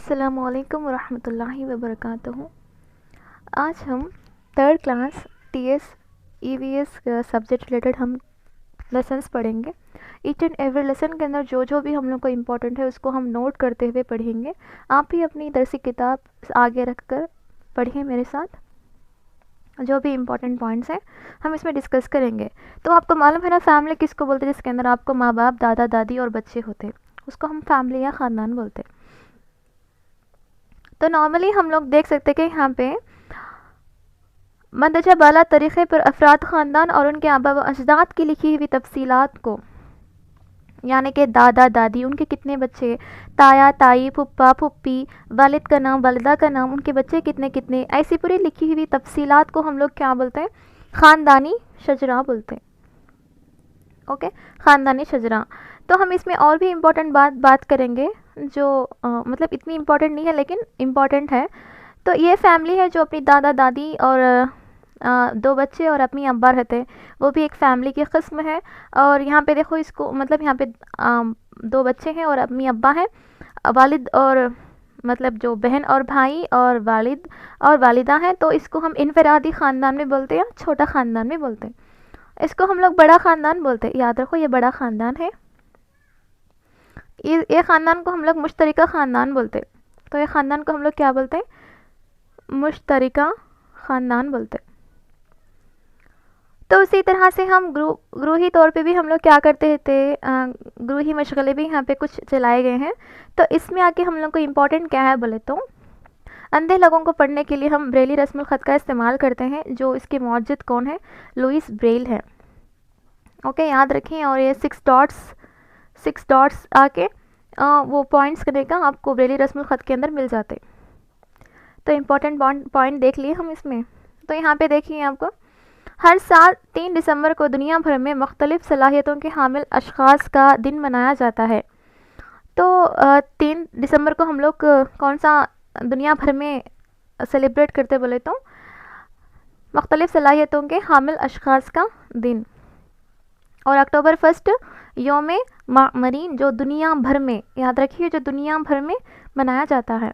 अस्सलामुअलैकुम वरहमतुल्लाहि वबरकातुहू। आज हम third class TS EVS subject related हम लेसन्स पढ़ेंगे। ईच एंड एवरी लेसन के अंदर जो जो भी हम लोग को इम्पोर्टेंट है उसको हम नोट करते हुए पढ़ेंगे। आप भी अपनी दरसी किताब आगे रखकर पढ़िए मेरे साथ। जो भी इम्पोर्टेंट पॉइंट्स हैं हम इसमें डिस्कस करेंगे। तो आपको मालूम है ना, फैमिली किसको बोलते हैं? जिसके अंदर आपको माँ बाप, दादा दादी और बच्चे होते हैं, उसको हम फैमिली या ख़ानदान बोलते हैं। तो नॉर्मली हम लोग देख सकते हैं कि यहाँ पे मंदरजा बाला तरीक़े पर अफराद ख़ानदान और उनके आबा व अजदाद की लिखी हुई तफसीलात को, यानी कि दादा दादी, उनके कितने बच्चे, ताया ताई, फुप्पा फुप्पी, वालिद का नाम, वालिदा का नाम, उनके बच्चे कितने कितने, ऐसी पूरी लिखी हुई तफसीलात को हम लोग क्या बोलते हैं? ख़ानदानी शजरा बोलते हैं। ओके, ख़ानदानी शजरा। तो हम इसमें और भी इम्पोर्टेंट बात करेंगे जो मतलब इतनी इम्पोर्टेंट नहीं है लेकिन इम्पोर्टेंट है। तो ये फैमिली है जो अपनी दादा दादी और दो बच्चे और अपनी अब्बा रहते हैं, वो भी एक फ़ैमिली की किस्म है। और यहाँ पे देखो, इसको मतलब यहाँ पे दो बच्चे हैं और अपनी अब्बा हैं, वालिद और मतलब जो बहन और भाई और वालिद और वालिदा हैं। तो इसको हम इनफरादी ख़ानदान में बोलते हैं या छोटा ख़ानदान में बोलते हैं। इसको हम लोग बड़ा ख़ानदान बोलते हैं। याद रखो, ये बड़ा ख़ानदान है। ये ख़ानदान को हम लोग मुश्तरिका ख़ानदान बोलते हैं। तो ये ख़ानदान को हम लोग क्या बोलते हैं? मुश्तरिका ख़ानदान बोलते हैं। तो उसी तरह से हम गृही तौर पे भी हम लोग क्या करते थे, गृही मशगले भी यहाँ पे कुछ चलाए गए हैं। तो इसमें आके हम लोग को इम्पोर्टेंट क्या है बोले तो, अंधे लोगों को पढ़ने के लिए हम ब्रेली रस्मुल ख़त का इस्तेमाल करते हैं। जो इसके मौजूद कौन है? लुइस ब्रेल है। ओके, याद रखें। और ये सिक्स डॉट्स आके वो पॉइंट्स करने का आपको ब्रेली रस्मुल ख़त के अंदर मिल जाते। तो इम्पोर्टेंट पॉइंट देख लिए हम इसमें। तो यहाँ पे देखिए, आपको हर साल 3 दिसंबर को दुनिया भर में मुख्तलिफ़ सलाहियतों के हामिल अशख़ास का दिन मनाया जाता है। तो 3 दिसंबर को हम लोग कौन सा दुनिया भर में सेलिब्रेट करते बोले तो, मुख्तलिफ़ सलाहियतों के हामिल अशख़ास का दिन। और अक्टूबर 1 यौम मरीन, जो दुनिया भर में, याद रखिए, जो दुनिया भर में मनाया जाता है।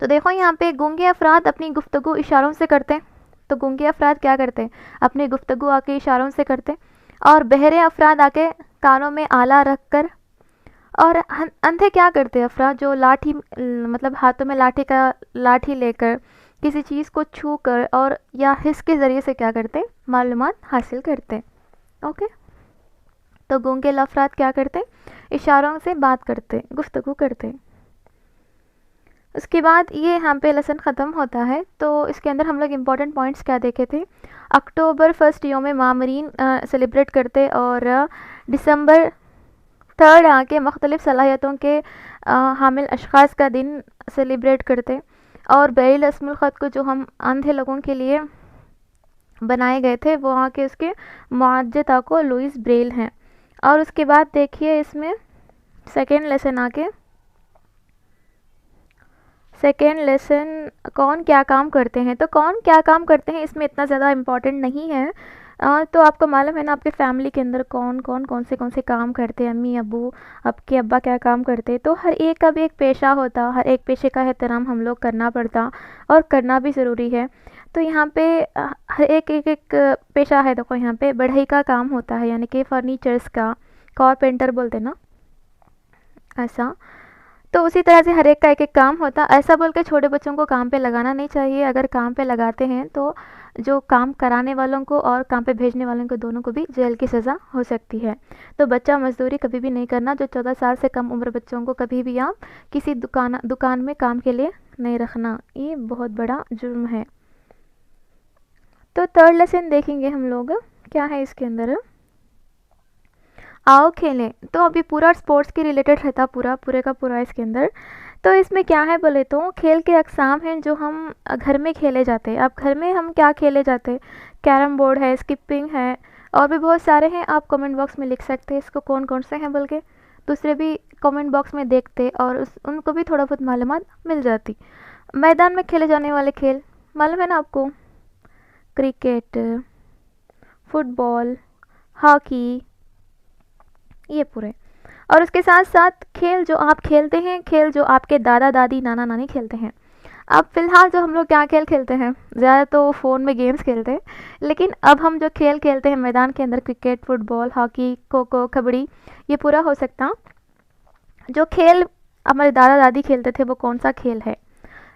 तो देखो, यहाँ पे गूंगे अफराद अपनी गुफ्तगू इशारों से करते हैं। तो गूंगे अफराद क्या करते हैं? अपनी गुफ्तगू आके इशारों से करते हैं। और बहरे अफराद आके कानों में आला रख कर। और अंधे क्या करते हैं? अफराद जो लाठी, मतलब हाथों में लाठी लेकर किसी चीज़ को छू कर और या हिस के ज़रिए से क्या करते हैं? मालूमात हासिल करते हैं। ओके, तो गूंगे अफराद क्या करते हैं? इशारों से बात करते हैं, गुफ्तगू करते हैं। उसके बाद ये यहाँ पे लेसन ख़त्म होता है। तो इसके अंदर हम लोग इम्पोर्टेंट पॉइंट्स क्या देखे थे? अक्टूबर 1 यौम मामरीन सेलिब्रेट करते, और दिसंबर 3 आके मुख्तलिफ़ सलाहियतों के हामिल अशख़ास का दिन सेलिब्रेट करते। और ब्रेल रस्मुल ख़त को जो हम अंधे लोगों के लिए बनाए गए थे, वो आके उसके मुअज्जिज़ को लुइस ब्रेल हैं। और उसके बाद देखिए, इसमें सेकेंड लेसन कौन क्या काम करते हैं। तो कौन क्या काम करते हैं इसमें इतना ज़्यादा इम्पोर्टेंट नहीं है। तो आपको मालूम है ना, आपके फैमिली के अंदर कौन से काम करते हैं, अम्मी अबू, आपके अब्बा क्या काम करते हैं। तो हर एक का भी एक पेशा होता, हर एक पेशे का एहतराम हम लोग करना पड़ता और करना भी ज़रूरी है। तो यहाँ पे हर एक पेशा है। देखो, यहाँ पे बढ़ई का काम होता है, यानी कि फर्नीचर्स का, कारपेंटर बोलते ना, ऐसा। तो उसी तरह से हर एक का एक काम होता। ऐसा बोल के छोटे बच्चों को काम पे लगाना नहीं चाहिए। अगर काम पे लगाते हैं तो जो काम कराने वालों को और काम पे भेजने वालों को, दोनों को भी जेल की सज़ा हो सकती है। तो बच्चा मजदूरी कभी भी नहीं करना। जो 14 साल से कम उम्र बच्चों को कभी भी आप किसी दुकान में काम के लिए नहीं रखना, ये बहुत बड़ा जुर्म है। तो थर्ड लेसन देखेंगे हम लोग, क्या है इसके अंदर? आओ खेलें। तो अभी पूरा स्पोर्ट्स के रिलेटेड रहता, पूरे का पूरा इसके अंदर। तो इसमें क्या है बोले तो, खेल के अक़साम हैं जो हम घर में खेले जाते हैं। अब घर में हम क्या खेले जाते हैं? कैरम बोर्ड है, स्किपिंग है, और भी बहुत सारे हैं। आप कमेंट बॉक्स में लिख सकते हैं इसको कौन से हैं बोल के। दूसरे भी कमेंट बॉक्स में देखते और उनको भी थोड़ा बहुत मालूमात मिल जाती। मैदान में खेले जाने वाले खेल मालूम है ना आपको? क्रिकेट, फुटबॉल, हॉकी, ये पूरे। और उसके साथ साथ खेल जो आप खेलते हैं, खेल जो आपके दादा दादी नाना नानी खेलते हैं। अब फ़िलहाल जो हम लोग क्या खेल खेलते हैं, ज़्यादा तो फ़ोन में गेम्स खेलते हैं, लेकिन अब हम जो खेल खेलते हैं मैदान के अंदर, cricket, football, hockey, kho kho, kabaddi, ये पूरा हो सकता। जो खेल हमारे दादा दादी खेलते थे वो कौन सा खेल है?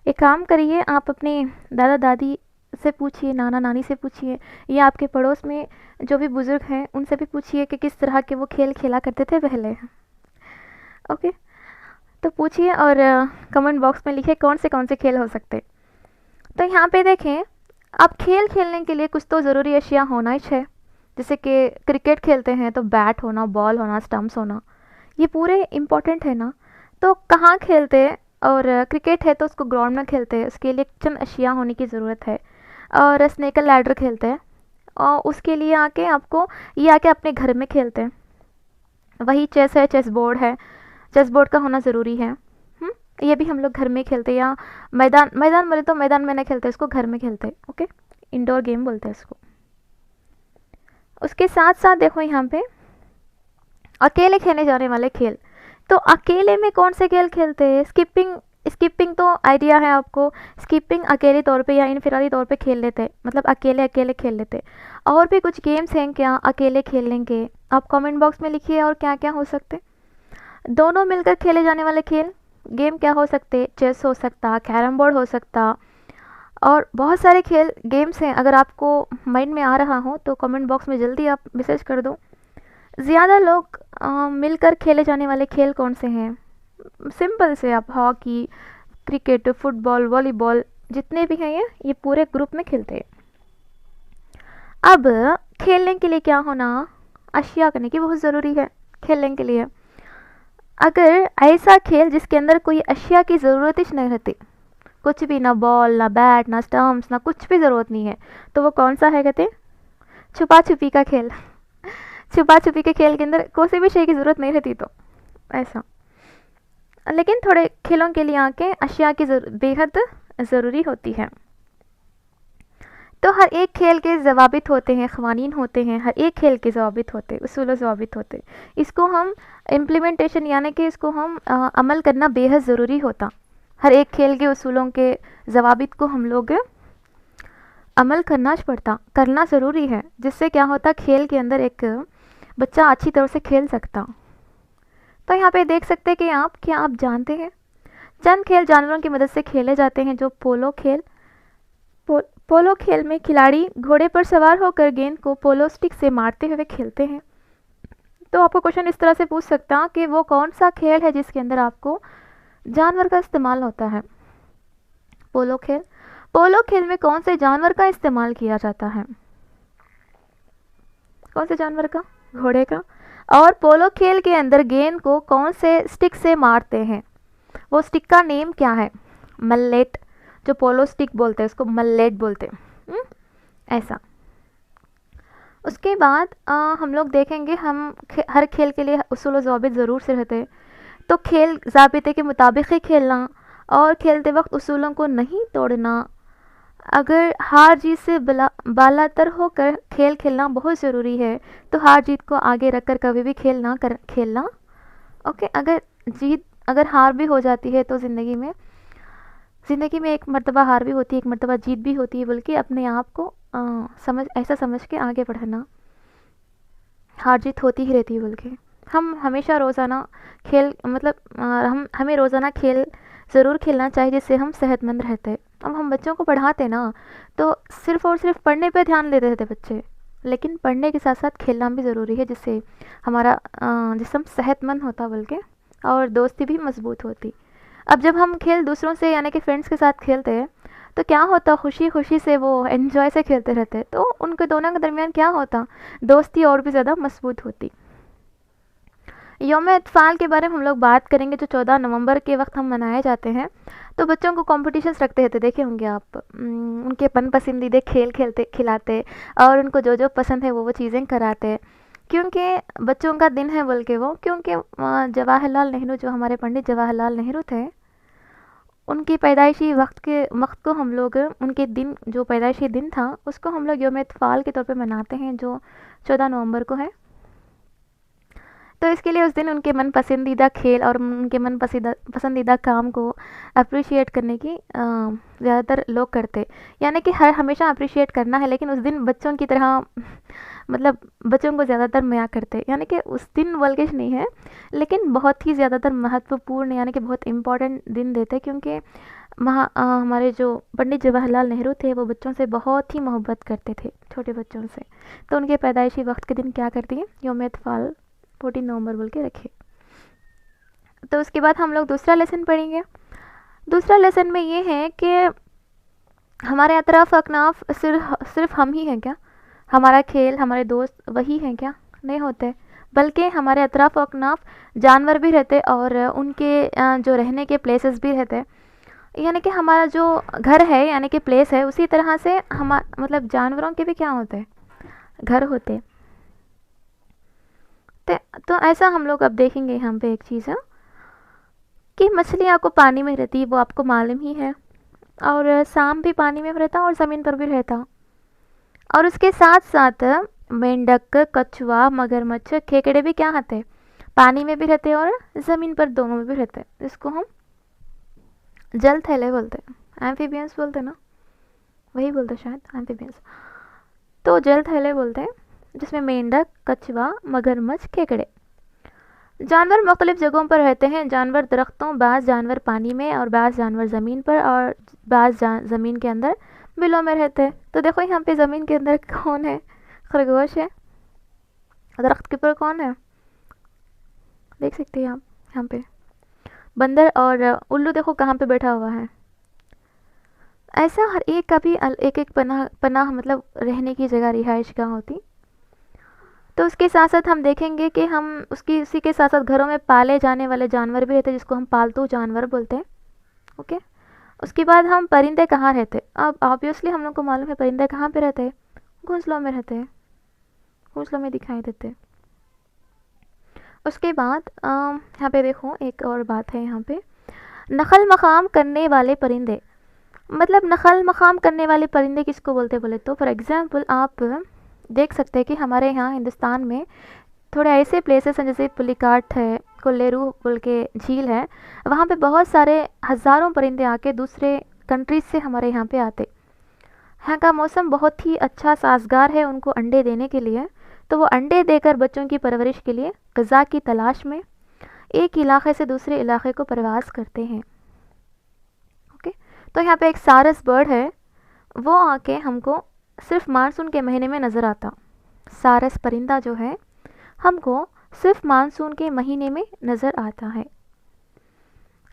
एक काम करिए, आप अपने दादा दादी से पूछिए, नाना नानी से पूछिए, या आपके पड़ोस में जो भी बुज़ुर्ग हैं उनसे भी पूछिए कि किस तरह के वो खेल खेला करते थे पहले। ओके, तो पूछिए और कमेंट बॉक्स में लिखिए कौन से खेल हो सकते। तो यहाँ पे देखें, अब खेल खेलने के लिए कुछ तो ज़रूरी अशिया होना ही है। जैसे कि क्रिकेट खेलते हैं तो बैट होना, बॉल होना, स्टम्प्स होना, ये पूरे इम्पोर्टेंट है ना। तो कहाँ खेलते हैं? और क्रिकेट है तो उसको ग्राउंड में खेलते हैं, उसके लिए चंद अशिया होने की ज़रूरत है। और स्नेक एंड लैडर खेलते हैं, और उसके लिए आके आपको ये आके अपने घर में खेलते हैं। वही चेस है, चेस बोर्ड है, चेस बोर्ड का होना ज़रूरी है। ये भी हम लोग घर में खेलते हैं, या मैदान मैदान बोले तो मैदान में नहीं खेलते, इसको घर में खेलते हैं। ओके, इंडोर गेम बोलते हैं इसको। उसके साथ साथ देखो यहाँ पे अकेले खेले जाने वाले खेल। तो अकेले में कौन से खेल खेलते हैं? स्किपिंग। स्किपिंग तो आइडिया है आपको, स्किपिंग अकेले तौर पे या इनफिरादी तौर पे खेल लेते हैं, मतलब अकेले अकेले खेल लेते हैं। और भी कुछ गेम्स हैं क्या अकेले खेलने के? आप कमेंट बॉक्स में लिखिए और क्या क्या हो सकते। दोनों मिलकर खेले जाने वाले खेल गेम क्या हो सकते? चेस हो सकता, कैरम बोर्ड हो सकता, और बहुत सारे खेल गेम्स हैं। अगर आपको माइंड में आ रहा हो तो कमेंट बॉक्स में जल्दी आप मैसेज कर दो। ज़्यादा लोग मिलकर खेले जाने वाले खेल कौन से हैं? सिंपल से आप हॉकी, क्रिकेट, फुटबॉल, वॉलीबॉल, जितने भी हैं ये पूरे ग्रुप में खेलते हैं। अब खेलने के लिए क्या होना? अशिया करने की बहुत ज़रूरी है खेलने के लिए। अगर ऐसा खेल जिसके अंदर कोई अशिया की ज़रूरत ही नहीं रहती, कुछ भी, ना बॉल, ना बैट, ना स्टम्प्स, ना कुछ भी ज़रूरत नहीं है, तो वो कौन सा है कहते? छुपा छुपी का खेल। छुपा छुपी के खेल के अंदर कोई भी शय की ज़रूरत नहीं रहती, तो ऐसा। लेकिन थोड़े खेलों के लिए आके अशिया की बेहद ज़रूरी होती है। तो हर एक खेल के ज़वाबित होते हैं, क़वानीन होते हैं, हर एक खेल के ज़वाबित होते, उसूल ज़वाबित होते। इसको हम इम्प्लीमेंटेशन, यानी कि इसको हम अमल करना बेहद ज़रूरी होता। हर एक खेल के उसूलों के ज़वाबित को हम लोग अमल करना पड़ता, करना ज़रूरी है, जिससे क्या होता, खेल के अंदर एक बच्चा अच्छी तरह से खेल सकता। तो यहाँ पे देख सकते हैं कि क्या आप जानते हैं चंद खेल जानवरों की मदद से खेले जाते हैं, जो पोलो खेल। पोलो खेल में खिलाड़ी घोड़े पर सवार होकर गेंद को पोलो स्टिक से मारते हुए खेलते हैं। तो आपको क्वेश्चन इस तरह से पूछ सकता कि वो कौन सा खेल है जिसके अंदर आपको जानवर का इस्तेमाल होता है? पोलो खेल। पोलो खेल में कौन से जानवर का इस्तेमाल किया जाता है? कौन से जानवर का? घोड़े का। और पोलो खेल के अंदर गेंद को कौन से स्टिक से मारते हैं? वो स्टिक का नेम क्या है? मल्लेट। जो पोलो स्टिक बोलते हैं उसको मल्लेट बोलते हैं। ऐसा। उसके बाद हम लोग देखेंगे, हम हर खेल के लिए उसूल व ज़वाबित ज़रूर से रहते हैं। तो खेल ज़ाबिते के मुताबिक ही खेलना, और खेलते वक्त उसूलों को नहीं तोड़ना। अगर हार जीत से बालातर होकर खेल खेलना बहुत ज़रूरी है, तो हार जीत को आगे रखकर कभी भी खेलना। ओके, अगर हार भी हो जाती है तो ज़िंदगी में एक मर्तबा हार भी होती है, एक मर्तबा जीत भी होती है, बल्कि अपने आप को ऐसा समझ के आगे बढ़ना। हार जीत होती ही रहती है, बल्कि हम हमेशा रोज़ाना खेल, मतलब हमें रोज़ाना खेल ज़रूर खेलना चाहिए, जिससे हम सेहतमंद रहते हैं। अब हम बच्चों को पढ़ाते ना, तो सिर्फ़ और सिर्फ पढ़ने पे ध्यान देते रहते बच्चे, लेकिन पढ़ने के साथ साथ खेलना भी ज़रूरी है, जिससे हमारा जिस्म सेहतमंद होता, बल्कि और दोस्ती भी मजबूत होती। अब जब हम खेल दूसरों से, यानी कि फ्रेंड्स के साथ खेलते हैं, तो क्या होता, खुशी खुशी से वो एन्जॉय से खेलते रहते, तो उनके दोनों के दरमियान क्या होता, दोस्ती और भी ज़्यादा मजबूत होती। यौम-ए-अत्फ़ाल के बारे में हम लोग बात करेंगे, जो 14 नवंबर के वक्त हम मनाए जाते हैं। तो बच्चों को कॉम्पिटिशन्स रखते थे, देखे होंगे आप, उनके पसंदीदा खेल खिलाते, और उनको जो जो पसंद है वो चीज़ें कराते, क्योंकि बच्चों का दिन है बल्कि वो, क्योंकि जवाहरलाल नेहरू, जो हमारे पंडित जवाहरलाल नेहरू थे, उनकी पैदाइशी वक्त को हम लोग, उनके दिन, जो पैदाइशी दिन था, उसको हम लोग यौम-ए-अत्फ़ाल के तौर पे मनाते हैं, जो 14 नवंबर को है। तो इसके लिए उस दिन उनके मन पसंदीदा खेल और उनके मन पसंदीदा काम को अप्रिशिएट करने की ज़्यादातर लोग करते। यानी कि हर हमेशा अप्रिशिएट करना है, लेकिन उस दिन बच्चों की तरह मतलब बच्चों को ज़्यादातर मज़ाक करते। यानी कि उस दिन वल्गेश नहीं है, लेकिन बहुत ही ज़्यादातर महत्वपूर्ण यानी कि बहुत इम्पोर्टेंट दिन देते, क्योंकि हमारे जो पंडित जवाहरलाल नेहरू थे वो बच्चों से बहुत ही मोहब्बत करते थे, छोटे बच्चों से। तो उनके पैदाइशी वक्त के दिन क्या कर दिए, यौम इत्फाल 14 नवंबर बोल के रखे। तो उसके बाद हम लोग दूसरा लेसन पढ़ेंगे। दूसरा लेसन में ये है कि हमारे अतराफ अकनाफ सिर्फ हम ही हैं क्या, हमारा खेल हमारे दोस्त वही हैं क्या, नहीं होते, बल्कि हमारे अतराफ अकनाफ जानवर भी रहते और उनके जो रहने के प्लेसेस भी रहते। यानी कि हमारा जो घर है यानी कि प्लेस है, उसी तरह से हम मतलब जानवरों के भी क्या होते हैं, घर होते। तो ऐसा हम लोग अब देखेंगे यहाँ पे एक चीज़ है कि मछलियाँ को पानी में रहती है, वो आपको मालूम ही है, और सांप भी पानी में रहता और ज़मीन पर भी रहता, और उसके साथ साथ मेंढक, कछुआ, मगरमच्छ, खेकड़े भी क्या होते, पानी में भी रहते और ज़मीन पर दोनों में भी रहते। इसको हम जल थैले बोलते हैं, एम्फीबियंस बोलते हैं ना, वही बोलते शायद एम्फीबियंस। तो जल थैले बोलते हैं, जिसमें मेंढक, कछुआ, मगरमच्छ, खेकड़े। जानवर मुख्तलिफ जगहों पर रहते हैं। जानवर दरख्तों, बाज़ जानवर पानी में और बाज़ जानवर ज़मीन पर और बाज़ ज़मीन के अंदर बिलों में रहते हैं। तो देखो यहाँ पे ज़मीन के अंदर कौन है, खरगोश है। दरख्त के ऊपर कौन है, देख सकते हैं आप यहाँ पे बंदर, और उल्लू देखो कहाँ पे बैठा हुआ है। ऐसा हर एक का भी एक एक पनाह मतलब रहने की जगह, रिहाइश गाह होती। तो उसके साथ साथ हम देखेंगे कि हम उसी के साथ साथ घरों में पाले जाने वाले जानवर भी रहते हैं, जिसको हम पालतू जानवर बोलते हैं। ओके, उसके बाद हम परिंदे कहाँ रहते। अब ऑब्वियसली हम लोग को मालूम है परिंदे कहाँ पे रहते हैं, घोंसलों में रहते हैं, घोंसलों में दिखाई देते हैं। उसके बाद यहाँ पे देखो एक और बात है, यहाँ पे नखल मकाम करने वाले परिंदे। मतलब नखल मकाम करने वाले परिंदे किसको बोलते बोले तो फॉर एग्ज़ाम्पल आप देख सकते हैं कि हमारे यहाँ हिंदुस्तान में थोड़े ऐसे प्लेसेस हैं, जैसे पुलिकाट है, कोल्लेरू बोल के झील है, वहाँ पे बहुत सारे हज़ारों परिंदे आके दूसरे कंट्रीज से हमारे यहाँ पे आते। यहाँ का मौसम बहुत ही अच्छा साजगार है उनको अंडे देने के लिए, तो वो अंडे देकर बच्चों की परवरिश के लिए ग़िज़ा की तलाश में एक इलाके से दूसरे इलाके को परवास करते हैं। ओके, तो यहाँ पे एक सारस बर्ड है, वो आके हमको सिर्फ मानसून के महीने में नज़र आता। सारस परिंदा जो है हमको सिर्फ मानसून के महीने में नज़र आता है।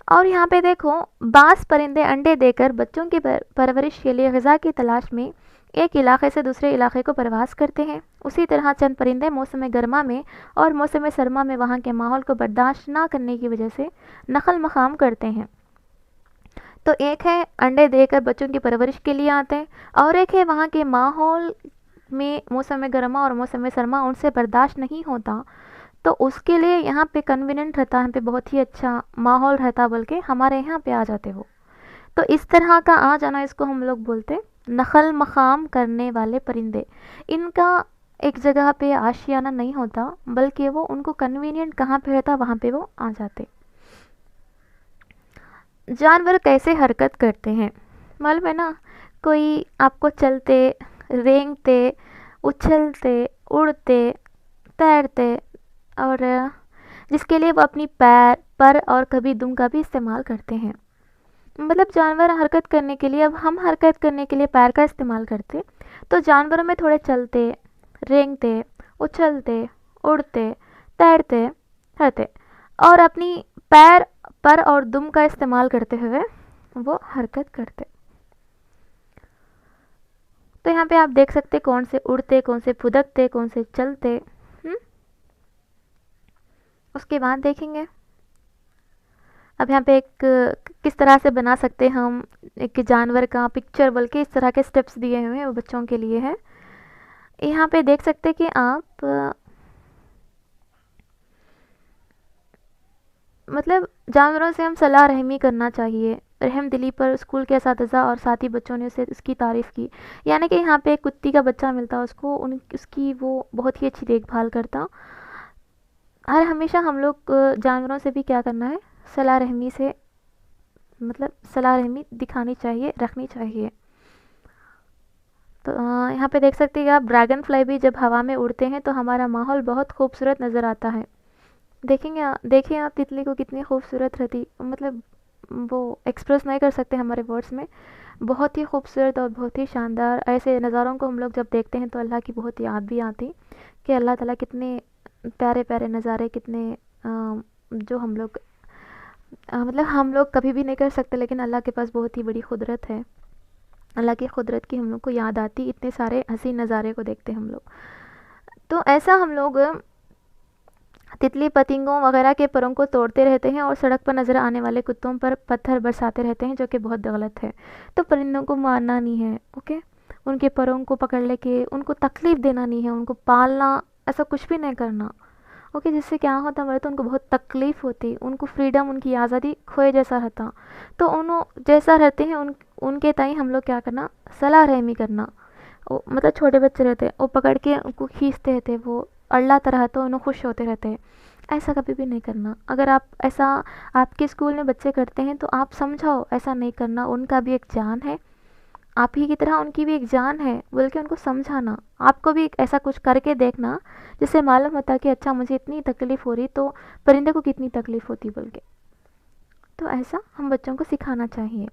और यहाँ पे देखो बाज़ परिंदे अंडे देकर बच्चों की परवरिश के लिए ग़िज़ा की तलाश में एक इलाके से दूसरे इलाके को प्रवास करते हैं। उसी तरह चंद परिंदे मौसम गर्मा में और मौसम सरमा में वहाँ के माहौल को बर्दाश्त ना करने की वजह से नकल मकाम करते हैं। तो एक है अंडे देकर बच्चों की परवरिश के लिए आते हैं, और एक है वहाँ के माहौल में मौसम गर्मा और मौसम सरमा उनसे बर्दाश्त नहीं होता, तो उसके लिए यहाँ पे कन्वीनियंट रहता है, यहाँ पे बहुत ही अच्छा माहौल रहता, बल्कि हमारे यहाँ पे आ जाते हो। तो इस तरह का आ जाना, इसको हम लोग बोलते हैं नखल मकाम करने वाले परिंदे। इनका एक जगह पे आशियाना नहीं होता, बल्कि वो उनको कन्वीनियंट कहाँ पे रहता वहाँ पे वो आ जाते। जानवर कैसे हरकत करते हैं मालूम है ना, कोई आपको चलते, रेंगते, उछलते, उड़ते, तैरते, और जिसके लिए वो अपनी पैर, पर और कभी दुम का भी इस्तेमाल करते हैं। मतलब जानवर हरकत करने के लिए, अब हम हरकत करने के लिए पैर का इस्तेमाल करते, तो जानवरों में थोड़े चलते, रेंगते, उछलते, उड़ते, तैरते रहते, और अपनी पैर, पर और दुम का इस्तेमाल करते हुए वो हरकत करते। तो यहाँ पे आप देख सकते कौन से उड़ते, कौन से फुदकते, कौन से चलते। उसके बाद देखेंगे अब यहाँ पे एक किस तरह से बना सकते हैं हम एक जानवर का पिक्चर, बल्कि इस तरह के स्टेप्स दिए हुए हैं वो बच्चों के लिए है। यहाँ पे देख सकते हैं कि आप मतलब जानवरों से हम सलाह रहमी करना चाहिए, रहम दिली पर स्कूल के असातिज़ा और साथी बच्चों ने उसे उसकी तारीफ़ की। यानी कि यहाँ पे एक कुत्ती का बच्चा मिलता उसको उसकी वो बहुत ही अच्छी देखभाल करता, हर हमेशा हम लोग जानवरों से भी क्या करना है, सलाह रहमी से, मतलब सलाह रहमी दिखानी चाहिए, रखनी चाहिए। तो यहाँ पे देख सकते हैं आप, ड्रैगन फ्लाई भी जब हवा में उड़ते हैं तो हमारा माहौल बहुत खूबसूरत नज़र आता है। देखेंगे देखिए आप तितली को कितनी खूबसूरत रहती, मतलब वो एक्सप्रेस नहीं कर सकते हमारे वर्ड्स में। बहुत ही खूबसूरत और बहुत ही शानदार ऐसे नज़ारों को हम लोग जब देखते हैं तो अल्लाह की बहुत याद भी आती कि अल्लाह ताला कितने प्यारे प्यारे नज़ारे, कितने जो हम लोग मतलब हम लोग कभी भी नहीं कर सकते, लेकिन अल्लाह के पास बहुत ही बड़ी कुदरत है। अल्लाह की कुदरत की हम लोग को याद आती इतने सारे हसीन नज़ारे को देखते हम लोग। तो ऐसा हम लोग तितली पतंगों वगैरह के परों को तोड़ते रहते हैं और सड़क पर नज़र आने वाले कुत्तों पर पत्थर बरसाते रहते हैं, जो कि बहुत गलत है। तो परिंदों को मारना नहीं है, ओके, उनके परों को पकड़ लेके उनको तकलीफ़ देना नहीं है, उनको पालना, ऐसा कुछ भी नहीं करना, ओके। जिससे क्या होता बोले तो उनको बहुत तकलीफ़ होती, उनको फ्रीडम, उनकी आज़ादी खोए जैसा रहता। तो उन्हों जैसा रहते हैं उनके ताई हम लोग क्या करना, सलाह रहमी करना। मतलब छोटे बच्चे रहते वो पकड़ के उनको खींचते रहते, वो अल्लाह रहते तो उन्हें खुश होते रहते हैं। ऐसा कभी भी नहीं करना। अगर आप ऐसा आपके स्कूल में बच्चे करते हैं तो आप समझाओ ऐसा नहीं करना, उनका भी एक जान है, आप ही की तरह उनकी भी एक जान है बोल के उनको समझाना। आपको भी ऐसा कुछ करके देखना जिससे मालूम होता कि अच्छा मुझे इतनी तकलीफ़ हो रही तो परिंदे को कितनी तकलीफ़ होती बोल के। तो ऐसा हम बच्चों को सिखाना चाहिए।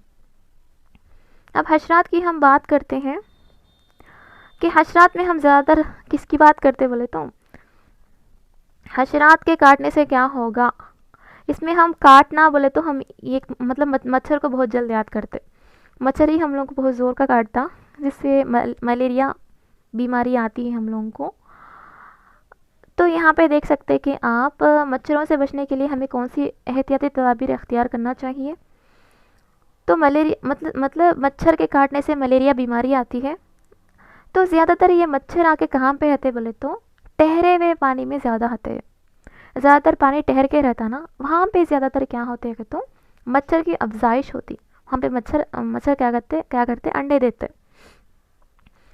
अब हशरात की हम बात करते हैं कि हशरात में हम ज़्यादातर किसकी बात करते बोले तो हशरात के काटने से क्या होगा। इसमें हम काटना बोले तो हम ये मतलब मच्छर को बहुत जल्द याद करते। मच्छर ही हम लोग को बहुत ज़ोर का काटता, जिससे मलेरिया बीमारी आती है हम लोगों को। तो यहाँ पे देख सकते हैं कि आप मच्छरों से बचने के लिए हमें कौन सी एहतियाती तदाबीर अख्तियार करना चाहिए। तो मलेरिया मतलब मच्छर के काटने से मलेरिया बीमारी आती है। तो ज़्यादातर ये मच्छर आके कहाँ पे रहते बोले तो ठहरे हुए पानी में ज़्यादा आते हैं। ज़्यादातर पानी ठहर के रहता ना, वहाँ पे ज़्यादातर क्या होते हैं तो मच्छर की अफजाइश होती। वहाँ पे मच्छर क्या करते अंडे देते।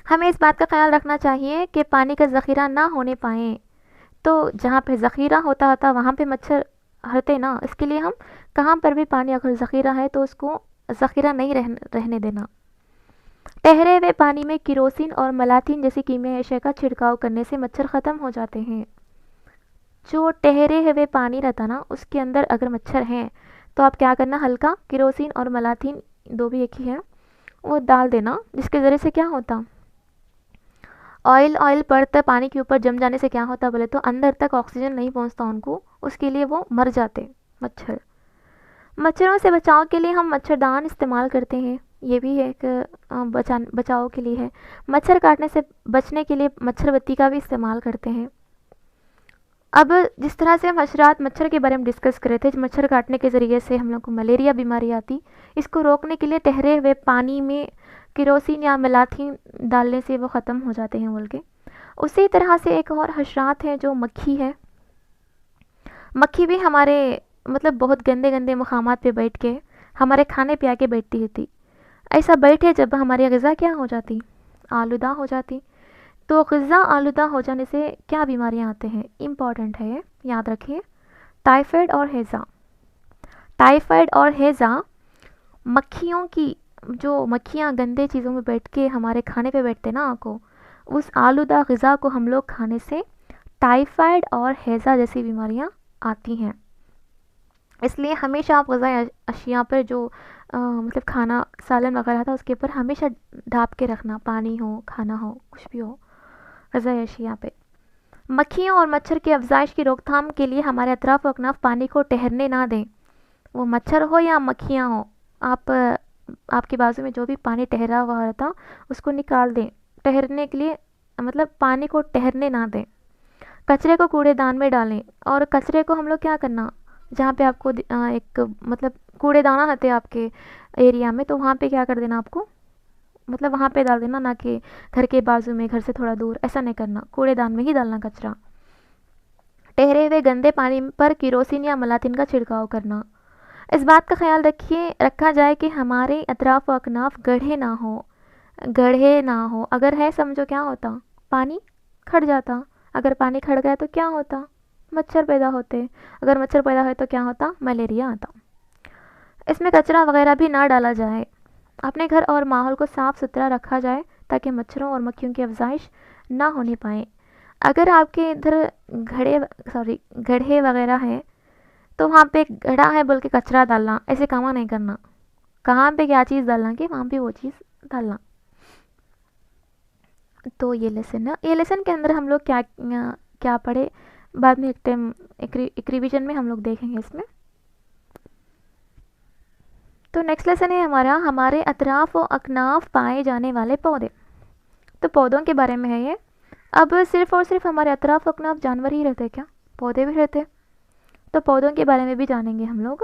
हमें इस बात का ख्याल रखना चाहिए कि पानी का ज़ख़ीरा ना होने पाए। तो जहाँ पे ज़ख़ीरा होता था वहाँ पे मच्छर हरते ना, इसके लिए हम कहाँ पर भी पानी अगर ज़ख़ीरा है तो उसको ज़ख़ीरा नहीं रहने देना। ठहरे हुए पानी में केरोसिन और मलाथिन जैसी कीमियाई अशया का छिड़काव करने से मच्छर ख़त्म हो जाते हैं। जो ठहरे हुए पानी रहता ना उसके अंदर अगर मच्छर हैं तो आप क्या करना, हल्का केरोसिन और मलाथिन, दो भी एक ही है, वो डाल देना। जिसके ज़रिए से क्या होता, ऑयल पड़ता पानी के ऊपर जम जाने से क्या होता बोले तो अंदर तक ऑक्सीजन नहीं पहुंचता उनको, उसके लिए वो मर जाते मच्छर। मच्छरों से बचाव के लिए हम मच्छरदान इस्तेमाल करते हैं, ये भी एक बचाव के लिए है। मच्छर काटने से बचने के लिए मच्छरबत्ती का भी इस्तेमाल करते हैं। अब जिस तरह से हम हशरात मच्छर के बारे में डिस्कस कर रहे थे, मच्छर काटने के ज़रिए से हम लोग को मलेरिया बीमारी आती, इसको रोकने के लिए ठहरे हुए पानी में केरोसिन या मलाथिन डालने से वो ख़त्म हो जाते हैं बोल के। उसी तरह से एक और हशरात है जो मक्खी है। मक्खी भी हमारे मतलब बहुत गंदे गंदे मकामात पे बैठ के हमारे खाने पे आके बैठती थी। ऐसा बैठे जब हमारी ग़िज़ा क्या हो जाती, आलूदा हो जाती। तो ग़िज़ा आलूदा हो जाने से क्या बीमारियां आते हैं, इम्पॉर्टेंट है, याद रखिए। टाइफाइड और हैज़ा। टाइफाइड और हैज़ा मक्खियों की, जो मक्खियाँ गंदे चीज़ों में बैठ के हमारे खाने पे बैठते ना को, उस आलूदा ग़िज़ा को हम लोग खाने से टाइफाइड और हैज़ा जैसी बीमारियां आती हैं। इसलिए हमेशा आप ग़िज़ाई अशिया पर जो मतलब खाना सालन वगैरह था उसके ऊपर हमेशा ढाँप के रखना, पानी हो, खाना हो, कुछ भी हो, ग़िज़ाई अशिया पे। मक्खियों और मच्छर की अफजाइश की रोकथाम के लिए हमारे अतराफ़ अकनाफ पानी को ठहरने ना दें। वो मच्छर हो या मक्खियाँ हो, आप आपके बाजू में जो भी पानी ठहरा हुआ रहता उसको निकाल दें। ठहरने के लिए मतलब पानी को ठहरने ना दें। कचरे को कूड़ेदान में डालें। और कचरे को हम लोग क्या करना, जहाँ पे आपको एक मतलब कूड़ेदाना रहते आपके एरिया में, तो वहाँ पे क्या कर देना आपको, मतलब वहाँ पे डाल देना, ना कि घर के बाजू में, घर से थोड़ा दूर, ऐसा नहीं करना, कूड़ेदान में ही डालना कचरा। ठहरे हुए गंदे पानी पर केरोसिन या मलाथिन का छिड़काव करना। इस बात का ख्याल रखा जाए कि हमारे अतराफ़ व अकनाफ गढ़े ना हो। अगर है समझो क्या होता, पानी खड़ जाता। अगर पानी खड़ गया तो क्या होता, मच्छर पैदा होते। अगर मच्छर पैदा हो तो क्या होता? मलेरिया आता। इसमें कचरा वगैरह भी ना डाला जाए। अपने घर और माहौल को साफ़ सुथरा रखा जाए ताकि मच्छरों और मक्खियों की अफजाइश ना होने पाए। अगर आपके इधर गड्ढे वगैरह हैं तो वहाँ पे एक गड्ढा है बोल के कचरा डालना, ऐसे काम नहीं करना। कहाँ पे क्या चीज़ डालना कि वहाँ पे वो चीज़ डालना। तो ये लेसन है। ये लेसन के अंदर हम लोग क्या क्या पढ़े बाद में एक रिवीजन में हम लोग देखेंगे इसमें। तो नेक्स्ट लेसन है हमारा, हमारे अतराफ और अकनाफ पाए जाने वाले पौधे। तो पौधों के बारे में है ये। अब सिर्फ और सिर्फ हमारे अतराफ अकनाफ जानवर ही रहते क्या? पौधे भी रहते। तो पौधों के बारे में भी जानेंगे हम लोग।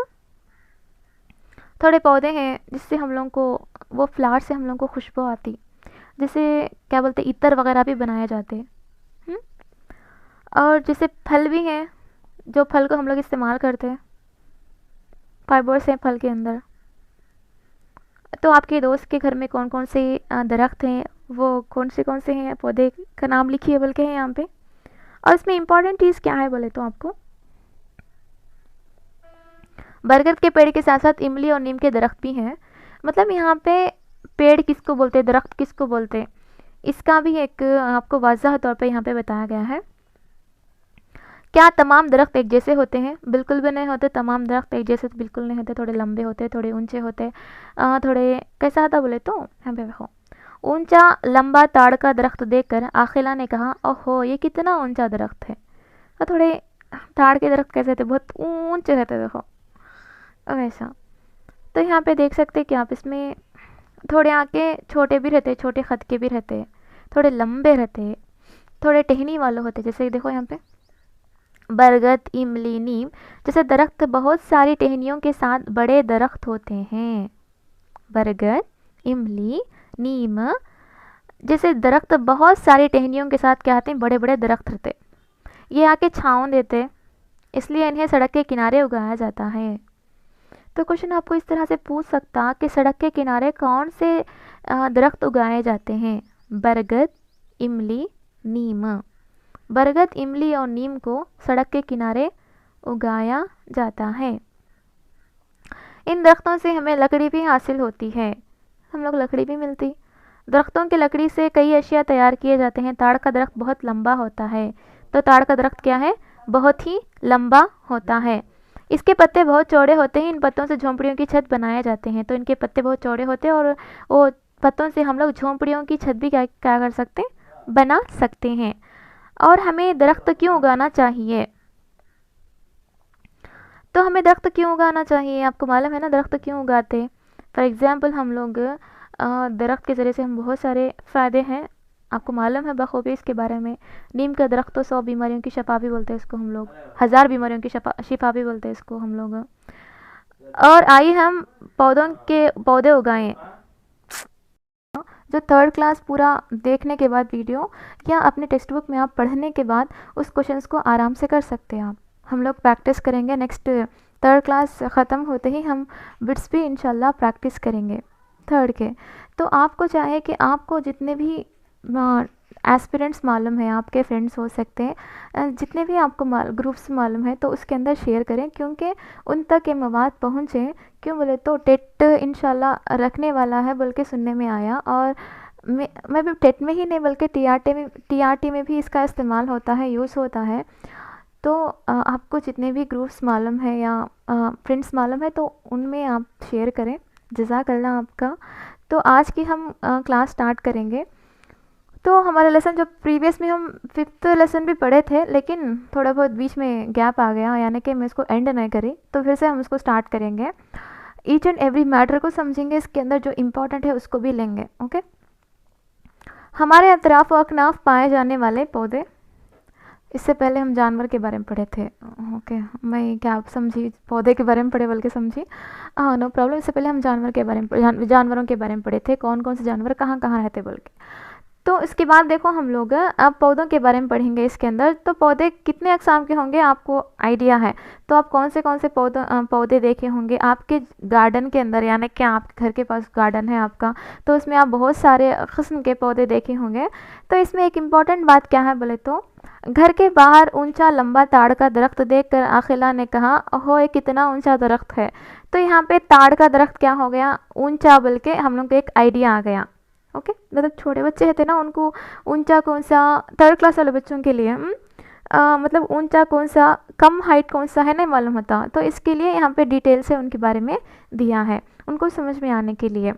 थोड़े पौधे हैं जिससे हम लोग को वो फ्लावर से हम लोग को खुशबू आती, जैसे क्या बोलते इत्र वगैरह भी बनाए जाते हैं। और जैसे फल भी हैं जो फल को हम लोग इस्तेमाल करते हैं, फाइबर्स हैं फल के अंदर। तो आपके दोस्त के घर में कौन कौन से दरख्त हैं, वो कौन से हैं पौधे का नाम लिखिए बोल के हैं यहाँ पे। और इसमें इम्पॉर्टेंट चीज़ क्या है बोले तो आपको बरगद के पेड़ के साथ साथ इमली और नीम के दरख्त भी हैं। मतलब यहाँ पे पेड़ किसको बोलते हैं, दरख्त किसको बोलते हैं, इसका भी एक आपको वाज़ह तौर पे यहाँ पे बताया गया है। क्या तमाम दरख्त एक जैसे होते हैं? बिल्कुल भी नहीं होते। तमाम दरख्त एक जैसे बिल्कुल नहीं होते। थोड़े लंबे होते, थोड़े ऊंचे होते, थोड़े कैसा था बोले तो यहाँ पे देखो, ऊंचा लंबा ताड़ का दरख्त देखकर आखिला ने कहा, ओहो ये कितना ऊंचा दरख्त है। और थोड़े ताड़ के दरख्त कैसे थे? बहुत ऊंचे रहते, देखो वैसा। तो यहाँ पे देख सकते कि आप इसमें थोड़े आके छोटे भी रहते, छोटे खद के भी रहते, थोड़े लंबे रहते, थोड़े टहनी वाले होते। जैसे देखो यहाँ पे बरगद, इमली, नीम जैसे दरख्त बहुत सारी टहनियों के साथ बड़े दरख्त होते हैं। बरगद, इमली, नीम जैसे दरख्त बहुत सारी टहनियों के साथ क्या आते हैं? बड़े बड़े दरख्त रहते। ये आके छाँव देते, इसलिए इन्हें सड़क के किनारे उगाया जाता है। तो क्वेश्चन आपको इस तरह से पूछ सकता कि सड़क के किनारे कौन से दरख्त उगाए जाते हैं? बरगद, इमली, नीम। बरगद, इमली और नीम को सड़क के किनारे उगाया जाता है। इन दरख्तों से हमें लकड़ी भी हासिल होती है, हम लोग लकड़ी भी मिलती। दरख्तों की लकड़ी से कई अशिया तैयार किए जाते हैं। ताड़ का दरख्त बहुत लंबा होता है। तो ताड़ का दरख्त क्या है? बहुत ही लंबा होता है। इसके पत्ते बहुत चौड़े होते हैं। इन पत्तों से झोंपड़ियों की छत बनाए जाते हैं। तो इनके पत्ते बहुत चौड़े होते हैं और वो पत्तों से हम लोग झोंपड़ियों की छत भी क्या कर सकते हैं? बना सकते हैं। और हमें दरख्त क्यों उगाना चाहिए? तो हमें दरख्त क्यों उगाना चाहिए? आपको मालूम है ना दरख्त क्यों उगाते? फॉर एग्ज़ाम्पल हम लोग दरख्त के ज़रिए से हम बहुत सारे फ़ायदे हैं, आपको मालूम है बखूबी इसके बारे में। नीम का दरख्त तो 100 बीमारियों की शफा भी बोलते हैं इसको हम लोग, 1000 बीमारियों की शिफा भी बोलते हैं इसको हम लोग। और आइए हम पौधे उगाएं। जो 3rd क्लास पूरा देखने के बाद वीडियो या अपने टेक्स्ट बुक में आप पढ़ने के बाद उस क्वेश्चंस को आराम से कर सकते हैं आप। हम लोग प्रैक्टिस करेंगे। नेक्स्ट 3rd क्लास ख़त्म होते ही हम बिट्स भी इंशाल्लाह प्रैक्टिस करेंगे 3rd के। तो आपको चाहे कि आपको जितने भी एस्पिरेंट्स मालूम है, आपके फ्रेंड्स हो सकते हैं, जितने भी आपको ग्रुप्स मालूम है तो उसके अंदर शेयर करें, क्योंकि उन तक ये मवाद पहुँचे। क्यों बोले तो टेट इंशाल्लाह रखने वाला है बोल के सुनने में आया। और मैं भी टेट में ही नहीं बल्कि टीआरटी में भी इसका इस्तेमाल होता है, यूज़ होता है। तो आपको जितने भी ग्रुप्स मालूम है या फ्रेंड्स मालूम है तो उनमें आप शेयर करें। जज़ाकल्लाह आपका। तो आज की हम क्लास स्टार्ट करेंगे। तो हमारा लेसन जो प्रीवियस में हम 5th लेसन भी पढ़े थे, लेकिन थोड़ा बहुत बीच में गैप आ गया, यानी कि मैं इसको एंड नहीं करी, तो फिर से हम इसको स्टार्ट करेंगे। ईच एंड एवरी मैटर को समझेंगे, इसके अंदर जो इम्पोर्टेंट है उसको भी लेंगे। ओके। हमारे अतराफ व अकनाफ पाए जाने वाले पौधे। इससे पहले हम जानवर के बारे में पढ़े थे। ओके, मैं क्या आप समझी पौधे के बारे में पढ़े बोल के समझी? हाँ, नो प्रॉब्लम। इससे पहले हम जानवरों के बारे में पढ़े थे, कौन कौन से जानवर कहाँ कहाँ रहते बोल के। तो इसके बाद देखो हम लोग अब पौधों के बारे में पढ़ेंगे इसके अंदर। तो पौधे कितने अक़साम के होंगे आपको आइडिया है? तो आप कौन से पौधे देखे होंगे आपके गार्डन के अंदर, यानी कि आपके घर के पास गार्डन है आपका, तो उसमें आप बहुत सारे किस्म के पौधे देखे होंगे। तो इसमें एक इम्पॉर्टेंट बात क्या है बोले तो घर के बाहर ऊंचा लंबा ताड़ का दरख्त देखकर आखिला ने कहा, ओहो ये कितना ऊंचा दरख्त है। तो यहाँ पे ताड़ का दरख्त क्या हो गया, ऊंचा, बल्कि हम लोग को एक आइडिया आ गया। ओके, मतलब छोटे बच्चे थे ना, उनको ऊंचा कौन सा, थर्ड क्लास वाले बच्चों के लिए मतलब ऊंचा कौन सा, कम हाइट कौन सा है, नहीं मालूम होता, तो इसके लिए यहाँ पे डिटेल से उनके बारे में दिया है उनको समझ में आने के लिए।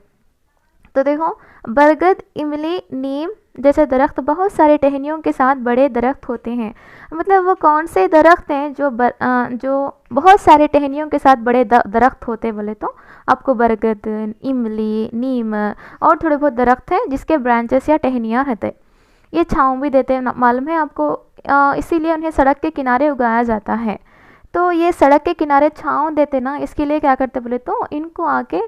तो देखो, बरगद, इमली, नीम जैसे दरख्त बहुत सारे टहनियों के साथ बड़े दरख्त होते हैं। मतलब वो कौन से दरख्त हैं जो बहुत सारे टहनियों के साथ बड़े दरख्त होते हैं, बोले तो आपको बरगद, इमली, नीम और थोड़े बहुत दरख्त हैं जिसके ब्रांचेस या टहनियाँ रहते, ये छाँव भी देते हैं, मालूम है आपको। इसीलिए उन्हें सड़क के किनारे उगाया जाता है। तो ये सड़क के किनारे छाँव देते ना, इसके लिए क्या करते बोले तो इनको आके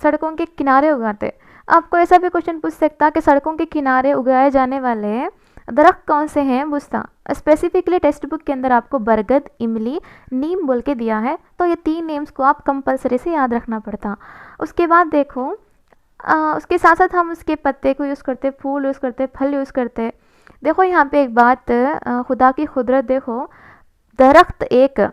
सड़कों के किनारे उगाते। आपको ऐसा भी क्वेश्चन पूछ सकता कि सड़कों के किनारे उगाए जाने वाले दरख्त कौन से हैं, पूछता। स्पेसिफिकली टेक्स्ट बुक के अंदर आपको बरगद, इमली, नीम बोल के दिया है, तो ये 3 नेम्स को आप कंपलसरी से याद रखना पड़ता। उसके बाद देखो, उसके साथ साथ हम उसके पत्ते को यूज़ करते, फूल यूज़ करते, फल यूज़ करते। देखो यहाँ पे एक बात, खुदा की कुदरत देखो, दरख्त एक,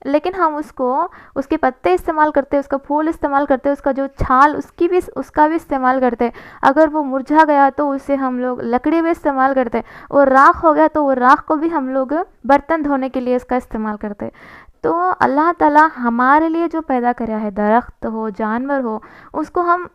लेकिन हम उसके पत्ते इस्तेमाल करते, उसका फूल इस्तेमाल करते, उसका जो छाल उसका भी इस्तेमाल करते। अगर वो मुरझा गया तो उसे हम लोग लकड़ी में इस्तेमाल करते, और राख हो गया तो वो राख को भी हम लोग बर्तन धोने के लिए इसका इस्तेमाल करते। तो अल्लाह ताला हमारे लिए जो पैदा करा है, दरख्त हो, जानवर हो, उसको हम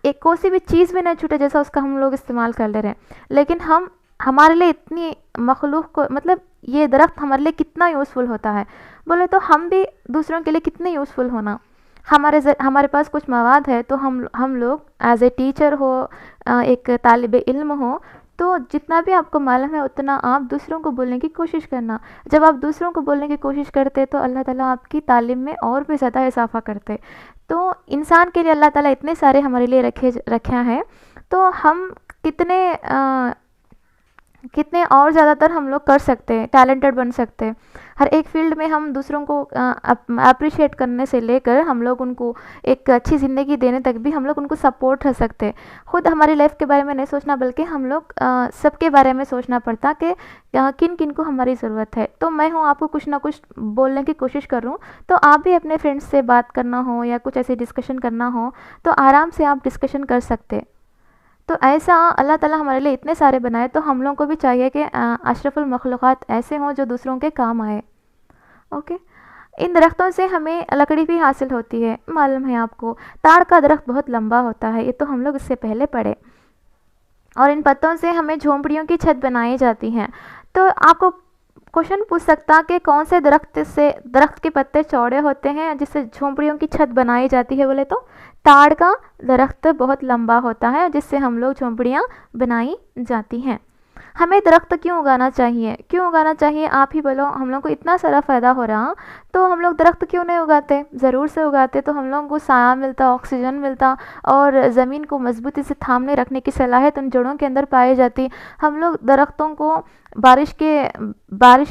एक कोई सी भी चीज़ भी नहीं छूटे जैसा उसका हम लोग इस्तेमाल कर ले रहे हैं। लेकिन हमारे लिए इतनी मखलूक को, मतलब ये दरख्त हमारे लिए कितना यूज़फुल होता है, बोले तो हम भी दूसरों के लिए कितने यूज़फुल होना। हमारे पास कुछ मवाद है, तो हम लोग एज ए टीचर हो, एक तालिब इल्म हो, तो जितना भी आपको मालूम है उतना आप दूसरों को बोलने की कोशिश करना। जब आप दूसरों को बोलने की कोशिश करते तो अल्लाह ताला आपकी तालीम में और भी ज़्यादा इजाफा करते। तो इंसान के लिए अल्लाह ताला इतने सारे हमारे लिए रखा है, तो हम कितने और ज़्यादातर हम लोग कर सकते हैं, टैलेंटेड बन सकते हैं। हर एक फील्ड में हम दूसरों को अप्रिशिएट करने से लेकर हम लोग उनको एक अच्छी ज़िंदगी देने तक भी हम लोग उनको सपोर्ट कर सकते हैं। खुद हमारी लाइफ के बारे में नहीं सोचना, बल्कि हम लोग सबके बारे में सोचना पड़ता कि किन किन को हमारी ज़रूरत है। तो मैं हूँ, आपको कुछ ना कुछ बोलने की कोशिश कर रहा हूँ, तो आप भी अपने फ्रेंड्स से बात करना हो या कुछ ऐसे डिस्कशन करना हो तो आराम से आप डिस्कशन कर सकते। तो ऐसा अल्लाह ताला हमारे लिए इतने सारे बनाए, तो हम लोगों को भी चाहिए कि अशरफुल मखलूक़ात ऐसे हों जो दूसरों के काम आए। ओके, इन दरख्तों से हमें लकड़ी भी हासिल होती है, मालूम है आपको। ताड़ का दरख्त बहुत लंबा होता है, ये तो हम लोग इससे पहले पढ़े। और इन पत्तों से हमें झोंपड़ियों की छत बनाई जाती हैं। तो आपको क्वेश्चन पूछ सकता कि कौन से दरख्त के पत्ते चौड़े होते हैं जिससे झोंपड़ियों की छत बनाई जाती है, बोले तो ताड़ का दरख्त बहुत लंबा होता है जिससे हम लोग झोंपड़ियाँ बनाई जाती हैं। हमें दरख्त क्यों उगाना चाहिए, आप ही बोलो। हम लोग को इतना सारा फ़ायदा हो रहा, तो हम लोग दरख्त क्यों नहीं उगाते? ज़रूर से उगाते, तो हम लोगों को छाया मिलता, ऑक्सीजन मिलता, और ज़मीन को मजबूती से थामने रखने की सलाहियत उन जड़ों के अंदर पाई जाती। हम लोग दरख्तों को बारिश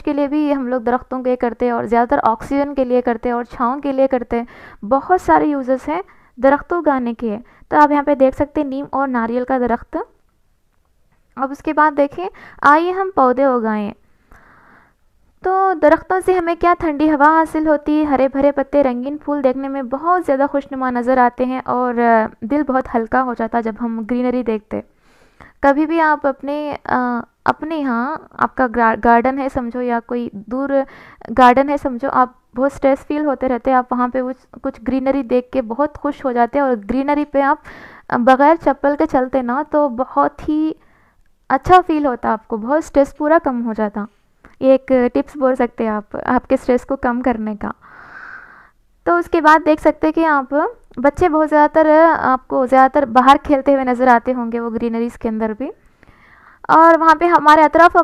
के लिए भी हम लोग दरख्तों के करते, और ज़्यादातर ऑक्सीजन के लिए करते और छाँव के लिए करते। बहुत सारे यूज़ेस हैं दरख्तों उगाने के। तो आप यहाँ पे देख सकते हैं नीम और नारियल का दरख्त। अब उसके बाद देखें, आइए हम पौधे उगाएं। तो दरख्तों से हमें क्या ठंडी हवा हासिल होती है, हरे भरे पत्ते, रंगीन फूल देखने में बहुत ज़्यादा खुशनुमा नज़र आते हैं, और दिल बहुत हल्का हो जाता है जब हम ग्रीनरी देखते। कभी भी आप अपने यहाँ आपका गार्डन है समझो, या कोई दूर गार्डन है समझो, आप बहुत स्ट्रेस फील होते रहते हैं, आप वहाँ पे कुछ ग्रीनरी देख के बहुत खुश हो जाते हैं, और ग्रीनरी पे आप बग़ैर चप्पल के चलते ना, तो बहुत ही अच्छा फील होता, आपको बहुत स्ट्रेस पूरा कम हो जाता। ये एक टिप्स बोल सकते हैं आप आपके स्ट्रेस को कम करने का। तो उसके बाद देख सकते हैं कि आप बच्चे बहुत आपको ज़्यादातर बाहर खेलते हुए नज़र आते होंगे, वो ग्रीनरीज़ के अंदर भी। और वहाँ पे हमारे अतराफ़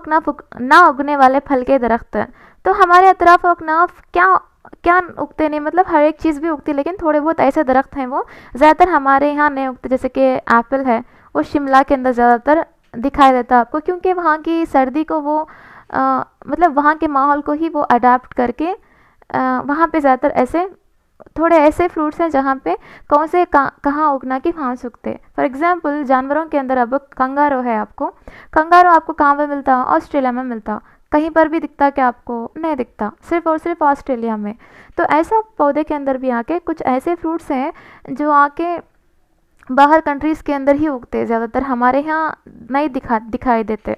ना उगने वाले फल के दरख्त, तो हमारे अतराफ़ अकनाफ क्या उगते नहीं, मतलब हर एक चीज़ भी उगती, लेकिन थोड़े बहुत ऐसे दरख्त हैं वो ज़्यादातर हमारे यहाँ नहीं उगते। जैसे कि एप्पल है, वो शिमला के अंदर ज़्यादातर दिखाई देता आपको, क्योंकि वहाँ की सर्दी को वो मतलब वहाँ के माहौल को ही वो अडाप्ट करके वहाँ पे ज़्यादातर ऐसे थोड़े ऐसे फ्रूट्स हैं जहाँ पे कौन से कहाँ उगना कि कहाँ सूखते। फॉर एग्जांपल जानवरों के अंदर अब कंगारू है, कंगारू आपको कहाँ पर मिलता? ऑस्ट्रेलिया में मिलता। कहीं पर भी दिखता क्या आपको? नहीं दिखता, सिर्फ और सिर्फ ऑस्ट्रेलिया में। तो ऐसा पौधे के अंदर भी आके कुछ ऐसे फ्रूट्स हैं जो आके बाहर कंट्रीज़ के अंदर ही उगते हैं, ज़्यादातर हमारे यहाँ नहीं दिखाई देते।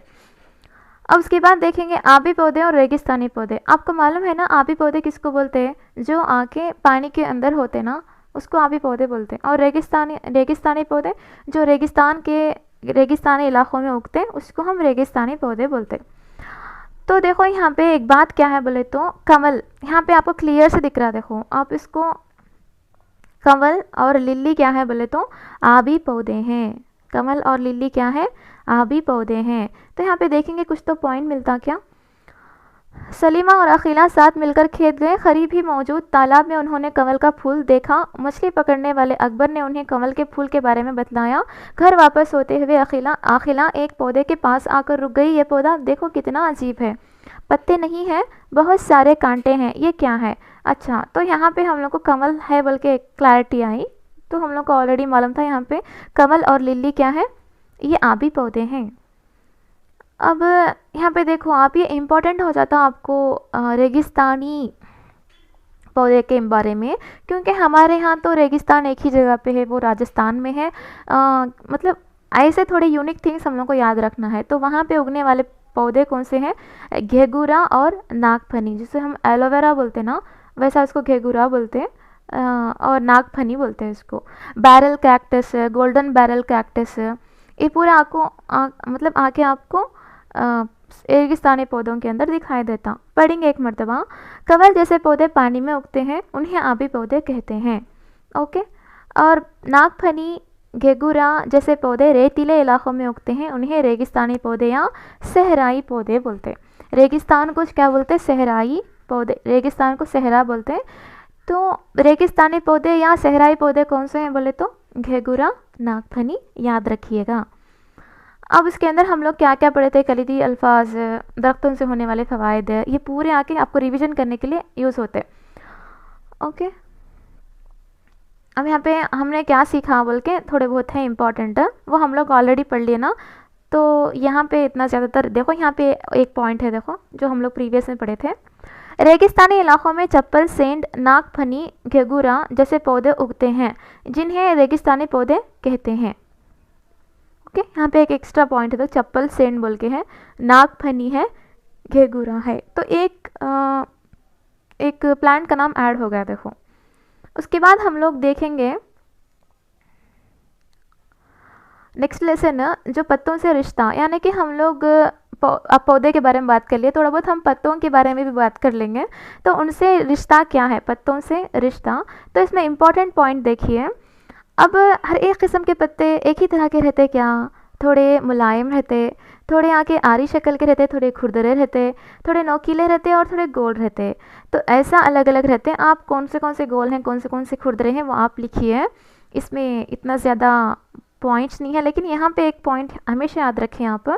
अब उसके बाद देखेंगे आबी पौधे और रेगिस्तानी पौधे। आपको मालूम है ना आबी पौधे किसको बोलते हैं? जो आके पानी के अंदर होते ना, उसको आबी पौधे बोलते हैं। और रेगिस्तानी पौधे जो रेगिस्तानी इलाकों में उगते हैं, उसको हम रेगिस्तानी पौधे बोलते हैं। तो देखो यहाँ पे एक बात क्या है बोले तो, कमल यहाँ पे आपको क्लियर से दिख रहा है। देखो आप इसको, कमल और लिली क्या है बोले तो आबी पौधे हैं। कमल और लिली क्या है? आबी पौधे हैं। तो यहाँ पे देखेंगे कुछ तो पॉइंट मिलता क्या। सलीमा और अखिला साथ मिलकर खेत गए। करीब ही मौजूद तालाब में उन्होंने कमल का फूल देखा। मछली पकड़ने वाले अकबर ने उन्हें कमल के फूल के बारे में बतलाया। घर वापस होते हुए अखिला एक पौधे के पास आकर रुक गई। ये पौधा देखो कितना अजीब है, पत्ते नहीं हैं, बहुत सारे कांटे हैं, ये क्या है? अच्छा, तो यहाँ पे हम लोग को कमल है बोल के क्लैरिटी आई। तो हम लोग को ऑलरेडी मालूम था यहाँ पे कमल और लिली क्या है, ये आबी पौधे हैं। अब यहाँ पे देखो आप, ये इम्पोर्टेंट हो जाता आपको रेगिस्तानी पौधे के बारे में, क्योंकि हमारे यहाँ तो रेगिस्तान एक ही जगह पे है, वो राजस्थान में है। मतलब ऐसे थोड़े यूनिक थिंग्स हम लोग को याद रखना है। तो वहाँ पे उगने वाले पौधे कौन से हैं? घेगुरा और नागफनी, जिसे हम एलोवेरा बोलते हैं ना, वैसा इसको घेगुरा बोलते हैं और नागफनी बोलते हैं इसको। बैरल कैक्टस है, गोल्डन बैरल कैक्टस है, ये पूरा मतलब आके आपको रेगिस्तानी पौधों के अंदर दिखाई देता। पढ़ेंगे एक मरतबा। कमल जैसे पौधे पानी में उगते हैं, उन्हें आबी पौधे कहते हैं। ओके। और नागफनी, घेगुरा जैसे पौधे रेतीले इलाकों में उगते हैं, उन्हें रेगिस्तानी पौधे या सहराई पौधे बोलते हैं। रेगिस्तान को क्या बोलते हैं? सहराई पौधे। रेगिस्तान को सहरा बोलते हैं। तो रेगिस्तानी पौधे या सहराई पौधे कौन से हैं बोले तो घेगुरा, नागफनी, याद रखिएगा। अब इसके अंदर हम लोग क्या क्या पढ़े थे? कलीदी अल्फाज, दरख्तों से होने वाले फ़वाइद, ये पूरे आके आपको रिवीजन करने के लिए यूज़ होते हैं। ओके। अब यहाँ पे हमने क्या सीखा बोल के थोड़े बहुत हैं इम्पॉर्टेंट, वो हम लोग ऑलरेडी पढ़ लिए ना। तो यहाँ पे इतना ज़्यादातर देखो, यहाँ पे एक पॉइंट है देखो जो हम लोग प्रीवियस में पढ़े थे। रेगिस्तानी इलाकों में चप्पल, सेंड, नागफनी, घेगुरा जैसे पौधे उगते हैं, जिन्हें रेगिस्तानी पौधे कहते हैं। ओके, यहाँ पे एक एक्स्ट्रा पॉइंट है, तो चप्पल, सेंड बोल के है, नागफनी है, घेगुरा है। तो एक प्लांट का नाम ऐड हो गया देखो। उसके बाद हम लोग देखेंगे नेक्स्ट लेसन, जो पत्तों से रिश्ता, यानी कि हम लोग अब पौधे के बारे में बात कर लिए, थोड़ा बहुत हम पत्तों के बारे में भी बात कर लेंगे। तो उनसे रिश्ता क्या है, पत्तों से रिश्ता। तो इसमें इम्पॉर्टेंट पॉइंट देखिए। अब हर एक किस्म के पत्ते एक ही तरह के रहते क्या? थोड़े मुलायम रहते, थोड़े आके आरी शक्ल के रहते, थोड़े खुरदरे रहते, थोड़े नोकीले रहते और थोड़े गोल रहते। तो ऐसा अलग अलग रहते हैं। आप कौन से गोल हैं, कौन से खुरदरे हैं, वो आप लिखिए। इसमें इतना ज़्यादा पॉइंट्स नहीं है, लेकिन यहाँ पे एक पॉइंट हमेशा याद रखें आप।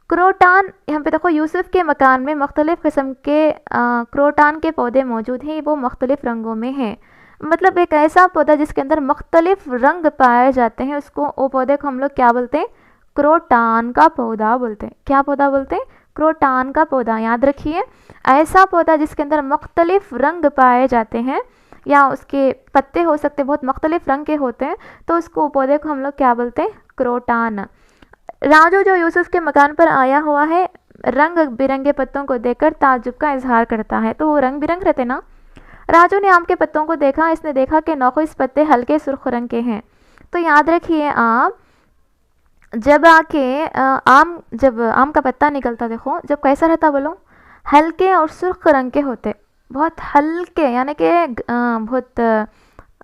क्रोटान, यहाँ पे देखो यूसुफ के मकान में मुख्तलिफ़ किस्म के क्रोटान के पौधे मौजूद हैं, वो मुख्तलिफ़ रंगों में हैं। मतलब एक ऐसा पौधा जिसके अंदर मुख्तलिफ रंग पाए जाते हैं, उसको, वो पौधे को हम लोग क्या बोलते हैं? क्रोटान का पौधा बोलते हैं। क्या पौधा बोलते हैं? क्रोटान का पौधा। याद रखिए, ऐसा पौधा जिसके अंदर मुख्तलिफ रंग पाए जाते हैं, या उसके पत्ते हो सकते बहुत मुख्तलिफ रंग के होते हैं, तो उसको पौधे को हम लोग क्या बोलते हैं? क्रोटान। राजू जो यूसुफ के मकान पर आया हुआ है, रंग बिरंगे पत्तों को देखकर ताज्जुब का इजहार करता है। तो वो रंग बिरंग रहते ना। राजू ने आम के पत्तों को देखा, इसने देखा कि नौखिस पत्ते हल्के सुर्ख रंग के हैं। तो याद रखिए आप, जब आम का पत्ता निकलता देखो, जब कैसा रहता बोलो? हल्के और सुर्ख रंग के होते, बहुत हल्के, यानी कि बहुत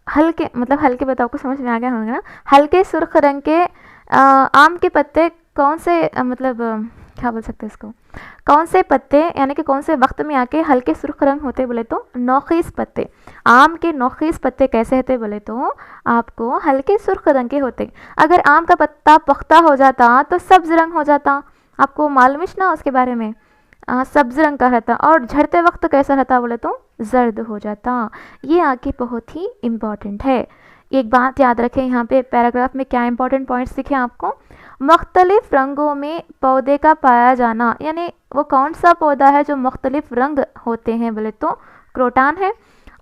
हल्के, मतलब हल्के पत्तों को समझ में आ गया होगा ना। हल्के सुर्ख रंग के आम के पत्ते कौन से, मतलब क्या बोल सकते हैं इसको, कौन से पत्ते, यानी कि कौन से वक्त में आके हल्के सुर्ख रंग होते बोले तो नौखीस पत्ते। आम के नौखीस पत्ते कैसे होते बोले तो आपको हल्के सुर्ख रंग के होते। अगर आम का पत्ता पख्ता हो जाता तो सब्ज रंग हो जाता, आपको मालूम ना उसके बारे में, सब्ज रंग का रहता। और झड़ते वक्त कैसा रहता बोले तो जर्द हो जाता। ये आगे बहुत ही इम्पॉर्टेंट है। एक बात याद रखें, यहाँ पे पैराग्राफ में क्या इंपॉर्टेंट पॉइंट्स दिखे आपको। मुख्तलिफ रंगों में पौधे का पाया जाना, यानी वो कौन सा पौधा है जो मुख्तलिफ रंग होते हैं बोले तो क्रोटान है।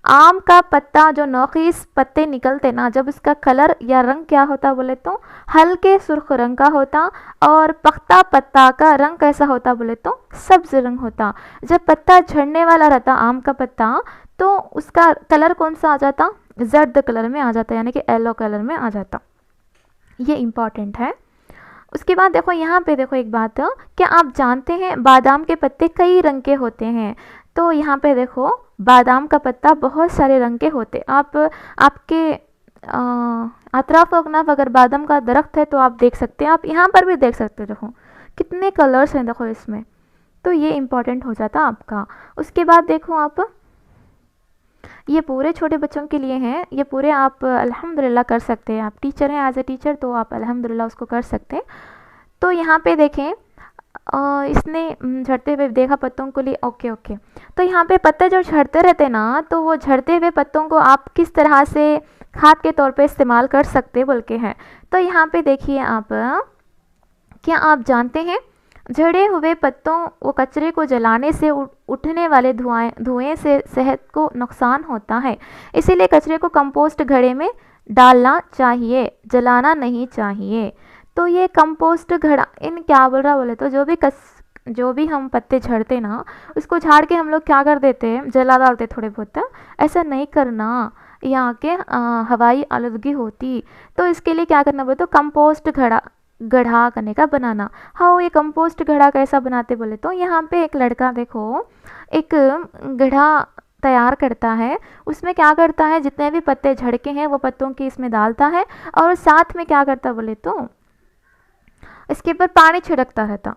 आम का पत्ता जो नोकीस पत्ते निकलते ना, जब उसका कलर या रंग क्या होता बोले तो हल्के सुर्ख रंग का होता, और पख्ता पत्ता का रंग कैसा होता बोले तो सब्ज रंग होता। जब पत्ता झड़ने वाला रहता आम का पत्ता, तो उसका कलर कौन सा आ जाता, जर्द कलर में आ जाता, यानी कि येलो कलर में आ जाता। ये इम्पॉर्टेंट है। उसके बाद देखो यहाँ पे देखो एक बात, क्या आप जानते हैं बादाम के पत्ते कई रंग के होते हैं। तो यहाँ पे देखो बादाम का पत्ता बहुत सारे रंग के होते। आप आपके अतराफ अगनाफ अगर बादाम का दरख्त है तो आप देख सकते हैं, आप यहाँ पर भी देख सकते हैं। देखो कितने कलर्स हैं देखो इसमें, तो ये इम्पॉर्टेंट हो जाता आपका। उसके बाद देखो आप, ये पूरे छोटे बच्चों के लिए हैं, ये पूरे आप अल्हम्दुलिल्लाह कर सकते हैं। आप टीचर हैं, एज ए टीचर तो आप अल्हम्दुलिल्लाह उसको कर सकते हैं। तो यहाँ पे देखें, इसने झड़ते हुए देखा पत्तों को लिए, ओके ओके। तो यहाँ पे पत्ते जो झड़ते रहते ना, तो वो झड़ते हुए पत्तों को आप किस तरह से खाद के तौर पे इस्तेमाल कर सकते बोल के हैं। तो यहाँ पे देखिए आप, क्या आप जानते हैं झड़े हुए पत्तों वो कचरे को जलाने से उठने वाले धुएं से सेहत को नुकसान होता है, इसीलिए कचरे को कंपोस्ट घड़े में डालना चाहिए, जलाना नहीं चाहिए। तो ये कंपोस्ट घड़ा इन क्या बोल रहा बोले तो जो भी हम पत्ते झड़ते ना, उसको झाड़ के हम लोग क्या कर देते हैं, जला डालते थोड़े बहुत। ऐसा नहीं करना, यहाँ के हवाई आलूदगी होती। तो इसके लिए क्या करना बोले तो कंपोस्ट गढ़ा करने का बनाना। हाँ, ये कंपोस्ट घड़ा कैसा बनाते बोले तो यहाँ पे एक लड़का देखो एक गढ़ा तैयार करता है। उसमें क्या करता है, जितने भी पत्ते झड़के हैं वो पत्तों की इसमें डालता है, और साथ में क्या करता बोले तो इसके ऊपर पानी छिड़कता रहता,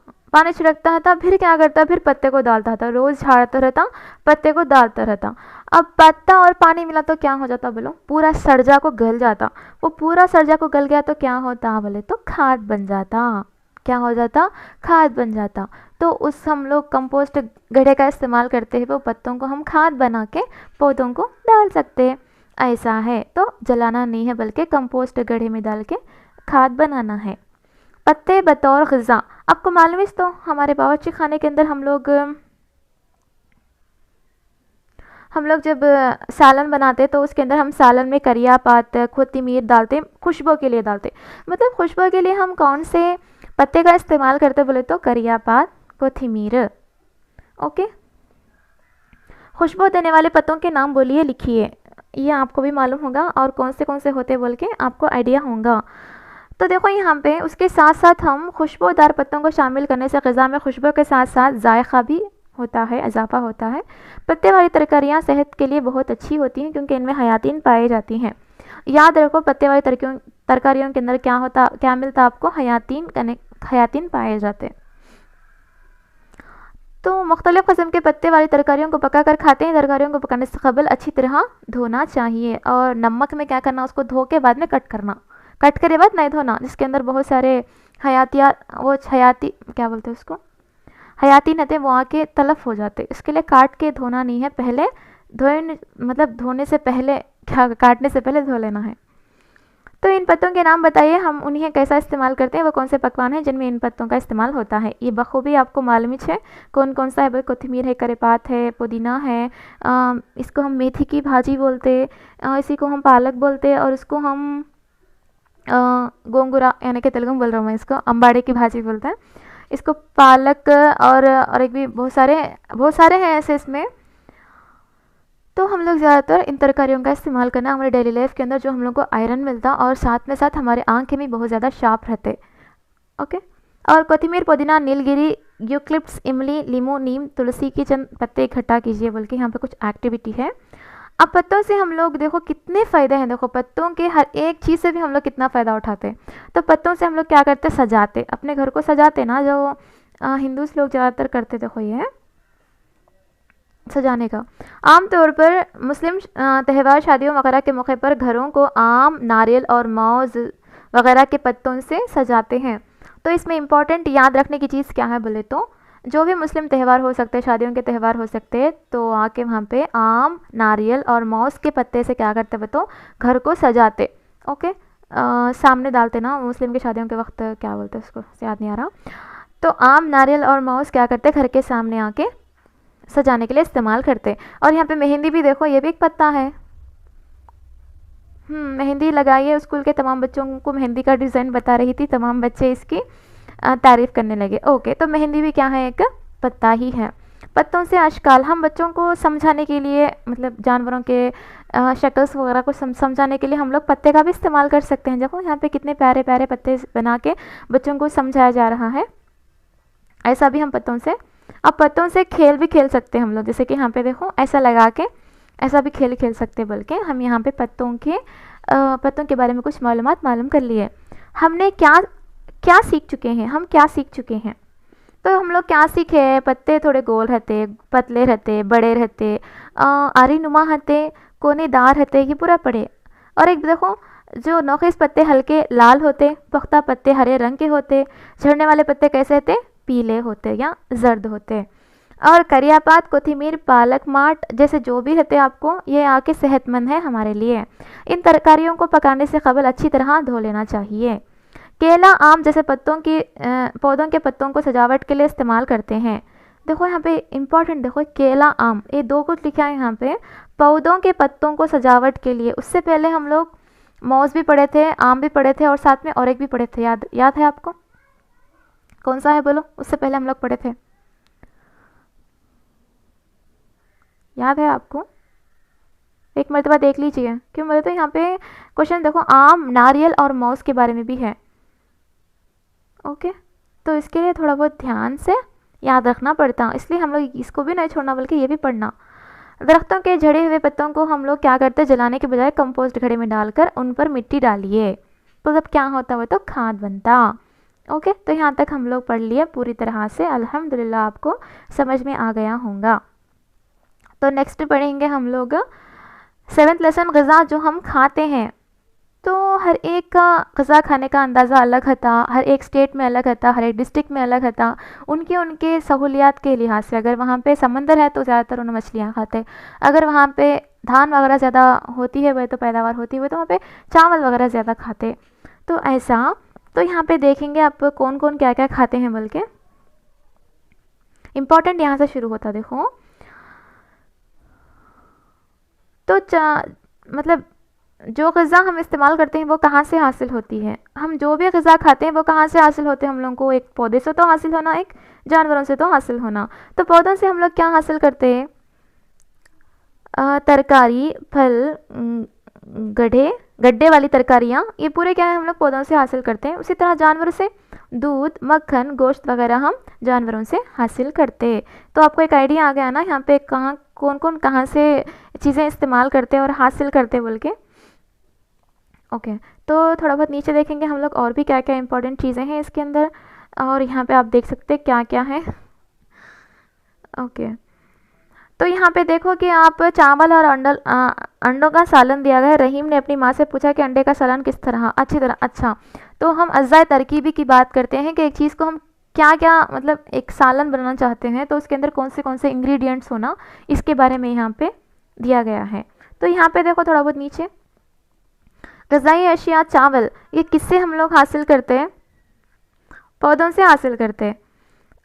फिर क्या करता, फिर पत्ते को डालता था, रोज़ झाड़ता रहता, पत्ते को डालता रहता। अब पत्ता और पानी मिला तो क्या हो जाता बोलो, पूरा सरजा को गल जाता। वो पूरा सरजा को गल गया तो क्या होता बोले तो खाद बन जाता। क्या हो जाता, खाद बन जाता। तो उस हम लोग कंपोस्ट गड्ढे का इस्तेमाल करते हैं, वो पत्तों को हम खाद बना के पौधों को डाल सकते हैं। ऐसा है, तो जलाना नहीं है बल्कि कंपोस्ट गड्ढे में डाल के खाद बनाना है। पत्ते बतौर ग़िज़ा, आपको मालूम है तो हमारे बावर्ची खाने के अंदर हम लोग जब सालन बनाते तो उसके अंदर हम सालन में करिया पात कोथिमीर डालते, खुशबू के लिए डालते। मतलब खुशबू के लिए हम कौन से पत्ते का इस्तेमाल करते बोले तो करिया पात कोथिमीर। ओके, खुशबू देने वाले पत्तों के नाम बोलिए, लिखिए, ये आपको भी मालूम होगा और कौन से होते बोल के आपको आइडिया होगा। तो देखो यहाँ पे उसके साथ साथ हम खुशबूदार पत्तों को शामिल करने से ग़िज़ा में खुशबू के साथ साथ जायका भी होता है, इजाफा होता है। पत्ते वाली तरकारियाँ सेहत के लिए बहुत अच्छी होती हैं क्योंकि इनमें हयातीन पाई जाती हैं। याद रखो, पत्ते वाली तरकारियों के अंदर क्या मिलता आपको, हयातीन पाए जाते। तो मुख्तलिफ़ किस्म के पत्ते वाली तरकारियों को पका कर खाते हैं। तरकारियों को पकाने से कबल अच्छी तरह धोना चाहिए, और नमक में क्या करना, उसको धो के बाद में कट करना। कट करे बाद नहीं धोना, जिसके अंदर बहुत सारे क्या बोलते हैं उसको, हयातीन रहते, वो आके तलफ हो जाते। इसके लिए काट के धोना नहीं है, पहले धोने से पहले, काटने से पहले धो लेना है। तो इन पत्तों के नाम बताइए, हम उन्हें कैसा इस्तेमाल करते हैं, वो कौन से पकवान हैं जिनमें इन पत्तों का इस्तेमाल होता है। ये बखूबी आपको मालूम है कौन कौन सा है। कोथिमीर है, करेपात है, पुदीना है, इसको हम मेथी की भाजी बोलते, इसी को हम पालक बोलते, और इसको हम गोंगुरा यानी कि तेलुगु में बोल रहा हूँ मैं, इसको अम्बाड़े की भाजी बोलते हैं। इसको पालक और एक भी बहुत सारे हैं ऐसे इसमें। तो हम लोग ज़्यादातर इन तरकारियों का इस्तेमाल करना हमारे डेली लाइफ के अंदर, जो हम लोग को आयरन मिलता, और साथ में साथ हमारे आँखें भी बहुत ज़्यादा शार्प रहते। ओके, और कोथिमीर, पुदीना, नीलगिरी, यूकलिप्टस, इमली, लीमू, नीम, तुलसी की चंद पत्ते इकट्ठा कीजिए, बल्कि यहाँ पे कुछ एक्टिविटी है। अब पत्तों से हम लोग देखो कितने फ़ायदे हैं। देखो पत्तों के हर एक चीज़ से भी हम लोग कितना फ़ायदा उठाते हैं। तो पत्तों से हम लोग क्या करते, सजाते, अपने घर को सजाते ना, जो हिंदूस लोग ज़्यादातर करते। देखो ये है सजाने का। आमतौर पर मुस्लिम त्यौहार, शादियों वगैरह के मौके पर घरों को आम, नारियल और मौज वगैरह के पत्तों से सजाते हैं। तो इसमें इम्पॉर्टेंट याद रखने की चीज़ क्या है बोले तो, जो भी मुस्लिम त्यौहार हो सकते हैं, शादियों के त्यौहार हो सकते हैं, तो आके वहाँ पे आम, नारियल और मौस के पत्ते से क्या करते बताओ, घर को सजाते। ओके, सामने डालते ना, मुस्लिम की शादियों के वक्त क्या बोलते हैं उसको, याद नहीं आ रहा। तो आम, नारियल और मौस क्या करते, घर के सामने आके सजाने के लिए इस्तेमाल करते। और यहाँ पे मेहंदी भी देखो, ये भी एक पत्ता है। मेहंदी लगाइए। स्कूल के तमाम बच्चों को मेहंदी का डिज़ाइन बता रही थी, तमाम बच्चे इसकी तारीफ़ करने लगे। ओके, तो मेहंदी भी क्या है, एक पत्ता ही है। पत्तों से आजकल हम बच्चों को समझाने के लिए, मतलब जानवरों के शक्ल्स वगैरह को समझाने के लिए हम लोग पत्ते का भी इस्तेमाल कर सकते हैं। देखो यहाँ पे कितने प्यारे प्यारे पत्ते बना के बच्चों को समझाया जा रहा है। ऐसा भी हम पत्तों से, अब पत्तों से खेल भी खेल सकते हैं हम लोग, जैसे कि यहाँ पे देखो ऐसा लगा के ऐसा भी खेल खेल सकते हैं। बल्कि हम यहाँ पे पत्तों के बारे में कुछ मालूम कर लिए। हमने क्या क्या सीख चुके हैं, हम क्या सीख चुके हैं। तो हम लोग क्या सीखे, पत्ते थोड़े गोल रहते, पतले रहते, बड़े रहते, आरी नुमा रहते, कोनेदार रहते, ये पूरा पढ़े। और एक देखो, जो नोखिस पत्ते हल्के लाल होते, पुख्ता पत्ते हरे रंग के होते, झड़ने वाले पत्ते कैसे होते, पीले होते या जर्द होते। और करियापात, कोथिमीर, पालक, माट जैसे जो भी रहते आपको, ये आके सेहतमंद है हमारे लिए। इन तरकारियों को पकाने से कबल अच्छी तरह धो लेना चाहिए। केला, आम जैसे पौधों के पत्तों को सजावट के लिए इस्तेमाल करते हैं। देखो यहाँ पे इम्पॉर्टेंट, देखो केला, आम, ये दो कुछ लिखा है यहाँ पे, पौधों के पत्तों को सजावट के लिए। उससे पहले हम लोग मौस भी पढ़े थे, आम भी पढ़े थे, और साथ में और एक भी पढ़े थे, याद है आपको, कौन सा है बोलो, उससे पहले हम लोग पढ़े थे, याद है आपको, एक मरतबा देख लीजिए। क्यों बोले, तो यहाँ पे क्वेश्चन देखो आम, नारियल और मौस के बारे में भी है। ओके, तो इसके लिए थोड़ा बहुत ध्यान से याद रखना पड़ता, इसलिए हम लोग इसको भी नहीं छोड़ना बल्कि ये भी पढ़ना। दरख्तों के झड़े हुए पत्तों को हम लोग क्या करते, जलाने के बजाय कंपोस्ट घड़े में डालकर उन पर मिट्टी डालिए, तो तब क्या होता है, तो खाद बनता। ओके, तो यहाँ तक हम लोग पढ़ लिए पूरी तरह से, अल्हम्दुलिल्लाह आपको समझ में आ गया होगा। तो नेक्स्ट पढ़ेंगे हम लोग 7th लेसन, ग़िज़ा जो हम खाते हैं। तो हर एक का ग़िज़ा खाने का अंदाज़ा अलग था, हर एक स्टेट में अलग था, हर एक डिस्ट्रिक्ट में अलग था, उनके सहूलियात के लिहाज से। अगर वहाँ पे समंदर है तो ज़्यादातर उन्हें मछलियाँ खाते, अगर वहाँ पे धान वगैरह ज़्यादा होती है वह, तो पैदावार होती है तो वहाँ पे चावल वगैरह ज़्यादा खाते। तो ऐसा, तो यहाँ पे देखेंगे आप कौन कौन क्या क्या खाते हैं, बल्कि इम्पॉर्टेंट यहाँ से शुरू होता। देखो, तो मतलब जो ग़िज़ा हम इस्तेमाल करते हैं वो कहाँ से हासिल होती है, हम जो भी ग़िज़ा खाते हैं वो कहाँ से हासिल होते हैं, हम लोगों को एक पौधे से तो हासिल होना, एक जानवरों से तो हासिल होना। तो पौधों से हम लोग क्या हासिल करते हैं, तरकारी, फल, गड्ढे वाली तरकारियाँ, ये पूरे क्या है हम लोग पौधों से हासिल करते हैं। उसी तरह जानवरों से दूध, मक्खन, गोश्त वगैरह हम जानवरों से हासिल करते। तो आपको एक आइडिया आ गया ना यहाँ पे कौन कहाँ से चीज़ें इस्तेमाल करते हैं और हासिल करते बोल के। ओके, तो थोड़ा बहुत नीचे देखेंगे हम लोग और भी क्या क्या इंपॉर्टेंट चीज़ें हैं इसके अंदर, और यहाँ पे आप देख सकते हैं क्या क्या है। ओके, तो यहाँ पे देखो कि आप चावल और अंडों का सालन दिया गया है। रहीम ने अपनी माँ से पूछा कि अंडे का सालन किस तरह, अच्छी तरह। अच्छा, तो हम अज़ाए तरकीबी की बात करते हैं कि एक चीज़ को हम क्या क्या, मतलब एक सालन बनाना चाहते हैं तो उसके अंदर कौन से इंग्रेडिएंट्स होना, इसके बारे में यहाँ पे दिया गया है। तो यहाँ पे देखो थोड़ा बहुत नीचे, ग़िज़ाई अशिया, चावल, ये किससे हम लोग हासिल करते हैं, पौधों से हासिल करते हैं।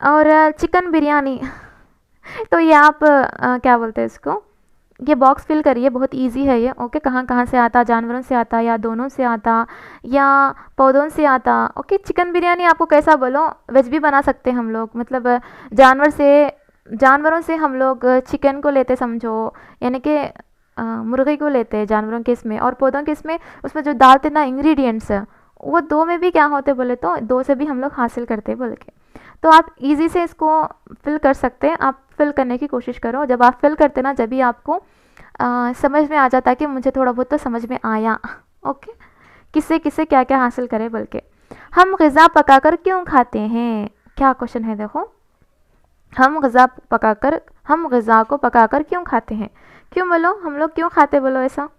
और चिकन बिरयानी तो ये आप क्या बोलते हैं इसको, ये बॉक्स फिल करिए, बहुत इजी है ये। ओके, कहाँ कहाँ से आता, जानवरों से आता या दोनों से आता या पौधों से आता। ओके, चिकन बिरयानी आपको कैसा बोलो, वेज भी बना सकते हैं हम लोग, मतलब जानवरों से हम लोग चिकन को लेते समझो, यानी कि मुर्गी को लेते हैं जानवरों के इसमें, और पौधों के इसमें उसमें जो डालते ना इंग्रेडिएंट्स, वो दो में भी क्या होते बोले तो दो से भी हम लोग हासिल करते बोल के। तो आप इजी से इसको फिल कर सकते हैं, आप फिल करने की कोशिश करो। जब आप फिल करते ना, जब भी आपको समझ में आ जाता है कि मुझे थोड़ा बहुत तो समझ में आया। ओके, किससे किससे क्या क्या हासिल करें बोल के। हम ग़िज़ा पकाकर क्यों खाते हैं, क्या क्वेश्चन है देखो, हम ग़िज़ा को पकाकर क्यों खाते हैं, क्यों बोलो, हम लोग क्यों खाते बोलो ऐसा,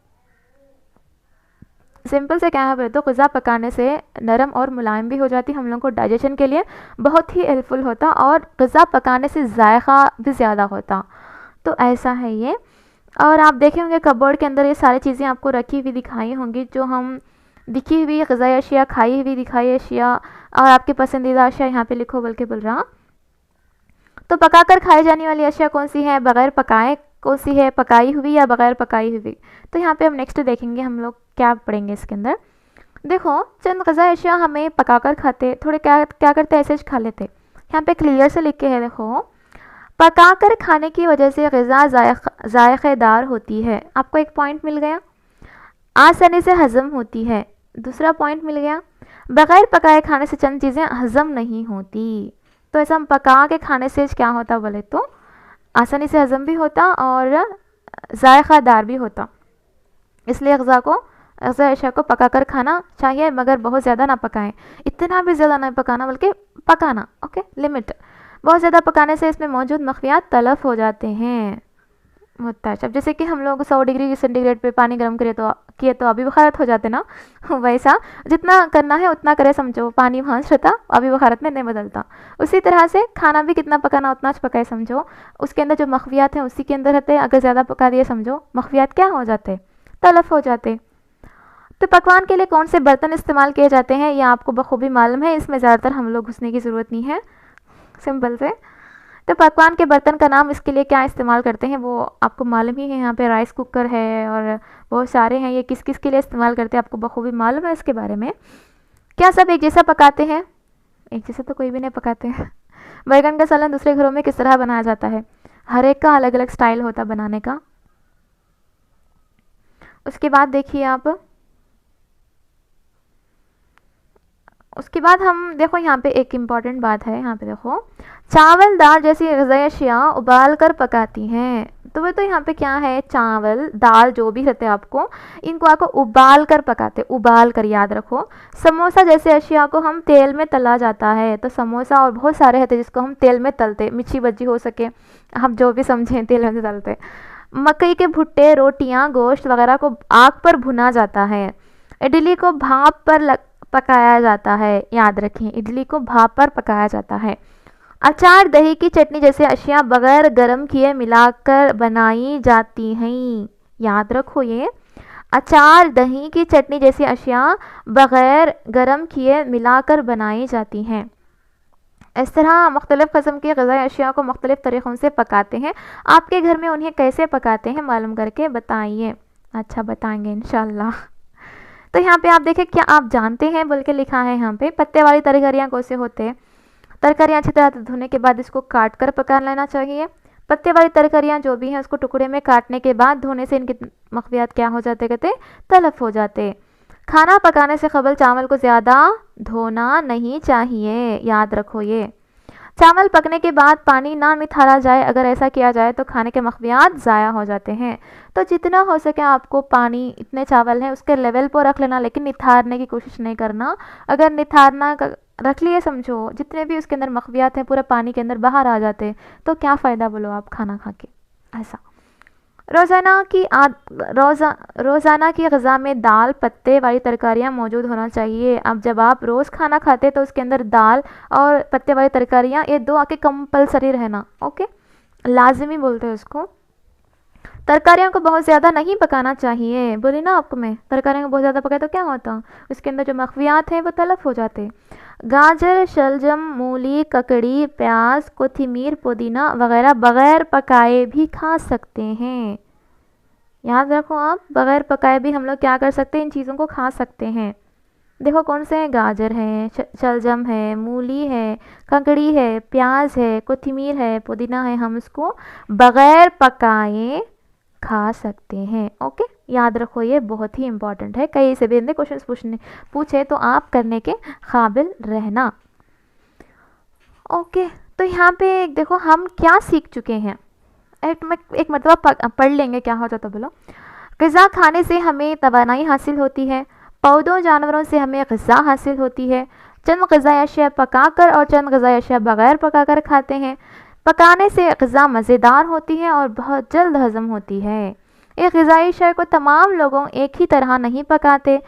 सिंपल से क्या है बोले तो ग़िज़ा पकाने से नरम और मुलायम भी हो जाती, हम लोग को डाइजेशन के लिए बहुत ही हेल्पफुल होता, और ग़िज़ा पकाने से जायका भी ज़्यादा होता। तो ऐसा है ये। और आप देखे होंगे कपबोर्ड के अंदर ये सारी चीज़ें आपको रखी हुई दिखाई होंगी, जो हम दिखी हुई ग़िज़ाई अशिया, खाई हुई दिखाई अशिया, और आपकी पसंदीदा अशिया यहाँ पे लिखो बोल के बोल रहा। तो पकाकर खाई जाने वाली अशिया कौन सी है, बगैर पकाए कौन सी है, पकाई हुई या बगैर पकाई हुई। तो यहाँ पे हम नेक्स्ट देखेंगे हम लोग क्या पढ़ेंगे इसके अंदर। देखो चंद ग़िज़ाई अशिया हमें पकाकर खाते, थोड़े क्या क्या करते ऐसे खा लेते। यहाँ पे क्लियर से लिखे है, देखो पकाकर खाने की वजह से ग़िज़ा जायकेदार होती है। आपको एक पॉइंट मिल गया। आसानी से हज़म होती है, दूसरा पॉइंट मिल गया। बग़ैर पकाए खाने से चंद चीज़ें हज़म नहीं होती। तो ऐसा हम पका के खाने से क्या होता बोले तो आसानी से हज़म भी होता और जायकादार भी होता। इसलिए ग़िज़ा अशिया को पकाकर खाना चाहिए, मगर बहुत ज़्यादा ना पकाएं, इतना भी ज़्यादा ना पकाना बल्कि पकाना, ओके, लिमिट। बहुत ज़्यादा पकाने से इसमें मौजूद मख्फियात तलफ हो जाते हैं, होता है। अब जैसे कि हम लोग 100 डिग्री सेंटीग्रेड पे पानी गर्म किए तो अभी बुखारत हो जाते ना, वैसा जितना करना है उतना करे, समझो। पानी वहाँ से रहता, अभी बुखारत में नहीं बदलता। उसी तरह से खाना भी कितना पकाना उतना पकाए, समझो। उसके अंदर जो मख्फियात हैं उसी के अंदर रहते हैं। अगर ज़्यादा पका दिए, समझो मख्फियात क्या हो जाते, तलफ हो जाते। तो पकवान के लिए कौन से बर्तन इस्तेमाल किए जाते हैं, ये आपको बखूबी मालूम है, इसमें ज़्यादातर हम लोग घुसने की ज़रूरत नहीं है, सिंपल से। तो पकवान के बर्तन का नाम, इसके लिए क्या इस्तेमाल करते हैं वो आपको मालूम ही है। यहाँ पे राइस कुकर है और बहुत सारे हैं, ये किस किस के लिए इस्तेमाल करते हैं आपको बखूबी मालूम है इसके बारे में। क्या सब एक जैसा पकाते हैं? एक जैसा तो कोई भी नहीं पकाते हैं। बैगन का सालन दूसरे घरों में किस तरह बनाया जाता है? हर एक का अलग अलग स्टाइल होता बनाने का। उसके बाद देखिए आप, उसके बाद हम देखो यहाँ पे एक इम्पॉर्टेंट बात है। यहाँ पे देखो चावल दाल जैसी ग़िज़ाई अशिया उबाल कर पकाती हैं। तो वो तो यहाँ पे क्या है, चावल दाल जो भी रहते हैं आपको, इनको आपको उबाल कर पकाते, उबाल कर, याद रखो। समोसा जैसे अशिया को हम तेल में तला जाता है। तो समोसा और बहुत सारे रहते हैं जिसको हम तेल में तलते, मिर्ची बज्जी हो सके, हम जो भी समझें तेल में तलते। मकई के भुट्टे, रोटियाँ, गोश्त वगैरह को आग पर भुना जाता है। इडली को भाप पर पकाया जाता है, याद रखें, इडली को भाप पर पकाया जाता है। अचार, दही की चटनी जैसे अशिया बगैर गर्म किए मिलाकर बनाई जाती हैं, याद रखो ये। अचार, दही की चटनी जैसी अशिया बगैर गर्म किए मिलाकर बनाई जाती हैं। इस तरह मुख्तलिफ़ किस्म की ग़िज़ाई अशिया को मुख्तलिफ़ तरीक़ों से पकाते हैं। आपके घर में उन्हें कैसे पकाते हैं मालूम करके बताइए। अच्छा, बताएंगे इंशाल्लाह। तो यहाँ पे आप देखें, क्या आप जानते हैं बोल के लिखा है यहाँ पे। पत्ते वाली तरकारियाँ कौन से होते हैं? तरकारियाँ अच्छी तरह से धोने के बाद इसको काट कर पका लेना चाहिए। पत्ते वाली तरकारियाँ जो भी हैं उसको टुकड़े में काटने के बाद धोने से इनके मख्फियात क्या हो जाते, कहते तलफ हो जाते। खाना पकाने से कबल चावल को ज़्यादा धोना नहीं चाहिए, याद रखो ये। चावल पकने के बाद पानी ना निथारा जाए, अगर ऐसा किया जाए तो खाने के मख्फियात ज़ाया हो जाते हैं। तो जितना हो सके आपको पानी, इतने चावल हैं उसके लेवल पर रख लेना, लेकिन निथारने की कोशिश नहीं करना। अगर निथारना रख लिए, समझो जितने भी उसके अंदर मख्फियात हैं पूरे पानी के अंदर बाहर आ जाते, तो क्या फ़ायदा बोलो आप खाना खा के। ऐसा रोज़ाना की ग़िज़ा में दाल, पत्ते वाली तरकारियाँ मौजूद होना चाहिए। अब जब आप रोज़ खाना खाते तो उसके अंदर दाल और पत्ते वाली तरकारियाँ, ये दो आके कंपलसरी रहना, ओके, लाजिमी बोलते हैं उसको। तरकारियों को बहुत ज़्यादा नहीं पकाना चाहिए, बोली ना आपको मैं, तरकारियों को बहुत ज़्यादा पकाए तो क्या होता, उसके अंदर जो मख्फियात हैं वो तलफ हो जाते। गाजर, शलजम, मूली, ककड़ी, प्याज, कोथिमीर, पुदीना वगैरह बग़ैर पकाए भी खा सकते हैं, याद रखो आप। बग़ैर पकाए भी हम लोग क्या कर सकते हैं, इन चीज़ों को खा सकते हैं। देखो कौन से हैं, गाजर है, शलजम है, मूली है, ककड़ी है, प्याज है, कोथिमीर है, पुदीना है, हम इसको बग़ैर पकाए खा सकते हैं, ओके। याद रखो ये बहुत ही इम्पॉर्टेंट है, कहीं से भी क्वेश्चन पूछे तो आप करने के काबिल रहना, ओके। तो यहाँ पे देखो हम क्या सीख चुके हैं, एक मरतबा पढ़ लेंगे क्या हो जाता बोलो। ग़िज़ा खाने से हमें तवानाई हासिल होती है, पौधों जानवरों से हमें ग़िज़ा हासिल होती है। चंद ग़िज़ाई अशिया पकाकर और चंद ग़िज़ाई अशिया बग़ैर पकाकर खाते हैं। पकाने से ग़िज़ा मज़ेदार होती है और बहुत जल्द हज़म होती है। एक ग़िज़ाई शय को तमाम लोगों एक ही तरह नहीं पकाते।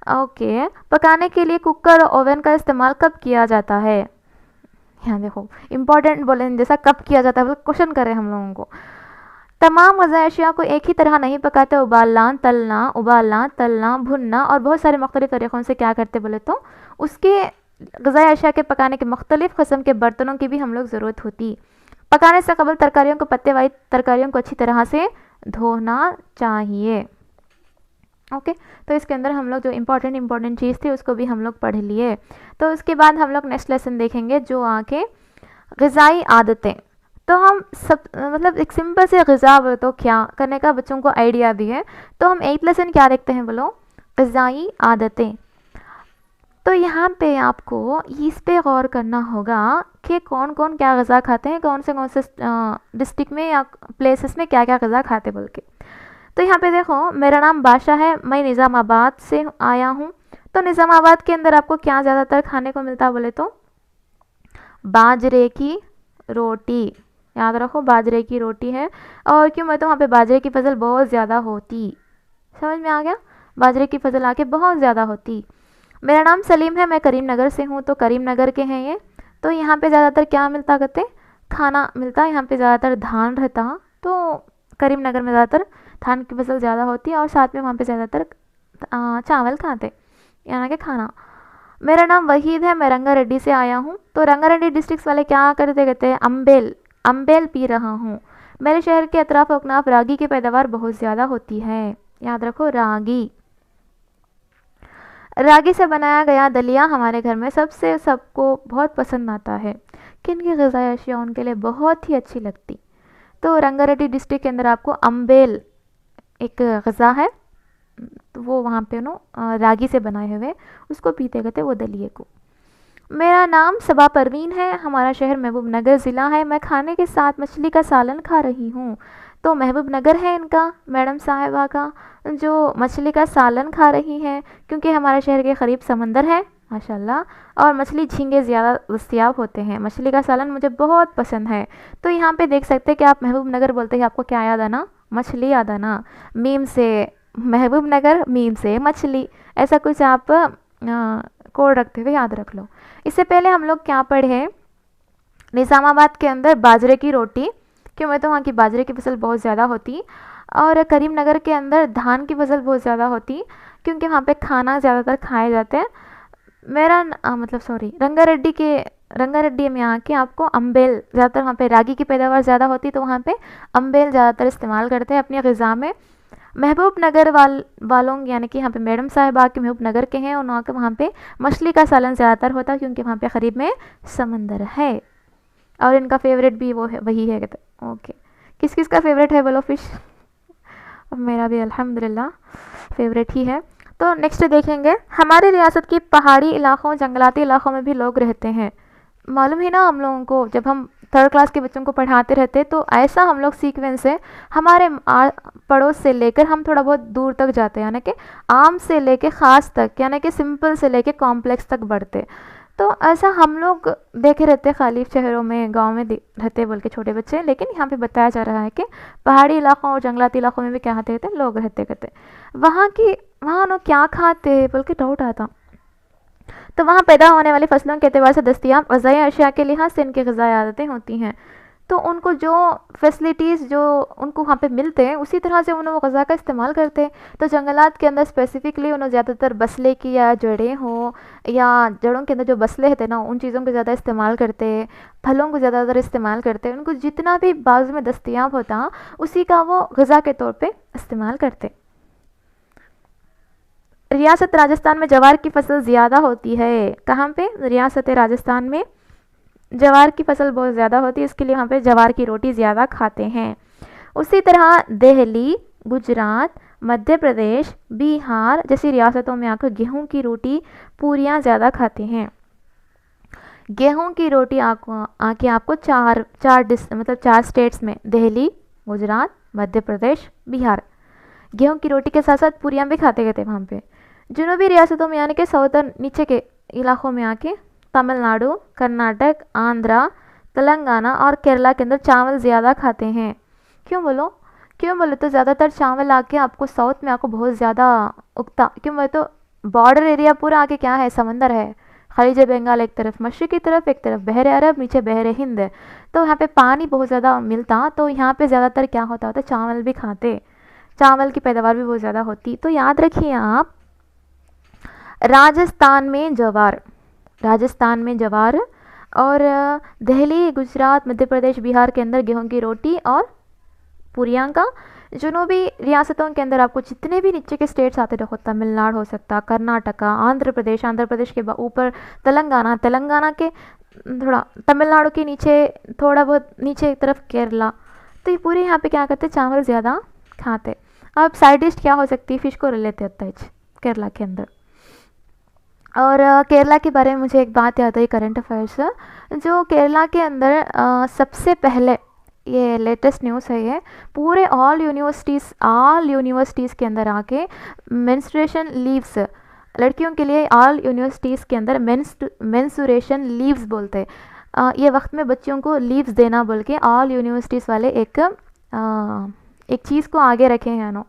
ओके, पकाने के लिए कुकर और ओवन का इस्तेमाल कब किया जाता है? यहाँ देखो इम्पोर्टेंट बोले जैसा कब किया जाता है, क्वेश्चन करे हम लोगों को। तमाम ग़िज़ाई अशिया को एक ही तरह नहीं पकाते, उबालना तलना भुनना और बहुत सारे मुख्तलिफ तरीक़ों से क्या करते बोले तो उसके ग़िज़ाई अशिया के पकाने के मुख्तलिफ किस्म के बर्तनों की भी हम लोग ज़रूरत होती। पकाने से कबल तरकारियों को पत्ते वाली तरकारियों को अच्छी तरह से धोना चाहिए। ओके, तो इसके अंदर हम लोग जो इम्पोर्टेंट चीज़ थी उसको भी हम लोग पढ़ लिए। तो उसके बाद हम लोग नेक्स्ट लेसन देखेंगे जो आके ग़िज़ाई आदतें। तो हम सब मतलब एक सिंपल से ग़िज़ा बोले तो क्या करने का बच्चों को आइडिया भी है। तो हम 8th लेसन क्या देखते हैं बोलो, ग़िज़ाई आदतें। तो यहाँ पे आपको इस पे गौर करना होगा कि कौन कौन क्या ग़िज़ा खाते हैं, कौन से डिस्ट्रिक्ट में या प्लेसेस में क्या क्या ग़िज़ा खाते बोल के। तो यहाँ पे देखो मेरा नाम बाशा है, मैं निज़ामाबाद से आया हूँ। तो निज़ामाबाद के अंदर आपको क्या ज़्यादातर खाने को मिलता बोले तो बाजरे की रोटी। याद रखो बाजरे की रोटी है। और क्यों मैं तो वहाँ पे बाजरे की फसल बहुत ज़्यादा होती, समझ में आ गया, बाजरे की फसल आके बहुत ज़्यादा होती। मेरा नाम सलीम है, मैं करीम नगर से हूँ। तो करीम नगर के हैं ये। तो यहाँ पे ज़्यादातर क्या मिलता कहते खाना मिलता, यहाँ पे ज़्यादातर धान रहता। तो करीम नगर में ज़्यादातर धान की फसल ज़्यादा होती है और साथ में वहाँ पे ज़्यादातर चावल खाते यानी कि खाना। मेरा नाम वहीद है, मैं रंगारेड्डी से आया हूँ। तो रंगारेड्डी डिस्ट्रिक्ट वाले क्या करते कहते हैं अम्बेल पी रहा हूँ। मेरे शहर के अतराफ अकनाफ रागी की पैदावार बहुत ज़्यादा होती है। याद रखो रागी से बनाया गया दलिया हमारे घर में सबको बहुत पसंद आता है। किन की ग़िज़ाई अशिया उनके लिए बहुत ही अच्छी लगती। तो रंगारेड्डी डिस्ट्रिक्ट के अंदर आपको अम्बेल एक ग़िज़ा है, तो वो वहाँ पे रागी से बनाए हुए उसको पीते कहते वो दलिए को। मेरा नाम सबा परवीन है, हमारा शहर महबूब नगर ज़िला है। मैं खाने के साथ मछली का सालन खा रही हूँ। तो महबूब नगर है इनका मैडम साहिबा का, जो मछली का सालन खा रही हैं क्योंकि हमारे शहर के करीब समंदर है माशाल्लाह, और मछली झींगे ज़्यादा दस्तयाब होते हैं। मछली का सालन मुझे बहुत पसंद है। तो यहाँ पे देख सकते हैं कि आप महबूब नगर बोलते ही आपको क्या याद आना, मछली याद आना। मीम से महबूब नगर, मीम से मछली, ऐसा कुछ आप कोड रखते हुए याद रख लो। इससे पहले हम लोग क्या पढ़े, निज़ामाबाद के अंदर बाजरे की रोटी, क्यों मैं तो वहाँ की बाजरे की फसल बहुत ज़्यादा होती। और करीम नगर के अंदर धान की फसल बहुत ज़्यादा होती क्योंकि वहाँ पे खाना ज़्यादातर खाए जाते हैं। रंगारेड्डी में आके आपको अम्बेल ज़्यादातर, वहाँ पे रागी की पैदावार ज़्यादा होती तो वहाँ पे अम्बेल ज़्यादातर इस्तेमाल करते हैं अपनी ग़िज़ा में। महबूब नगर वालों यानी कि यहाँ पे मैडम साहिबा के महबूब नगर के हैं, उनके वहाँ पे मछली का सालन ज़्यादातर होता है क्योंकि वहाँ पे करीब में समंदर है और इनका फेवरेट भी वो है, वही है कहते। ओके, किस किस का फेवरेट है बोलो फिश? मेरा भी अल्हम्दुलिल्लाह फेवरेट ही है। तो नेक्स्ट देखेंगे, हमारी रियासत की पहाड़ी इलाकों जंगलाती इलाकों में भी लोग रहते हैं। मालूम ही ना हम लोगों को, जब हम 3rd क्लास के बच्चों को पढ़ाते रहते तो ऐसा हम लोग सीक्वेंस से हमारे पड़ोस से लेकर हम थोड़ा बहुत दूर तक जाते यानी कि आम से लेके ख़ास तक, यानी कि सिंपल से लेके कॉम्प्लेक्स तक बढ़ते। तो ऐसा हम लोग देखे रहते खाली शहरों में गांव में रहते बोल के छोटे बच्चे, लेकिन यहाँ पे बताया जा रहा है कि पहाड़ी इलाकों और जंगलाती इलाकों में भी क्या रहते लोग रहते करते। वहाँ लोग क्या खाते बोल के डाउट आता। तो वहाँ पैदा होने वाली फसलों के एतबार से दस्तयाब ग़िज़ाई अशिया के लिहाज से इनकी ग़िज़ाई आदतें होती हैं। तो उनको जो फैसिलिटीज़ जो उनको वहाँ पे मिलते हैं उसी तरह से उन्होंने वो ग़िज़ा का इस्तेमाल करते हैं। तो जंगलात के अंदर स्पेसिफिकली उन्होंने ज़्यादातर बसले की या जड़ें हो या जड़ों के अंदर जो बसले होते ना उन चीज़ों को ज़्यादा इस्तेमाल करते, फलों को ज़्यादातर इस्तेमाल करते, उनको जितना भी बाज़ में दस्तयाब होता उसी का वो ग़िज़ा के तौर पर इस्तेमाल करते। रियासत राजस्थान में जवार की फसल ज़्यादा होती है। कहाँ पे? रियासत राजस्थान में जवार की फसल बहुत ज़्यादा होती है, इसके लिए वहाँ पे जवार की रोटी ज़्यादा खाते हैं। उसी तरह दिल्ली, गुजरात, मध्य प्रदेश, बिहार जैसी रियासतों में आकर गेहूं की रोटी पूरियाँ ज़्यादा खाते हैं। गेहूं की रोटी आके आपको चार स्टेट्स में दिल्ली, गुजरात, मध्य प्रदेश, बिहार गेहूं की रोटी के साथ साथ पूरियाँ भी खाते गए थे वहाँ पे। जनूबी रियासतों में यानी कि साउथर्न नीचे के इलाकों में आके तमिलनाडु, कर्नाटक, आंध्रा, तेलंगाना और केरला के अंदर चावल ज़्यादा खाते हैं। क्यों बोलो तो ज़्यादातर चावल आके आपको साउथ में आपको बहुत ज़्यादा उगता, क्यों बोले तो बॉर्डर एरिया पूरा आगे क्या है, समंदर है, खलीज बंगाल एक तरफ, मशरक़ की तरफ एक तरफ बहर अरब, नीचे बहर हिंद है। तो यहाँ पे पानी बहुत ज़्यादा मिलता, तो यहाँ पे ज़्यादातर क्या होता होता, चावल भी खाते, चावल की पैदावार भी बहुत ज़्यादा होती। तो याद रखिए आप, राजस्थान में जवार, राजस्थान में जवार, और दिल्ली, गुजरात, मध्य प्रदेश, बिहार के अंदर गेहूं की रोटी और पूरियाँ का। जुनूबी रियासतों के अंदर आपको जितने भी नीचे के स्टेट्स आते रहो, तमिलनाडु हो सकता, कर्नाटका, आंध्र प्रदेश, आंध्र प्रदेश के ऊपर तेलंगाना, तेलंगाना के थोड़ा तमिलनाडु के नीचे थोड़ा बहुत नीचे एक तरफ केरला। तो ये पूरे यहाँ पे क्या करते, चावल ज़्यादा खाते। अब साइड डिश क्या हो सकती है, फिश को ले लेते होता है केरला के अंदर। और केरला के बारे में मुझे एक बात याद आई, करंट अफेयर्स, जो केरला के अंदर सबसे पहले, ये लेटेस्ट न्यूज़ है, ये पूरे ऑल यूनिवर्सिटीज़ के अंदर आके मेंस्ट्रुएशन लीव्स, लड़कियों के लिए ऑल यूनिवर्सिटीज़ के अंदर मेंस्ट्रुएशन लीव्स बोलते हैं। ये वक्त में बच्चियों को लीव्स देना बोल के ऑल यूनिवर्सिटीज़ वाले एक चीज़ को आगे रखे हैं, नो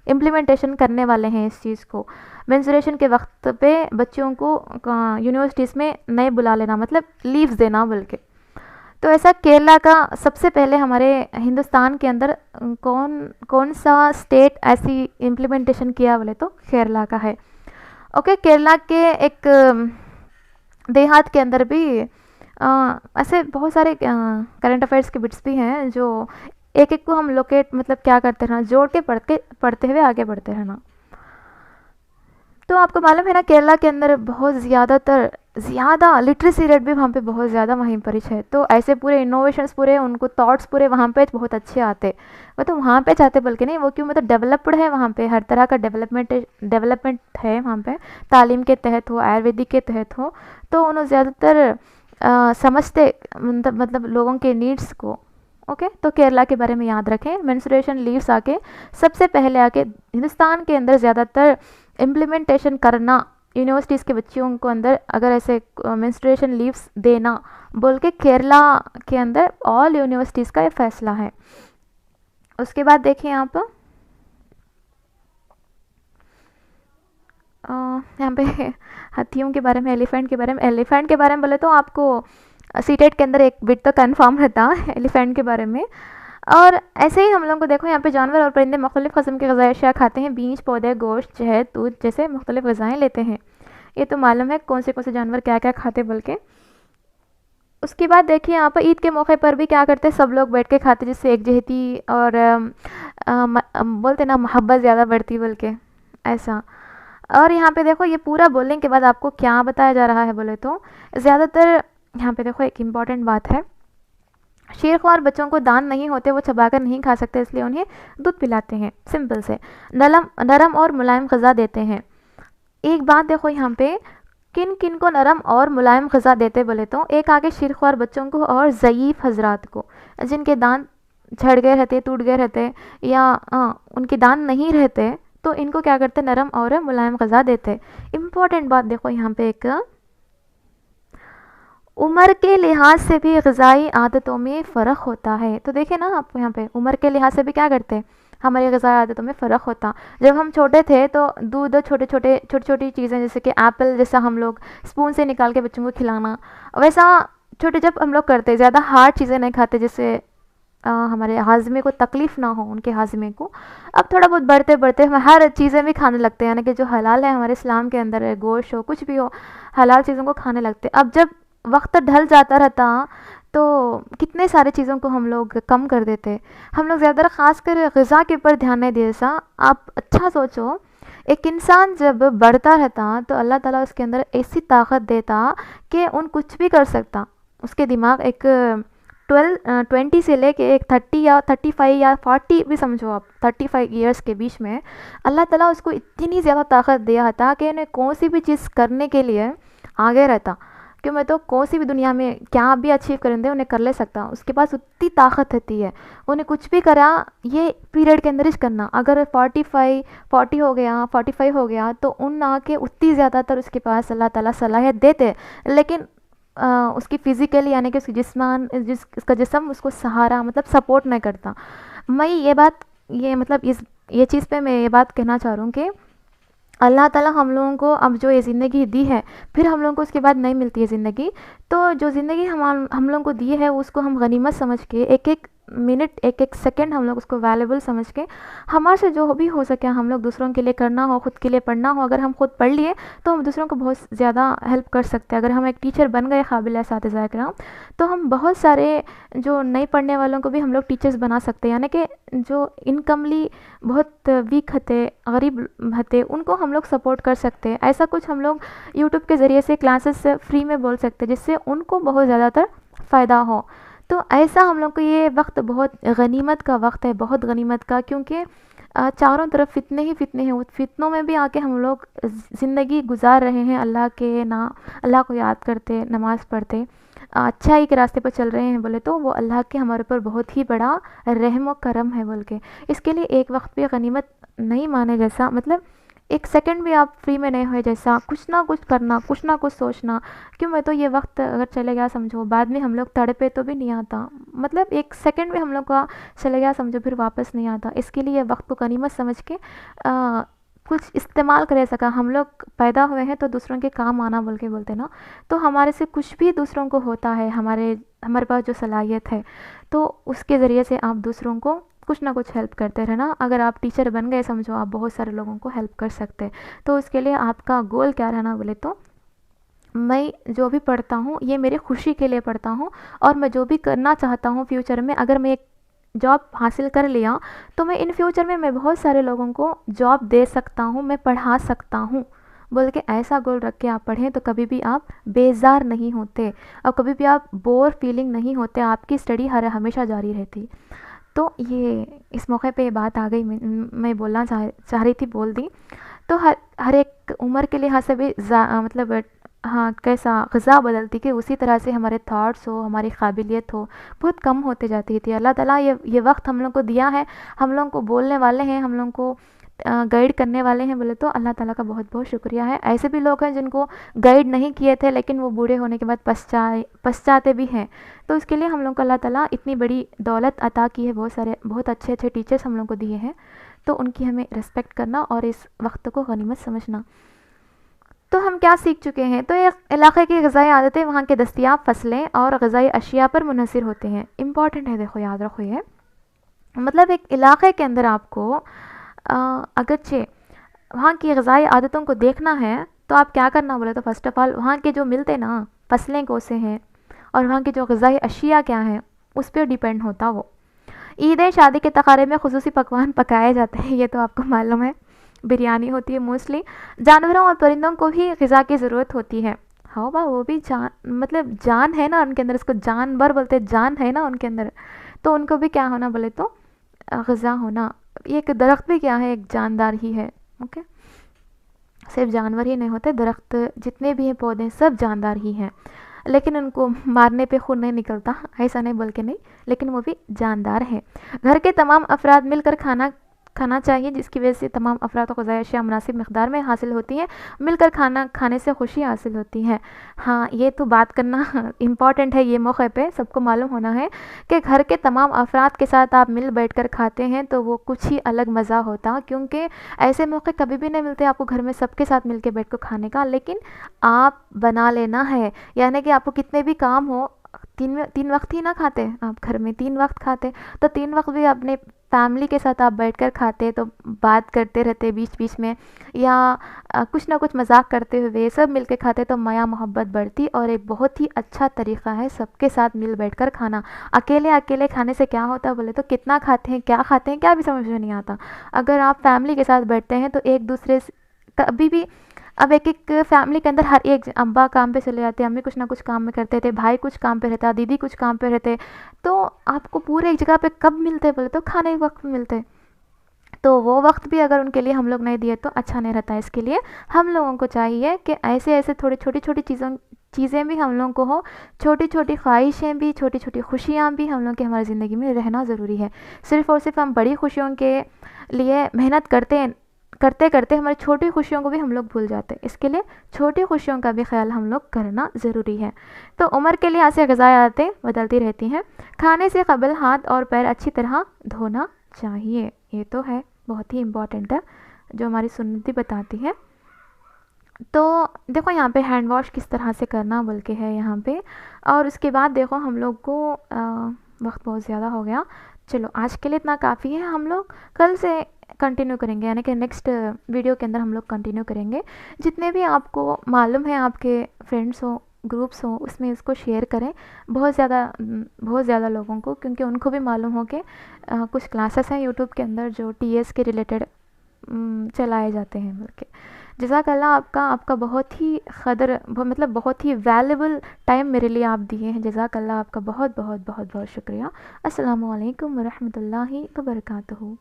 इम्प्लीमेंटेशन करने वाले हैं इस चीज़ को। मेंस्ट्रुएशन के वक्त पे बच्चियों को यूनिवर्सिटीज़ में नहीं बुला लेना, मतलब लीव्स देना बोल के। तो ऐसा केरला का सबसे पहले हमारे हिंदुस्तान के अंदर कौन सा स्टेट ऐसी इम्प्लीमेंटेशन किया बोले तो केरला का है। ओके, केरला के एक देहात के अंदर भी ऐसे बहुत सारे करंट अफेयर्स के बिट्स भी हैं, जो एक एक को हम लोकेट मतलब क्या करते रहना, जोड़ के पढ़ते हुए आगे बढ़ते रहना। तो आपको मालूम है ना, केरला के अंदर बहुत ज़्यादा लिटरेसी रेट भी वहाँ पे बहुत ज़्यादा वहीं पर ही है। तो ऐसे पूरे इनोवेशंस, पूरे उनको थॉट्स पूरे वहाँ पे बहुत अच्छे आते। वो तो वहाँ पे चाहते बल्कि नहीं, वो क्यों, मतलब डेवलप्ड है वहाँ पे, हर तरह का डेवलपमेंट है वहाँ पे, तालीम के तहत हो, आयुर्वेदिक के तहत हो। तो उन्होंने ज़्यादातर समझते मतलब लोगों के नीड्स को। ओके, तो केरला के बारे में याद रखें। मेंस्ट्रुएशन लीव्स आके सबसे पहले आके हिंदुस्तान के अंदर ज़्यादातर इम्प्लीमेंटेशन करना, यूनिवर्सिटीज़ के बच्चियों को अंदर अगर ऐसे मेंस्ट्रुएशन लीव्स देना बोल के केरला के अंदर ऑल यूनिवर्सिटीज़ का ये फैसला है। उसके बाद देखिए आप यहाँ पे हाथियों के बारे में, एलिफेंट के बारे में बोले तो आपको सीटेट के अंदर एक बिट तो कन्फर्म रहता एलिफेंट के बारे में। और ऐसे ही हम लोग को देखो, यहाँ पे जानवर और परिंदे मुख्तलिफ़ किस्म के ग़िज़ाई अशिया खाते हैं, बीज, पौधे, गोश्त, शहद, दूध जैसे मुख्तलिफ़ ग़िज़ाएँ लेते हैं। ये तो मालूम है कौन से जानवर क्या क्या खाते बोल के। उसके बाद देखिए यहाँ पर ईद के मौके पर भी क्या करते हैं, सब लोग बैठ के खाते, जिससे एकजहती और बोलते ना मोहब्बत ज़्यादा बढ़ती बोल के, ऐसा। और यहाँ पे देखो, ये पूरा बोलने के बाद आपको क्या बताया जा रहा है बोले तो, ज़्यादातर यहाँ पे देखो एक इम्पॉर्टेंट बात है, शेरख्वार बच्चों को दान नहीं होते, वो चबाकर नहीं खा सकते, इसलिए उन्हें दूध पिलाते हैं, सिंपल से। नरम और मुलायम ग़िज़ा देते हैं। एक बात देखो यहाँ पे, किन किन को नरम और मुलायम ग़िज़ा देते बोले तो, एक आगे शेरख्वार बच्चों को और ज़ईफ़ हजरात को, जिनके दांत झड़ गए रहते, टूट गए रहते, या उनके दांत नहीं रहते, तो इनको क्या करते, नरम और मुलायम ग़िज़ा देते। इम्पॉर्टेंट बात देखो यहाँ पे, एक उम्र के लिहाज से भी ग़िज़ाई आदतों में फ़र्क होता है। तो देखें ना आपको यहाँ पे, उम्र के लिहाज से भी क्या करते हैं, हमारी ग़िज़ाई आदतों में फ़र्क होता। जब हम छोटे थे तो दूध, छोटी छोटी चीज़ें जैसे कि एप्पल जैसा हम लोग स्पून से निकाल के बच्चों को खिलाना, वैसा छोटे जब हम लोग करते, ज़्यादा हार्ड चीज़ें नहीं खाते, जिससे हमारे हाजमे को तकलीफ़ ना हो, उनके हाजमे को। अब थोड़ा बहुत बढ़ते बढ़ते हम हर चीज़ें भी खाने लगते हैं, यानी कि जो हलाल है हमारे इस्लाम के अंदर है, गोश्त हो कुछ भी हो, हलाल चीज़ों को खाने लगते। अब जब वक्त ढल जाता रहता तो कितने सारे चीज़ों को हम लोग कम कर देते। हम लोग ज़्यादा ख़ास कर ग़िज़ा के ऊपर ध्यान नहीं दे सा। आप अच्छा सोचो, एक इंसान जब बढ़ता रहता तो अल्लाह ताला उसके अंदर ऐसी ताकत देता कि उन कुछ भी कर सकता। उसके दिमाग एक 20 से लेके एक 30 या 35 या 40 भी समझो आप, 35 ईयर्स के बीच में अल्लाह ताला उसको इतनी ज़्यादा ताकत दिया था कि उन्हें कौन सी भी चीज़ करने के लिए आगे रहता। क्यों, मैं तो कौन सी भी दुनिया में क्या भी अचीव करेंगे उन्हें कर ले सकता। उसके पास उतनी ताकत रहती है, उन्हें कुछ भी करा ये पीरियड के अंदर ही करना। अगर 40 हो गया, 45 हो गया, तो उन आके उतनी ज़्यादातर उसके पास अल्लाह ताला सलाहियत देते, लेकिन उसकी फ़िज़िकली यानी कि उसकी उसका जिस्म उसको सहारा मतलब सपोर्ट नहीं करता। मैं ये बात ये मतलब ये चीज़ पे मैं ये बात कहना चाह रहा हूँ कि अल्लाह ताला हम लोगों को अब जो ये ज़िंदगी दी है, फिर हम लोगों को उसके बाद नहीं मिलती है ज़िंदगी। तो जो ज़िंदगी हम लोगों को दी है उसको हम गनीमत समझ के एक-एक मिनट, एक-एक सेकंड हम लोग उसको वैल्यूएबल समझ के हमारे से जो भी हो सके हम लोग दूसरों के लिए करना हो, खुद के लिए पढ़ना हो। अगर हम खुद पढ़ लिए तो हम दूसरों को बहुत ज़्यादा हेल्प कर सकते हैं। अगर हम एक टीचर बन गए काबिल एसातिज़ा इकराम, तो हम बहुत सारे जो नहीं पढ़ने वालों को भी हम लोग टीचर्स बना सकते हैं। यानी कि जो इनकमली बहुत वीक हते, गरीब हते, उनको हम लोग सपोर्ट कर सकते हैं। ऐसा कुछ हम लोग यूट्यूब के ज़रिए से क्लासेस फ्री में बोल सकते हैं जिससे उनको बहुत ज़्यादातर फ़ायदा हो। तो ऐसा हम लोग को ये वक्त बहुत गनीमत का वक्त है, बहुत गनीमत का, क्योंकि चारों तरफ फितने ही फितने हैं। उस फितनों में भी आके हम लोग ज़िंदगी गुजार रहे हैं अल्लाह को याद करते, नमाज़ पढ़ते, अच्छाई के रास्ते पर चल रहे हैं बोले तो वो अल्लाह के हमारे ऊपर बहुत ही बड़ा रहम व करम है बोल के। इसके लिए एक वक्त भी गनीमत नहीं माने जैसा, मतलब एक सेकंड भी आप फ्री में नहीं हुए जैसा, कुछ ना कुछ करना, कुछ ना कुछ सोचना। क्यों, मैं तो ये वक्त अगर चले गया समझो, बाद में हम लोग तड़पे तो भी नहीं आता, मतलब एक सेकंड भी हम लोग का चले गया समझो फिर वापस नहीं आता। इसके लिए वक्त को गनीमत समझ के कुछ इस्तेमाल करे सका। हम लोग पैदा हुए हैं तो दूसरों के काम आना बोल के बोलते ना, तो हमारे से कुछ भी दूसरों को होता है, हमारे पास जो सलाहियत है, तो उसके ज़रिए से आप दूसरों को कुछ ना कुछ हेल्प करते रहना। अगर आप टीचर बन गए समझो, आप बहुत सारे लोगों को हेल्प कर सकते हैं। तो उसके लिए आपका गोल क्या रहना बोले तो, मैं जो भी पढ़ता हूँ ये मेरी खुशी के लिए पढ़ता हूँ, और मैं जो भी करना चाहता हूँ फ्यूचर में, अगर मैं एक जॉब हासिल कर लिया तो मैं इन फ्यूचर में मैं बहुत सारे लोगों को जॉब दे सकता हूँ, मैं पढ़ा सकता हूँ बोल के ऐसा गोल रख के आप पढ़ें, तो कभी भी आप बेजार नहीं होते और कभी भी आप बोर फीलिंग नहीं होते, आपकी स्टडी हमेशा जारी रहती। तो ये इस मौके पे ये बात आ गई, मैं बोलना चाह रही थी, बोल दी। तो हर एक उम्र के लिहाज से भी मतलब हाँ, कैसा ग़िज़ा बदलती कि उसी तरह से हमारे थॉट्स हो, हमारी काबिलियत हो, बहुत कम होते जाती थी। अल्लाह ताला ये वक्त हम लोग को दिया है, हम लोग को बोलने वाले हैं, हम लोग को गाइड करने वाले हैं बोले तो अल्लाह ताला का बहुत बहुत शुक्रिया है। ऐसे भी लोग हैं जिनको गाइड नहीं किए थे लेकिन वो बूढ़े होने के बाद पछताते भी हैं। तो इसके लिए हम लोग को अल्लाह ताला इतनी बड़ी दौलत अता की है, बहुत अच्छे अच्छे टीचर्स हम लोग को दिए हैं। तो उनकी हमें रिस्पेक्ट करना और इस वक्त को गनीमत समझना। तो हम क्या सीख चुके हैं, तो एक इलाके की ग़िज़ाई आदतें वहाँ के दस्तयाब फसलें और ग़िज़ाई अशिया पर मुनहसर होते हैं। इम्पॉर्टेंट है, देखो याद रखो ये, मतलब एक इलाके के अंदर आपको अगरचे वहाँ की ग़िज़ाई आदतों को देखना है तो आप क्या करना बोले तो फर्स्ट ऑफ़ ऑल वहाँ के जो मिलते ना फसलें कौन से हैं और वहाँ की जो ग़िज़ाई अशिया क्या हैं उस पर डिपेंड होता वो। ईद शादी के तकारे में खुसूसी पकवान पकाए जाते हैं, ये तो आपको मालूम है, बिरयानी होती है मोस्टली। जानवरों और परिंदों को भी ग़िज़ा की ज़रूरत होती है। हाँ बा, वो भी जान, मतलब जान है ना उनके अंदर, इसको जानवर बोलते हैं, जान है ना उनके अंदर, तो उनको भी क्या होना बोले तो ग़िज़ा होना। एक दरख्त भी क्या है, एक जानदार ही है। ओके, सिर्फ जानवर ही नहीं होते, दरख्त जितने भी हैं पौधे सब जानदार ही हैं, लेकिन उनको मारने पे खून नहीं निकलता, ऐसा नहीं बोल के नहीं, लेकिन वो भी जानदार है। घर के तमाम अफराद मिलकर खाना चाहिए, जिसकी वजह से तमाम अफराद को ग़िज़ाई अशिया मुनासिब मकदार में हासिल होती हैं। मिलकर खाना खाने से खुशी हासिल होती है। हाँ, ये तो बात करना इम्पॉर्टेंट है, ये मौके पे सबको मालूम होना है कि घर के तमाम अफराद के साथ आप मिल बैठ कर खाते हैं तो वो कुछ ही अलग मज़ा होता, क्योंकि ऐसे मौके कभी भी नहीं मिलते आपको घर में सबके साथ मिल के बैठ कर खाने का। लेकिन आप बना लेना है, यानी कि आपको कितने भी काम हो, तीन वक्त ही ना खाते आप, घर में 3 वक्त खाते, तो 3 वक्त भी अपने फैमिली के साथ आप बैठकर खाते तो बात करते रहते बीच बीच में, या कुछ ना कुछ मजाक करते हुए सब मिलके खाते तो माया मोहब्बत बढ़ती। और एक बहुत ही अच्छा तरीक़ा है सबके साथ मिल बैठकर खाना। अकेले अकेले खाने से क्या होता है बोले तो कितना खाते हैं क्या भी समझ में नहीं आता। अगर आप फैमिली के साथ बैठते हैं तो एक दूसरे से कभी भी, अब एक फैमिली के अंदर हर एक, अब्बा काम पे चले जाते, अम्मी कुछ ना कुछ काम में करते थे, भाई कुछ काम पे रहता, दीदी कुछ काम पे रहते, तो आपको पूरे एक जगह पे कब मिलते बोले तो खाने के वक्त मिलते। तो वो वक्त भी अगर उनके लिए हम लोग नहीं दिए तो अच्छा नहीं रहता। इसके लिए हम लोगों को चाहिए कि ऐसे थोड़ी छोटी छोटी चीज़ें भी हम लोगों को हो, छोटी छोटी ख्वाहिशें भी, छोटी छोटी खुशियाँ भी हम लोग की हमारी ज़िंदगी में रहना ज़रूरी है। सिर्फ़ और सिर्फ हम बड़ी खुशियों के लिए मेहनत करते करते हमारी छोटी खुशियों को भी हम लोग भूल जाते हैं। इसके लिए छोटी खुशियों का भी ख्याल हम लोग करना ज़रूरी है। तो उम्र के लिहाज से ग़िज़ाई आदतें बदलती रहती हैं। खाने से कबल हाथ और पैर अच्छी तरह धोना चाहिए, ये तो है बहुत ही इम्पॉर्टेंट है जो हमारी सुन्नत भी बताती है। तो देखो यहाँ पे हैंड वॉश किस तरह से करना बोल के है यहाँ पे। और उसके बाद देखो हम लोग को वक्त बहुत ज़्यादा हो गया, चलो आज के लिए इतना काफ़ी है। हम लोग कल से कंटिन्यू करेंगे, यानी कि नेक्स्ट वीडियो के अंदर हम लोग कंटिन्यू करेंगे। जितने भी आपको मालूम है, आपके फ्रेंड्स हो, ग्रुप्स हो, उसमें इसको शेयर करें बहुत ज़्यादा लोगों को, क्योंकि उनको भी मालूम हो कि कुछ क्लासेस हैं यूट्यूब के अंदर जो टीएस के रिलेटेड चलाए जाते हैं बल्कि। जज़ाकल्लाह, आपका आपका बहुत ही मतलब बहुत ही वैल्यूबल टाइम मेरे लिए आप दिए हैं। जज़ाकल्लाह, आपका बहुत बहुत बहुत बहुत शुक्रिया। अस्सलामु अलैकुम वरहमतुल्लाहि वबरकातुहू।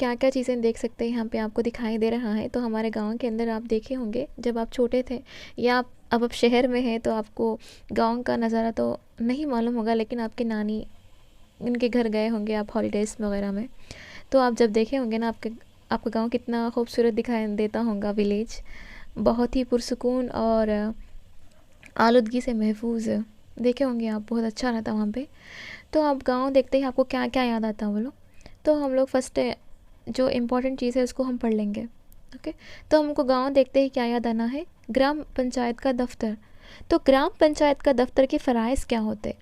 क्या क्या चीज़ें देख सकते हैं यहाँ पे आपको दिखाई दे रहा है। तो हमारे गांव के अंदर आप देखे होंगे जब आप छोटे थे, या अब शहर में हैं तो आपको गांव का नज़ारा तो नहीं मालूम होगा, लेकिन आपके नानी इनके घर गए होंगे आप हॉलीडेज़ वगैरह में, तो आप जब देखे होंगे ना, आपके आपका गांव कितना खूबसूरत दिखाई देता होगा। विलेज बहुत ही पुरसुकून और आलूदगी से महफूज देखे होंगे आप, बहुत अच्छा रहता वहाँ पे। तो आप गांव देखते ही आपको क्या क्या याद आता है बोलो। तो हम लोग फर्स्ट जो इम्पोर्टेंट चीज़ है उसको हम पढ़ लेंगे। ओके, तो हमको गांव देखते ही क्या याद आना है? ग्राम पंचायत का दफ्तर। तो ग्राम पंचायत का दफ्तर के फ़राइज़ क्या होते?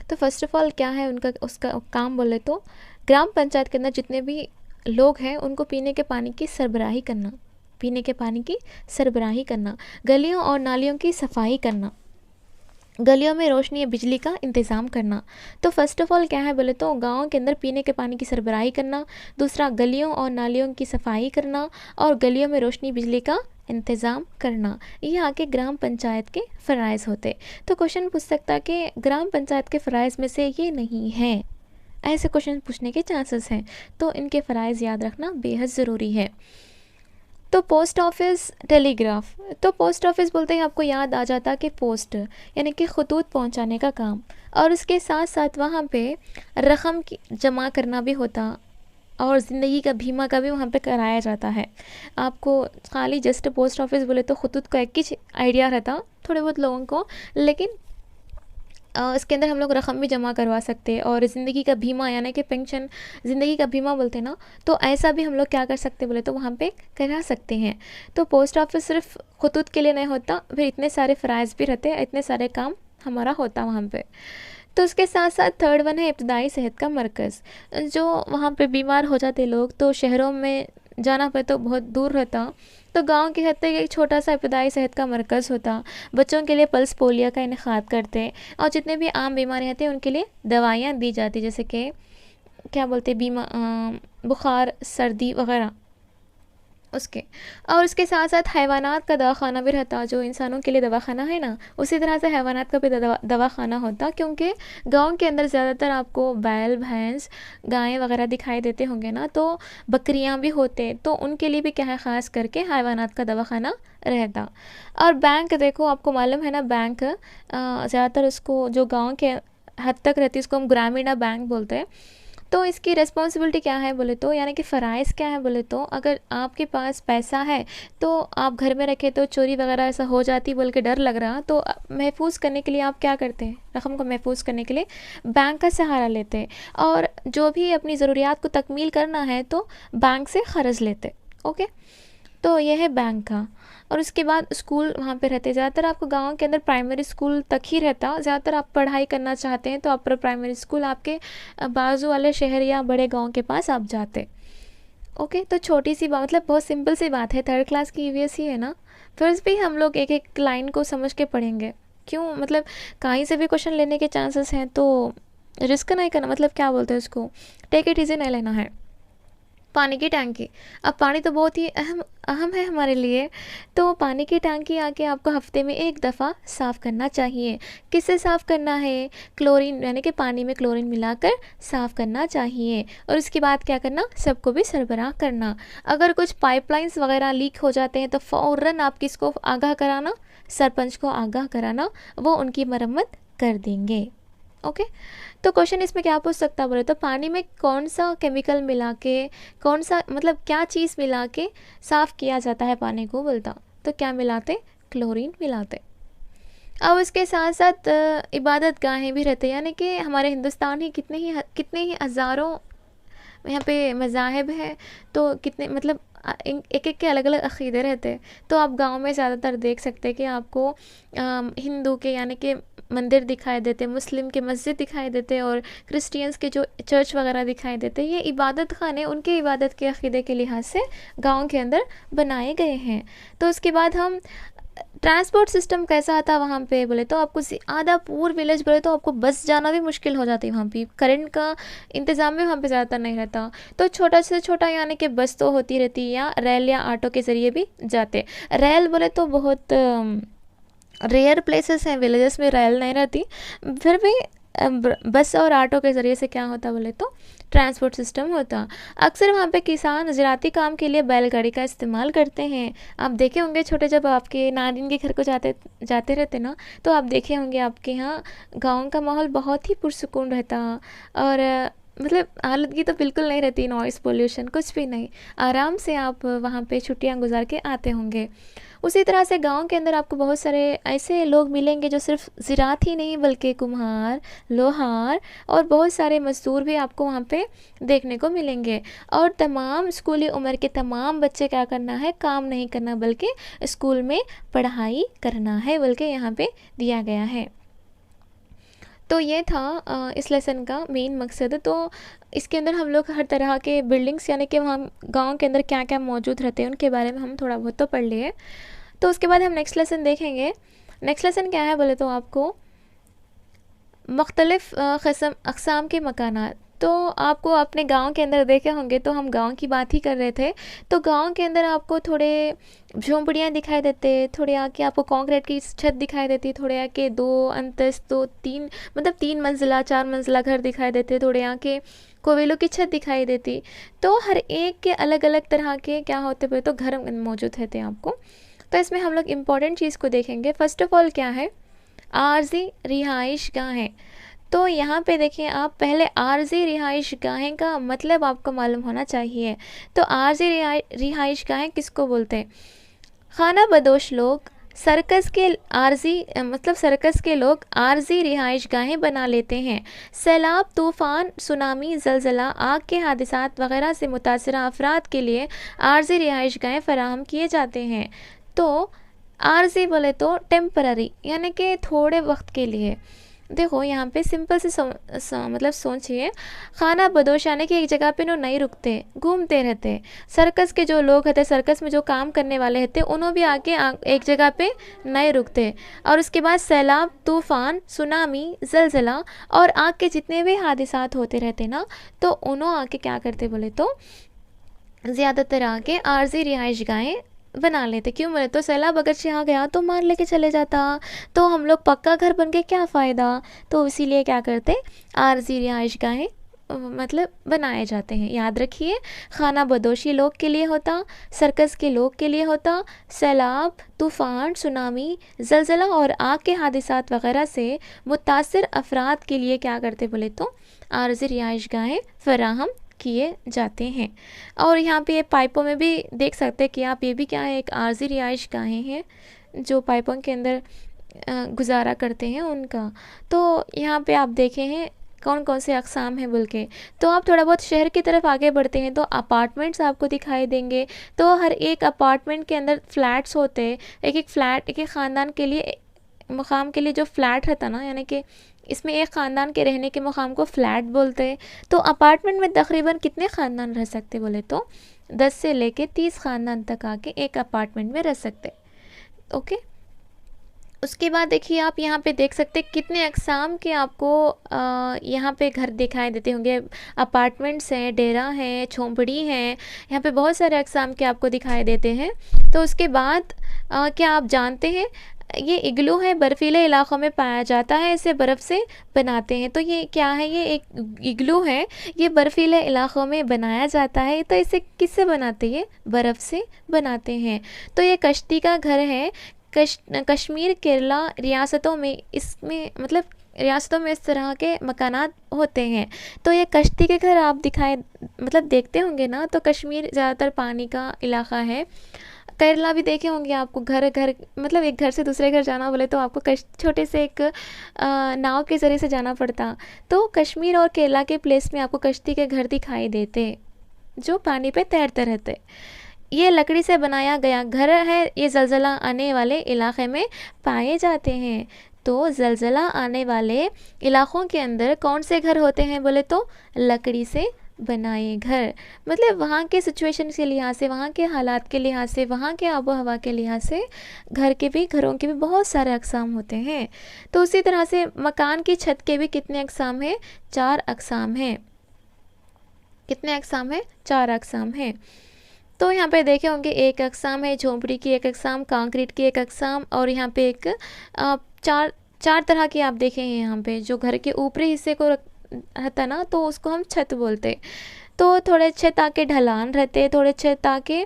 तो फर्स्ट ऑफ ऑल क्या है उनका, उसका काम बोले तो ग्राम पंचायत के अंदर जितने भी लोग हैं उनको पीने के पानी की सरबराही करना, पीने के पानी की सरबराही करना, गलियों और नालियों की सफाई करना, गलियों में रोशनी या बिजली का इंतज़ाम करना। तो फर्स्ट ऑफ ऑल क्या है बोले तो गाँव के अंदर पीने के पानी की सरबराही करना, दूसरा गलियों और नालियों की सफाई करना, और गलियों में रोशनी बिजली का इंतज़ाम करना। ये आके ग्राम पंचायत के फ़राइज़ होते। तो क्वेश्चन पूछ सकता है कि ग्राम पंचायत के फ़राइज़ में से ये नहीं है, ऐसे क्वेश्चन पूछने के चांसेस हैं। तो इनके फ़राइज़ याद रखना बेहद ज़रूरी है। तो पोस्ट ऑफिस, टेलीग्राफ। तो पोस्ट ऑफिस बोलते ही आपको याद आ जाता कि पोस्ट यानी कि खतूत पहुंचाने का काम, और उसके साथ साथ वहाँ पे रकम की जमा करना भी होता, और ज़िंदगी का बीमा का भी वहाँ पे कराया जाता है। आपको खाली जस्ट पोस्ट ऑफिस बोले तो खतूत का एक ही आइडिया रहता थोड़े बहुत लोगों को, लेकिन इसके अंदर हम लोग रकम भी जमा करवा सकते हैं, और ज़िंदगी का बीमा यानी कि पेंशन, ज़िंदगी का बीमा बोलते हैं ना, तो ऐसा भी हम लोग क्या कर सकते बोले तो वहाँ पे करा सकते हैं। तो पोस्ट ऑफिस सिर्फ खतूत के लिए नहीं होता, फिर इतने सारे फ़राइज़ भी रहते हैं, इतने सारे काम हमारा होता वहाँ पे। तो उसके साथ साथ थर्ड वन है इब्तदाई सेहत का मरकज़। जो वहाँ पे बीमार हो जाते लोग तो शहरों में जाना पड़े तो बहुत दूर रहता, तो गांव के हद तक एक छोटा सा इब्तदाई सेहत का मरकज़ होता। बच्चों के लिए पल्स पोलियो का इनेकाद करते, और जितने भी आम बीमारियाँ थी उनके लिए दवाइयाँ दी जाती, जैसे कि क्या बोलते बुखार, सर्दी वगैरह उसके। और उसके साथ साथ हैवानात का दवाखाना भी रहता, जो इंसानों के लिए दवाखाना है ना, उसी तरह से हैवानात का भी दवाखाना होता, क्योंकि गांव के अंदर ज़्यादातर आपको बैल, भैंस, गायें वगैरह दिखाई देते होंगे ना, तो बकरियां भी होते, तो उनके लिए भी क्या है, ख़ास करके हैवानात का दवाखाना रहता। और बैंक, देखो आपको मालूम है ना, बैंक ज़्यादातर उसको जो गाँव के हद तक रहती है उसको हम ग्रामीण बैंक बोलते हैं। तो इसकी रिस्पॉन्सिबिलिटी क्या है बोले तो, यानी कि फ़राइज़ क्या है बोले तो, अगर आपके पास पैसा है तो आप घर में रखे तो चोरी वगैरह ऐसा हो जाती बोल के डर लग रहा, तो महफूज करने के लिए आप क्या करते हैं, रकम को महफूज करने के लिए बैंक का सहारा लेते हैं, और जो भी अपनी ज़रूरियात को तकमील करना है तो बैंक से क़र्ज़ लेते। ओके, तो यह है बैंक का। और उसके बाद स्कूल वहाँ पे रहते, ज़्यादातर आपको गाँव के अंदर प्राइमरी स्कूल तक ही रहता। ज़्यादातर आप पढ़ाई करना चाहते हैं तो आप प्राइमरी स्कूल आपके बाजू वाले शहर या बड़े गांव के पास आप जाते। ओके, तो छोटी सी बात, मतलब बहुत सिंपल सी बात है, थर्ड क्लास की ईवीएस ही है ना, फिर भी हम लोग एक एक लाइन को समझ के पढ़ेंगे। क्यों, मतलब कहीं से भी क्वेश्चन लेने के चांसेस हैं, तो रिस्क नहीं करना, मतलब क्या बोलते हैं उसको, टेक इट ईजी नहीं लेना है। पानी की टैंकी, अब पानी तो बहुत ही अहम अहम है हमारे लिए, तो पानी की टैंकी आके आपको हफ्ते में एक दफ़ा साफ़ करना चाहिए। किससे साफ़ करना है? क्लोरीन, यानी कि पानी में क्लोरीन मिलाकर साफ़ करना चाहिए। और उसके बाद क्या करना, सबको भी सरबराह करना। अगर कुछ पाइपलाइंस वगैरह लीक हो जाते हैं तो फ़ौरन आप किसको आगाह कराना, सरपंच को आगाह कराना, वो उनकी मरम्मत कर देंगे। ओके, तो क्वेश्चन इसमें क्या पूछ सकता है बोले तो, पानी में कौन सा केमिकल मिला के, कौन सा मतलब क्या चीज़ मिला के साफ़ किया जाता है पानी को बोलता, तो क्या मिलाते, क्लोरीन मिलाते। अब उसके साथ साथ इबादत गाहें भी रहते, यानी कि हमारे हिंदुस्तान ही कितने ही हज़ारों यहाँ पे मज़ाहिब है, तो कितने मतलब एक एक के अलग अलग अक़ीदे रहते हैं। तो आप गांव में ज़्यादातर देख सकते हैं कि आपको हिंदू के यानी कि मंदिर दिखाई देते, मुस्लिम के मस्जिद दिखाई देते, और क्रिश्चियंस के जो चर्च वगैरह दिखाई देते। ये इबादत खाने उनके इबादत के अक़ीदे के लिहाज से गांव के अंदर बनाए गए हैं। तो उसके बाद हम ट्रांसपोर्ट सिस्टम कैसा था वहाँ पे बोले तो आपको आधा पूर विलेज बोले तो आपको बस जाना भी मुश्किल हो जाती है। वहाँ पे करंट का इंतज़ाम भी वहाँ पे ज़्यादातर नहीं रहता, तो छोटा से छोटा यानी कि बस तो होती रहती है, या रेल या ऑटो के ज़रिए भी जाते। रेल बोले तो बहुत रेयर प्लेसेस हैं, विलेजेस में रेल नहीं रहती, फिर भी बस और ऑटो के ज़रिए से क्या होता बोले तो ट्रांसपोर्ट सिस्टम होता। अक्सर वहाँ पे किसान ज़राती काम के लिए बैलगाड़ी का इस्तेमाल करते हैं। आप देखे होंगे छोटे, जब आपके नानी के घर को जाते रहते ना, तो आप देखे होंगे आपके यहाँ गाँव का माहौल बहुत ही पुरसुकून रहता, और मतलब आलूदगी तो बिल्कुल नहीं रहती, नॉइस पोल्यूशन कुछ भी नहीं, आराम से आप वहाँ पे छुट्टियाँ गुजार के आते होंगे। उसी तरह से गांव के अंदर आपको बहुत सारे ऐसे लोग मिलेंगे जो सिर्फ ज़रात ही नहीं बल्कि कुम्हार, लोहार और बहुत सारे मज़दूर भी आपको वहाँ पे देखने को मिलेंगे। और तमाम स्कूली उम्र के तमाम बच्चे क्या करना है, काम नहीं करना बल्कि स्कूल में पढ़ाई करना है, बल्कि यहाँ पे दिया गया है। तो ये था इस लेसन का मेन मकसद। तो इसके अंदर हम लोग हर तरह के बिल्डिंग्स यानी कि वहाँ गांव के अंदर क्या क्या मौजूद रहते हैं उनके बारे में हम थोड़ा बहुत तो पढ़ लिए। तो उसके बाद हम नेक्स्ट लेसन देखेंगे। नेक्स्ट लेसन क्या है बोले तो आपको मुख्तलिफ़ अक़साम के मकानात। तो आपको अपने गांव के अंदर देखे होंगे, तो हम गांव की बात ही कर रहे थे, तो गांव के अंदर आपको थोड़े झोंपड़ियाँ दिखाई देते, थोड़े आके आपको कंक्रीट की छत दिखाई देती, थोड़े आके 2 अंतस्त 2-3 मतलब 3 मंजिला 4 मंजिला घर दिखाई देते, थोड़े आके कोयलों की छत दिखाई देती। तो हर एक के अलग अलग तरह के क्या होते हुए तो घर मौजूद रहते हैं आपको। तो इसमें हम लोग इम्पॉर्टेंट चीज़ को देखेंगे। फ़र्स्ट ऑफ़ ऑल क्या है, आर्जी रिहाइश गाहें। तो यहाँ पे देखिए आप, पहले आर्जी रिहाइश गाहें का मतलब आपको मालूम होना चाहिए। तो आर्जी रिहाइश गाहें किसको बोलते हैं? खाना बदोश लोग सर्कस के सर्कस के लोग आर्जी रिहाइश गाहें बना लेते हैं। सैलाब, तूफ़ान, सुनामी, ज़लज़ला, आग के हादसात वगैरह से मुतासरा अफराद के लिए आर्जी रिहाइश गाहें फराहम किए जाते हैं। तो आर्जी बोले तो टेम्पररी यानी कि थोड़े वक्त के लिए। देखो यहाँ पे सिंपल से मतलब सोचिए, खाना बदोश यानी कि एक जगह पे नहीं रुकते, घूमते रहते। सर्कस के जो लोग रहते, सर्कस में जो काम करने वाले रहते, उन्होंने भी आके एक जगह पे नहीं रुकते। और उसके बाद सैलाब, तूफ़ान, सुनामी, ज़लज़ला और आग के जितने भी हादिसात होते रहते ना, तो उन्होंने आके क्या करते बोले तो ज़्यादातर आके आर्जी रिहाइश गाहें बना लेते। क्यों बोले तो सैलाब अगर यहाँ गया तो मार लेके चले जाता, तो हम लोग पक्का घर बन के क्या फ़ायदा। तो इसीलिए क्या करते, आर्जी रिहाइश गाहें मतलब बनाए जाते हैं। याद रखिए, खाना बदोशी लोग के लिए होता, सर्कस के लोग के लिए होता, सैलाब, तूफ़ान, सुनामी, ज़लज़ला और आग के हादिसात वगैरह से मुतासर अफराद के लिए क्या करते बोले तो आर्जी रिहाइश गाहें फराहम किए जाते हैं। और यहाँ पे ये पाइपों में भी देख सकते हैं कि आप, ये भी क्या है, एक आर्जी रिहाइश गाहें हैं जो पाइपों के अंदर गुजारा करते हैं उनका। तो यहाँ पे आप देखे हैं कौन कौन से अक़साम हैं बोल के। तो आप थोड़ा बहुत शहर की तरफ आगे बढ़ते हैं तो अपार्टमेंट्स आपको दिखाई देंगे। तो हर एक अपार्टमेंट के अंदर फ्लैट्स होते हैं। एक एक फ्लैट एक एक ख़ानदान के लिए, मकाम के लिए जो फ्लैट रहता ना, यानी कि इसमें एक ख़ानदान के रहने के मुकाम को फ्लैट बोलते हैं। तो अपार्टमेंट में तकरीबन कितने ख़ानदान रह सकते बोले तो 10 से लेके 30 ख़ानदान तक आके एक अपार्टमेंट में रह सकते। ओके, उसके बाद देखिए आप यहाँ पे देख सकते हैं कितने अक़साम के आपको यहाँ पे घर दिखाई देते होंगे। अपार्टमेंट्स हैं, डेरा हैं, झोंपड़ी हैं, यहाँ पे बहुत सारे अक़साम के आपको दिखाई देते हैं। तो उसके बाद क्या आप जानते हैं, ये इग्लू है, बर्फीले इलाक़ों में पाया जाता है, इसे बर्फ़ से बनाते हैं। तो ये क्या है, ये एक इग्लू है, ये बर्फीले इलाक़ों में बनाया जाता है। तो इसे किससे बनाते हैं, बर्फ़ से बनाते हैं। तो ये कश्ती का घर है। कश्मीर, केरला रियासतों में इसमें मतलब रियासतों में इस तरह के मकानात होते हैं। तो ये कश्ती के घर आप देखते होंगे ना। तो कश्मीर ज़्यादातर पानी का इलाक़ा है, केरला भी देखे होंगे आपको, घर घर मतलब एक घर से दूसरे घर जाना बोले तो आपको छोटे से एक नाव के ज़रिए से जाना पड़ता। तो कश्मीर और केरला के प्लेस में आपको कश्ती के घर दिखाई देते जो पानी पे तैरते रहते। ये लकड़ी से बनाया गया घर है, ये ज़लज़ला आने वाले इलाके में पाए जाते हैं। तो ज़लज़ला आने वाले इलाक़ों के अंदर कौन से घर होते हैं बोले तो लकड़ी से बनाए घर। मतलब वहाँ के सिचुएशन के लिहाज से, वहाँ के हालात के लिहाज से, वहाँ के आबो हवा के लिहाज से घरों के भी बहुत सारे अक़साम होते हैं। तो उसी तरह से मकान की छत के भी कितने अक़साम हैं? 4 अक़साम हैं। कितने अक़साम हैं? 4 अक़साम हैं। तो यहाँ पे देखे होंगे एक अक़साम है झोंपड़ी की, एक अक़साम कंक्रीट की, एक अक़साम, और यहाँ पे एक चार तरह की आप देखें हैं यहाँ पे। जो घर के ऊपरी हिस्से को रहता ना तो उसको हम छत बोलते। तो थोड़े छत आके ढलान रहते, थोड़े छत आके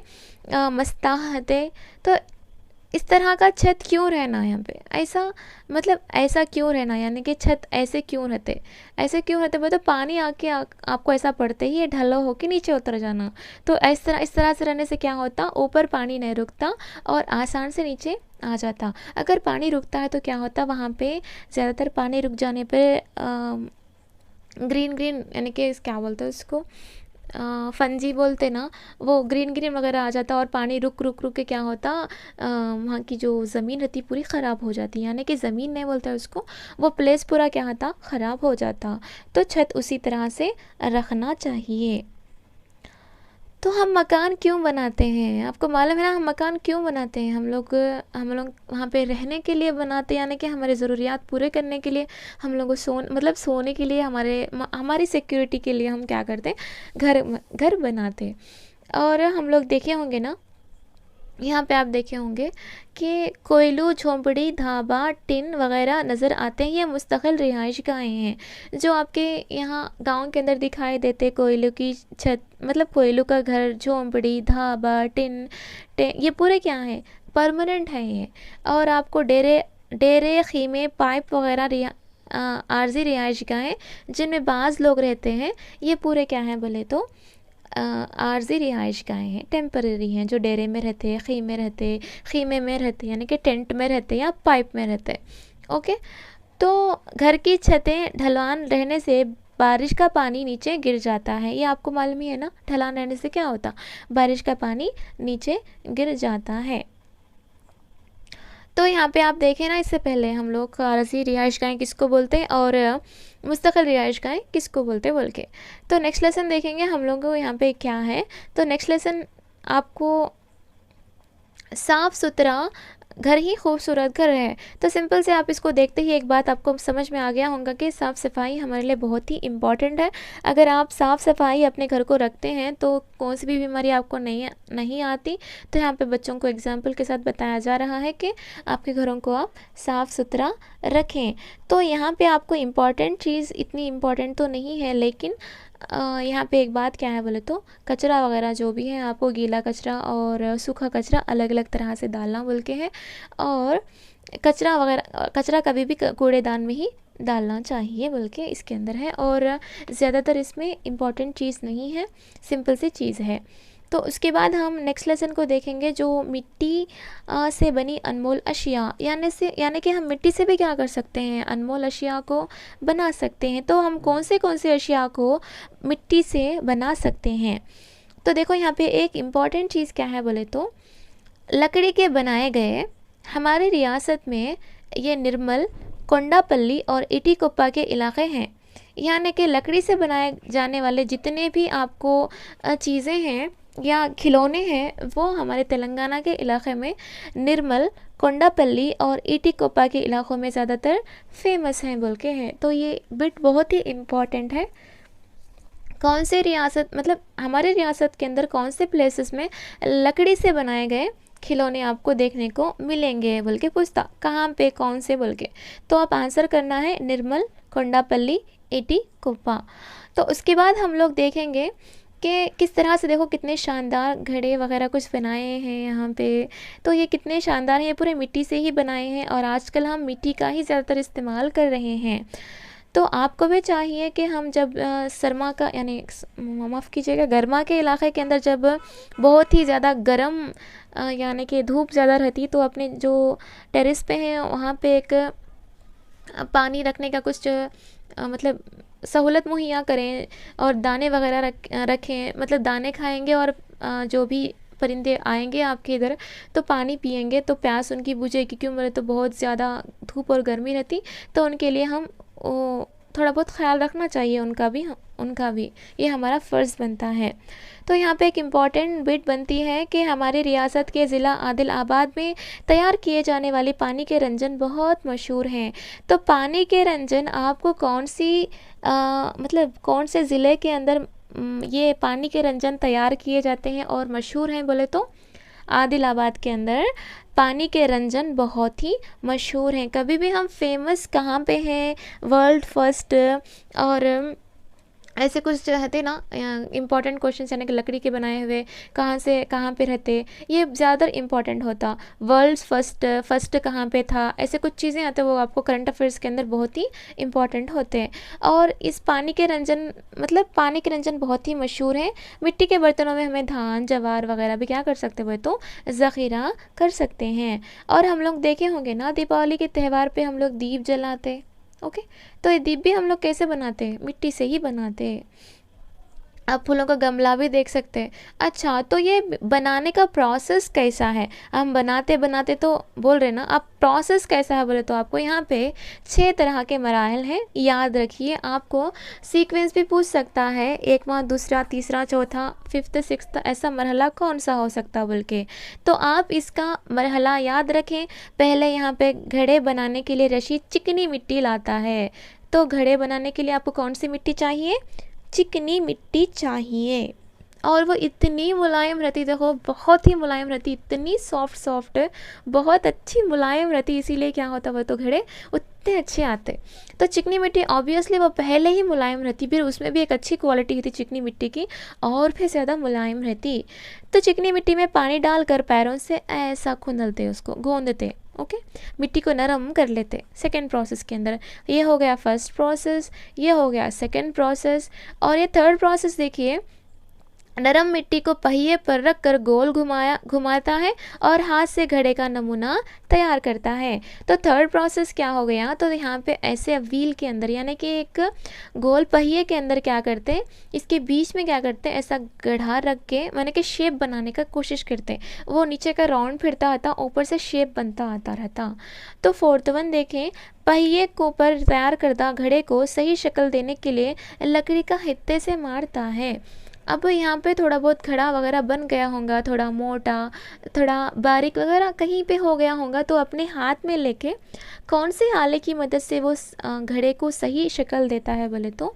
मस्ता रहते। तो इस तरह का छत क्यों रहना यहाँ पे? ऐसा मतलब ऐसा क्यों रहना, यानी कि छत ऐसे क्यों रहते? ऐसे क्यों रहते बोले तो पानी आके आपको ऐसा पड़ते ही ये ढलो हो के नीचे उतर जाना। तो इस तरह से रहने से क्या होता, ऊपर पानी नहीं रुकता और आसान से नीचे आ जाता। अगर पानी रुकता है तो क्या होता, वहाँ पे ज़्यादातर पानी रुक जाने पर ग्रीन यानी कि क्या बोलते हैं उसको, फंजी बोलते ना, वो ग्रीन वगैरह आ जाता और पानी रुक के क्या होता, वहाँ की जो ज़मीन रहती पूरी ख़राब हो जाती, यानी कि ज़मीन नहीं बोलते उसको, वो प्लेस पूरा क्या होता, ख़राब हो जाता। तो छत उसी तरह से रखना चाहिए। तो हम मकान क्यों बनाते हैं? आपको मालूम है ना हम मकान क्यों बनाते हैं? हम लोग वहाँ पे रहने के लिए बनाते हैं, यानी कि हमारे ज़रूरियात पूरे करने के लिए। हम लोग को मतलब सोने के लिए, हमारी सिक्योरिटी के लिए हम क्या करते हैं, घर बनाते। और हम लोग देखे होंगे ना, यहाँ पे आप देखे होंगे कि कोयलू, झोंपड़ी, ढाबा, टिन वगैरह नज़र आते हैं। ये मुस्तकिल रिहाइशगाहें हैं जो आपके यहाँ गांव के अंदर दिखाई देते। कोयलू की छत मतलब कोयलू का घर, झोंपड़ी, ढाबा, टिन ये पूरे क्या हैं, परमानेंट हैं ये। और आपको डेरे खीमे, पाइप वगैरह आर्जी रिहाइशगाहें जिनमें बाज़ लोग रहते हैं, ये पूरे क्या हैं बोले तो आर्जी रिहाइशगाहें हैं, टेम्परेरी हैं। जो डेरे में रहते हैं, खीमे में रहते यानी कि टेंट में रहते या पाइप में रहते। ओके, तो घर की छतें ढलान रहने से बारिश का पानी नीचे गिर जाता है। ये आपको मालूम ही है ना, ढलान रहने से क्या होता, बारिश का पानी नीचे गिर जाता है। तो यहाँ पे आप देखें ना, इससे पहले हम लोग आर्जी रिहाइशगाहें किसको बोलते हैं और मुस्तकिल रिहाइशगाहें किसको बोलते बोल के। तो नेक्स्ट लेसन देखेंगे हम लोगों को यहाँ पे क्या है। तो नेक्स्ट लेसन आपको साफ़ सुथरा घर ही खूबसूरत घर है। तो सिंपल से आप इसको देखते ही एक बात आपको समझ में आ गया होगा कि साफ़ सफाई हमारे लिए बहुत ही इम्पॉर्टेंट है। अगर आप साफ़ सफाई अपने घर को रखते हैं तो कौन सी भी बीमारी आपको नहीं आती। तो यहाँ पे बच्चों को एग्जाम्पल के साथ बताया जा रहा है कि आपके घरों को आप साफ़ सुथरा रखें। तो यहाँ पे आपको इम्पॉर्टेंट चीज़ इतनी इम्पॉर्टेंट तो नहीं है, लेकिन यहाँ पे एक बात क्या है बोले तो कचरा वगैरह जो भी है आपको गीला कचरा और सूखा कचरा अलग अलग तरह से डालना बोल के है। और कचरा कभी भी कूड़ेदान में ही डालना चाहिए बोल के इसके अंदर है। और ज़्यादातर इसमें इम्पॉर्टेंट चीज़ नहीं है, सिंपल सी चीज़ है। तो उसके बाद हम नेक्स्ट लेसन को देखेंगे जो मिट्टी से बनी अनमोल अशिया, यानी कि हम मिट्टी से भी क्या कर सकते हैं, अनमोल अशिया को बना सकते हैं। तो हम कौन से अशिया को मिट्टी से बना सकते हैं? तो देखो यहाँ पे एक इम्पॉर्टेंट चीज़ क्या है बोले तो लकड़ी के बनाए गए हमारी रियासत में ये निर्मल, कोंडापल्ली और इटिकोप्पा के इलाके हैं। यानी कि लकड़ी से बनाए जाने वाले जितने भी आपको चीज़ें हैं या खिलौने हैं वो हमारे तेलंगाना के इलाके में निर्मल, कोंडापल्ली और इटिकोप्पा के इलाकों में ज़्यादातर फेमस हैं बोल के हैं। तो ये बिट बहुत ही इम्पॉर्टेंट है। कौन से रियासत मतलब हमारे रियासत के अंदर कौन से प्लेसेस में लकड़ी से बनाए गए खिलौने आपको देखने को मिलेंगे बोल के पूछता, कहाँ पे कौन से बोल के। तो आप आंसर करना है निर्मल, कोंडापल्ली, इटिकोप्पा। तो उसके बाद हम लोग देखेंगे कि किस तरह से देखो कितने शानदार घड़े वगैरह कुछ बनाए हैं यहाँ पे। तो ये कितने शानदार हैं, ये पूरे मिट्टी से ही बनाए हैं और आजकल हम मिट्टी का ही ज़्यादातर इस्तेमाल कर रहे हैं। तो आपको भी चाहिए कि हम जब सरमा का यानी माफ़ कीजिएगा गर्मा के इलाके के अंदर जब बहुत ही ज़्यादा गर्म यानी कि धूप ज़्यादा रहती, तो अपने जो टेरेस पे हैं वहाँ पे एक पानी रखने का कुछ मतलब सहूलत मुहैया करें और दाने वगैरह रखें, मतलब दाने खाएंगे और जो भी परिंदे आएंगे आपके इधर तो पानी पिएंगे तो प्यास उनकी बुझेगी, क्यों बोले तो बहुत ज़्यादा धूप और गर्मी रहती, तो उनके लिए हम थोड़ा बहुत ख्याल रखना चाहिए उनका भी ये हमारा फ़र्ज़ बनता है। तो यहाँ पे एक इम्पॉर्टेंट बिट बनती है कि हमारी रियासत के ज़िला आदिलाबाद में तैयार किए जाने वाले पानी के रंजन बहुत मशहूर हैं। तो पानी के रंजन आपको कौन सी मतलब कौन से ज़िले के अंदर ये पानी के रंजन तैयार किए जाते हैं और मशहूर हैं बोले तो आदिलाबाद के अंदर पानी के रंजन बहुत ही मशहूर हैं। कभी भी हम फेमस कहाँ पे हैं, वर्ल्ड फर्स्ट और ऐसे कुछ रहते ना इम्पॉर्टेंट क्वेश्चन, यानी कि लकड़ी के बनाए हुए कहाँ से कहाँ पे रहते, ये ज़्यादा इम्पॉर्टेंट होता। वर्ल्ड फर्स्ट कहाँ पे था, ऐसे कुछ चीज़ें आते वो आपको करंट अफेयर्स के अंदर बहुत ही इम्पॉर्टेंट होते हैं। और इस पानी के रंजन मतलब पानी के रंजन बहुत ही मशहूर हैं। मिट्टी के बर्तनों में हमें धान जवार वगैरह भी क्या कर सकते हुए तो ज़ख़ीरा कर सकते हैं। और हम लोग देखे होंगे ना दीपावली के त्यौहार पे हम लोग दीप जलाते, ओके। तो ये दीप भी हम लोग कैसे बनाते हैं, मिट्टी से ही बनाते हैं। आप फूलों का गमला भी देख सकते हैं। अच्छा, तो ये बनाने का प्रोसेस कैसा है, हम बनाते बनाते तो बोल रहे ना, अब प्रोसेस कैसा है बोले तो आपको यहाँ पे 6 तरह के मराहल हैं, याद रखिए। आपको सीक्वेंस भी पूछ सकता है, एकवा दूसरा तीसरा चौथा फिफ्थ सिक्स्थ, ऐसा मरहला कौन सा हो सकता है बोल के, तो आप इसका मरहला याद रखें। पहले यहाँ पे घड़े बनाने के लिए रशीद चिकनी मिट्टी लाता है। तो घड़े बनाने के लिए आपको कौन सी मिट्टी चाहिए, चिकनी मिट्टी चाहिए। और वो इतनी मुलायम रहती, देखो बहुत ही मुलायम रहती, इतनी सॉफ्ट बहुत अच्छी मुलायम रहती, इसीलिए क्या होता वो तो घड़े उतने अच्छे आते। तो चिकनी मिट्टी ऑब्वियसली वो पहले ही मुलायम रहती, फिर उसमें भी एक अच्छी क्वालिटी होती चिकनी मिट्टी की, और फिर ज़्यादा मुलायम रहती। तो चिकनी मिट्टी में पानी डालकर पैरों से ऐसा खुंदलते, उसको गोंदते, ओके, मिट्टी को नरम कर लेते। सेकेंड प्रोसेस के अंदर ये हो गया फर्स्ट प्रोसेस, ये हो गया सेकेंड प्रोसेस। और ये थर्ड प्रोसेस देखिए, नरम मिट्टी को पहिए पर रख कर गोल घुमाता है और हाथ से घड़े का नमूना तैयार करता है। तो थर्ड प्रोसेस क्या हो गया, तो यहाँ पे ऐसे व्हील के अंदर यानी कि एक गोल पहिए के अंदर क्या करते हैं, इसके बीच में क्या करते हैं, ऐसा गढ़ा रख के माने कि शेप बनाने का कोशिश करते हैं। वो नीचे का राउंड फिरता आता, ऊपर से शेप बनता आता रहता। तो फोर्थ वन देखें, पहिए को पर तैयार करता घड़े को सही शक्ल देने के लिए लकड़ी का हित्ते से मारता है। अब यहाँ पे थोड़ा बहुत खड़ा वगैरह बन गया होगा, थोड़ा मोटा थोड़ा बारीक वगैरह कहीं पे हो गया होगा, तो अपने हाथ में लेके कौन से आले की मदद से वो घड़े को सही शक्ल देता है बोले तो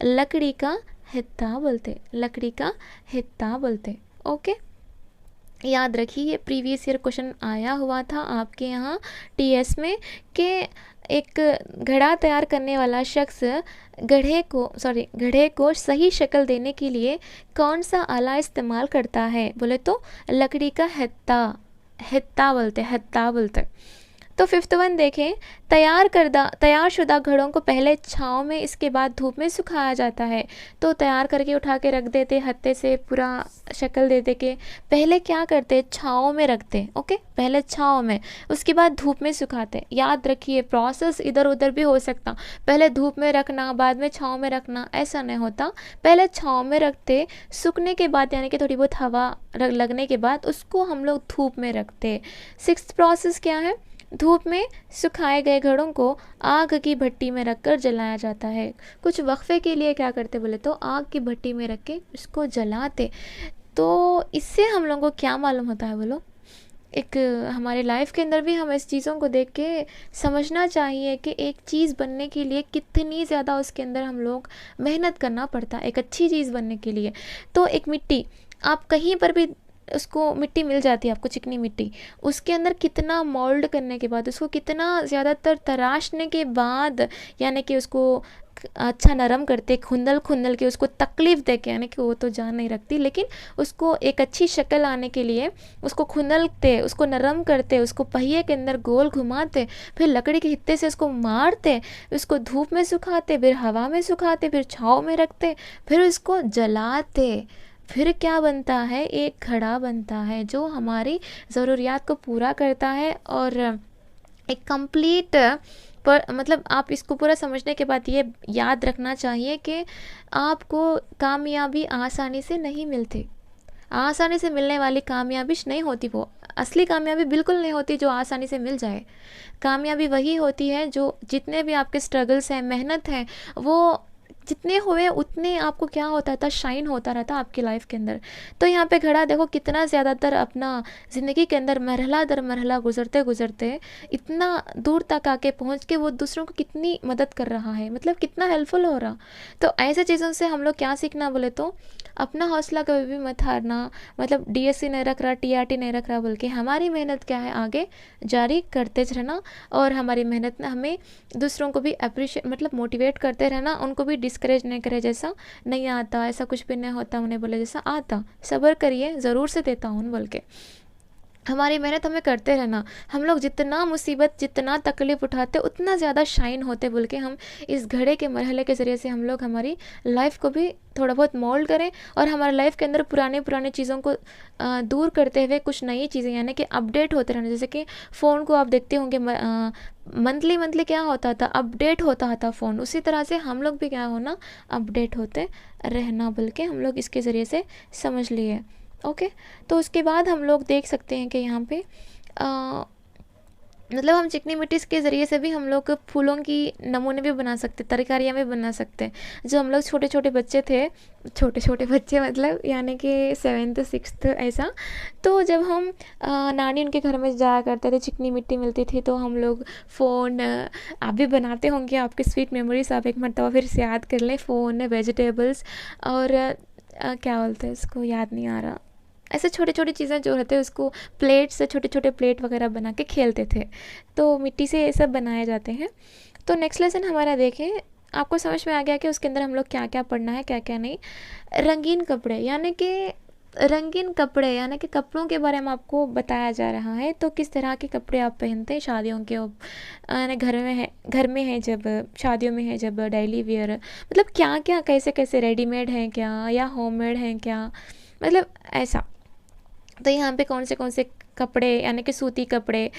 लकड़ी का हित्ता बोलते, लकड़ी का हित्ता बोलते, ओके। याद रखिए ये प्रीवियस ईयर क्वेश्चन आया हुआ था आपके यहाँ टीएस में कि एक घड़ा तैयार करने वाला शख्स घड़े को सही शक्ल देने के लिए कौन सा आला इस्तेमाल करता है बोले तो लकड़ी का हित्ता बोलते। तो फिफ्थ वन देखें, तैयारशुदा घड़ों को पहले छाँव में इसके बाद धूप में सुखाया जाता है। तो तैयार करके उठा के रख देते, हत्थे से पूरा शक्ल दे दे के पहले क्या करते, छाँव में रखते, ओके, पहले छाँव में उसके बाद धूप में सुखाते। याद रखिए प्रोसेस इधर उधर भी हो सकता, पहले धूप में रखना बाद में छाँव में रखना, ऐसा नहीं होता। पहले छाँव में रखते, सूखने के बाद यानी कि थोड़ी बहुत हवा लगने के बाद उसको हम लोग धूप में रखते। सिक्स्थ प्रोसेस क्या है, धूप में सुखाए गए घड़ों को आग की भट्टी में रखकर जलाया जाता है। कुछ वक्फे के लिए क्या करते बोले तो आग की भट्टी में रख के इसको जलाते। तो इससे हम लोगों को क्या मालूम होता है बोलो, एक हमारे लाइफ के अंदर भी हम इस चीज़ों को देख के समझना चाहिए कि एक चीज़ बनने के लिए कितनी ज़्यादा उसके अंदर हम लोग मेहनत करना पड़ता है एक अच्छी चीज़ बनने के लिए। तो एक मिट्टी आप कहीं पर भी उसको मिट्टी मिल जाती है आपको, चिकनी मिट्टी, उसके अंदर कितना मोल्ड करने के बाद उसको कितना ज़्यादातर तराशने के बाद यानी कि उसको अच्छा नरम करते, खुंदल खुंदल के उसको तकलीफ़ दे के, यानी कि वो तो जान नहीं रखती, लेकिन उसको एक अच्छी शक्ल आने के लिए उसको खुंदलते, उसको नरम करते, उसको पहिए के अंदर गोल घुमाते, फिर लकड़ी के हित्ते से उसको मारते, उसको धूप में सुखाते, फिर हवा में सुखाते, फिर छाँव में रखते, फिर उसको जलाते। फिर क्या बनता है, एक घड़ा बनता है जो हमारी ज़रूरियात को पूरा करता है। और एक कंप्लीट पर मतलब आप इसको पूरा समझने के बाद ये याद रखना चाहिए कि आपको कामयाबी आसानी से नहीं मिलती। आसानी से मिलने वाली कामयाबी नहीं होती, वो असली कामयाबी बिल्कुल नहीं होती जो आसानी से मिल जाए। कामयाबी वही होती है जो जितने भी आपके स्ट्रगल्स हैं, मेहनत है, वो जितने हुए उतने आपको क्या होता था, शाइन होता रहता आपकी लाइफ के अंदर। तो यहाँ पे घड़ा देखो कितना ज़्यादातर अपना ज़िंदगी के अंदर मरहला दर मरहला गुजरते गुजरते इतना दूर तक आके पहुँच के वो दूसरों को कितनी मदद कर रहा है, मतलब कितना हेल्पफुल हो रहा। तो ऐसे चीज़ों से हम लोग क्या सीखना बोले तो अपना हौसला कभी भी मत हारना, मतलब डीएससी नहीं रख रहा, टीआरटी नहीं रख रहा, बल्कि हमारी मेहनत क्या है आगे जारी करते रहना। और हमारी मेहनत में हमें दूसरों को भी अप्रिशिएट मतलब मोटिवेट करते रहना, उनको भी डिस्करेज नहीं करे जैसा नहीं आता, ऐसा कुछ भी नहीं होता, उन्हें बोले जैसा आता, सब्र करिए, ज़रूर से देता हूँ बोल के हमारी मेहनत हमें करते रहना। हम लोग जितना मुसीबत जितना तकलीफ़ उठाते उतना ज़्यादा शाइन होते बोल के हम इस घड़े के मरहले के ज़रिए से हम लोग हमारी लाइफ को भी थोड़ा बहुत मोल्ड करें और हमारे लाइफ के अंदर पुराने पुराने चीज़ों को दूर करते हुए कुछ नई चीज़ें यानी कि अपडेट होते रहना। जैसे कि फ़ोन को आप देखते होंगे मंथली मंथली क्या होता था, अपडेट होता था फ़ोन, उसी तरह से हम लोग भी क्या होना, अपडेट होते रहना बोल के हम लोग इसके ज़रिए से समझ लिए। ओके, तो उसके बाद हम लोग देख सकते हैं कि यहाँ पे मतलब हम चिकनी मिट्टी के ज़रिए से भी हम लोग फूलों की नमूने भी बना सकते, तरकारियाँ भी बना सकते हैं। जो हम लोग छोटे छोटे बच्चे थे, छोटे छोटे बच्चे मतलब यानी कि 7th 6th ऐसा, तो जब हम नानी उनके घर में जाया करते थे, चिकनी मिट्टी मिलती थी, तो हम लोग फ़ोन आप भी बनाते होंगे, आपके स्वीट मेमोरीज आप एक मरतबा फिर से याद कर लें। फ़ोन, वेजिटेबल्स और क्या बोलते हैं इसको, याद नहीं आ रहा, ऐसे छोटे छोटी चीज़ें जो रहते हैं उसको प्लेट से छोटे छोटे प्लेट वगैरह बना के खेलते थे। तो मिट्टी से ये सब बनाए जाते हैं। तो नेक्स्ट लेसन हमारा देखें, आपको समझ में आ गया कि उसके अंदर हम लोग क्या क्या पढ़ना है, क्या क्या नहीं। रंगीन कपड़े यानी कि रंगीन कपड़े यानी कि कपड़ों के बारे में आपको बताया जा रहा है। तो किस तरह के कपड़े आप पहनते हैं शादियों के, यानी घर में है जब, शादियों में है जब, डेली वेयर, मतलब क्या क्या कैसे कैसे रेडीमेड हैं क्या या होममेड हैं क्या, मतलब ऐसा। तो यहाँ पे कौन से कपड़े यानी कि सूती कपड़े,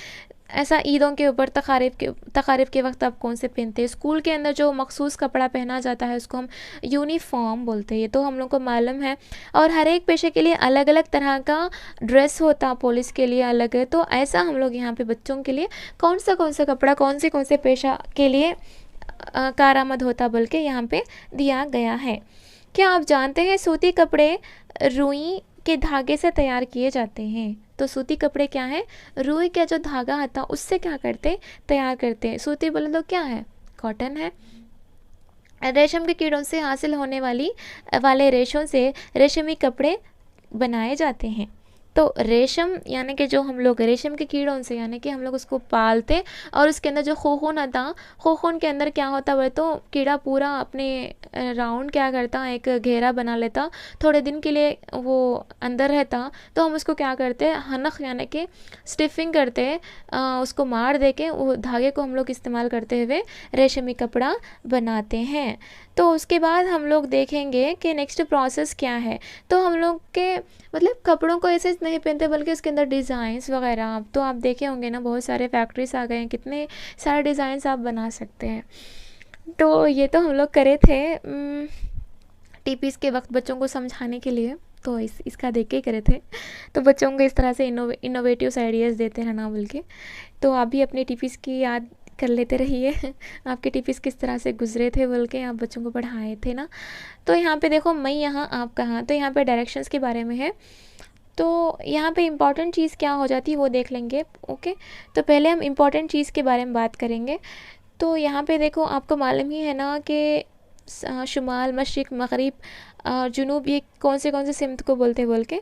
ऐसा ईदों के ऊपर तकारीब के वक्त आप कौन से पहनते हैं। स्कूल के अंदर जो मखसूस कपड़ा पहना जाता है उसको हम यूनिफॉर्म बोलते हैं, ये तो हम लोग को मालूम है। और हर एक पेशे के लिए अलग अलग तरह का ड्रेस होता, पुलिस के लिए अलग है। तो ऐसा हम लोग यहाँ पे बच्चों के लिए कौन सा कपड़ा कौन से पेशा के लिए कारआमद होता बोल के यहाँ पे दिया गया है। क्या आप जानते हैं सूती कपड़े रुई के धागे से तैयार किए जाते हैं। तो सूती कपड़े क्या है, रुई का जो धागा आता उससे क्या करते, तैयार करते हैं। सूती बोले तो क्या है, कॉटन है। रेशम के कीड़ों से हासिल होने वाले रेशों से रेशमी कपड़े बनाए जाते हैं। तो रेशम यानी कि जो हम लोग रेशम के कीड़ों से यानी कि हम लोग उसको पालते और उसके अंदर जो खोखून आता, खोखून के अंदर क्या होता है, तो कीड़ा पूरा अपने राउंड क्या करता, एक घेरा बना लेता, थोड़े दिन के लिए वो अंदर रहता। तो हम उसको क्या करते हैं, हनक यानी कि स्टिफिंग करते हैं, उसको मार दे के वो धागे को हम लोग इस्तेमाल करते हुए रेशमी कपड़ा बनाते हैं। तो उसके बाद हम लोग देखेंगे कि नेक्स्ट प्रोसेस क्या है। तो हम लोग के मतलब कपड़ों को ऐसे नहीं पहनते बल्कि उसके अंदर डिज़ाइंस वगैरह, तो आप देखे होंगे ना बहुत सारे फैक्ट्रीज आ गए हैं, कितने सारे डिज़ाइंस आप बना सकते हैं। तो ये तो हम लोग करे थे टीपीज़ के वक्त बच्चों को समझाने के लिए, तो इसका देख के ही करे थे। तो बच्चों को इस तरह से इनोवेटिव आइडियाज़ देते हैं ना बोल के। तो आप भी अपने टीपीज़ की याद कर लेते रहिए आपके टिपिस किस तरह से गुजरे थे बोल के आप बच्चों को पढ़ाए थे ना। तो यहाँ पे देखो मैं यहाँ आप कहाँ, तो यहाँ पे डायरेक्शंस के बारे में है। तो यहाँ पे इम्पॉर्टेंट चीज़ क्या हो जाती है वो देख लेंगे। ओके, तो पहले हम इम्पॉर्टेंट चीज़ के बारे में बात करेंगे। तो यहाँ पे देखो आपको मालूम ही है ना कि शुमाल, मशरिक़, मग़रिब और जुनूब ये कौन से सिमत को बोलते बोल के।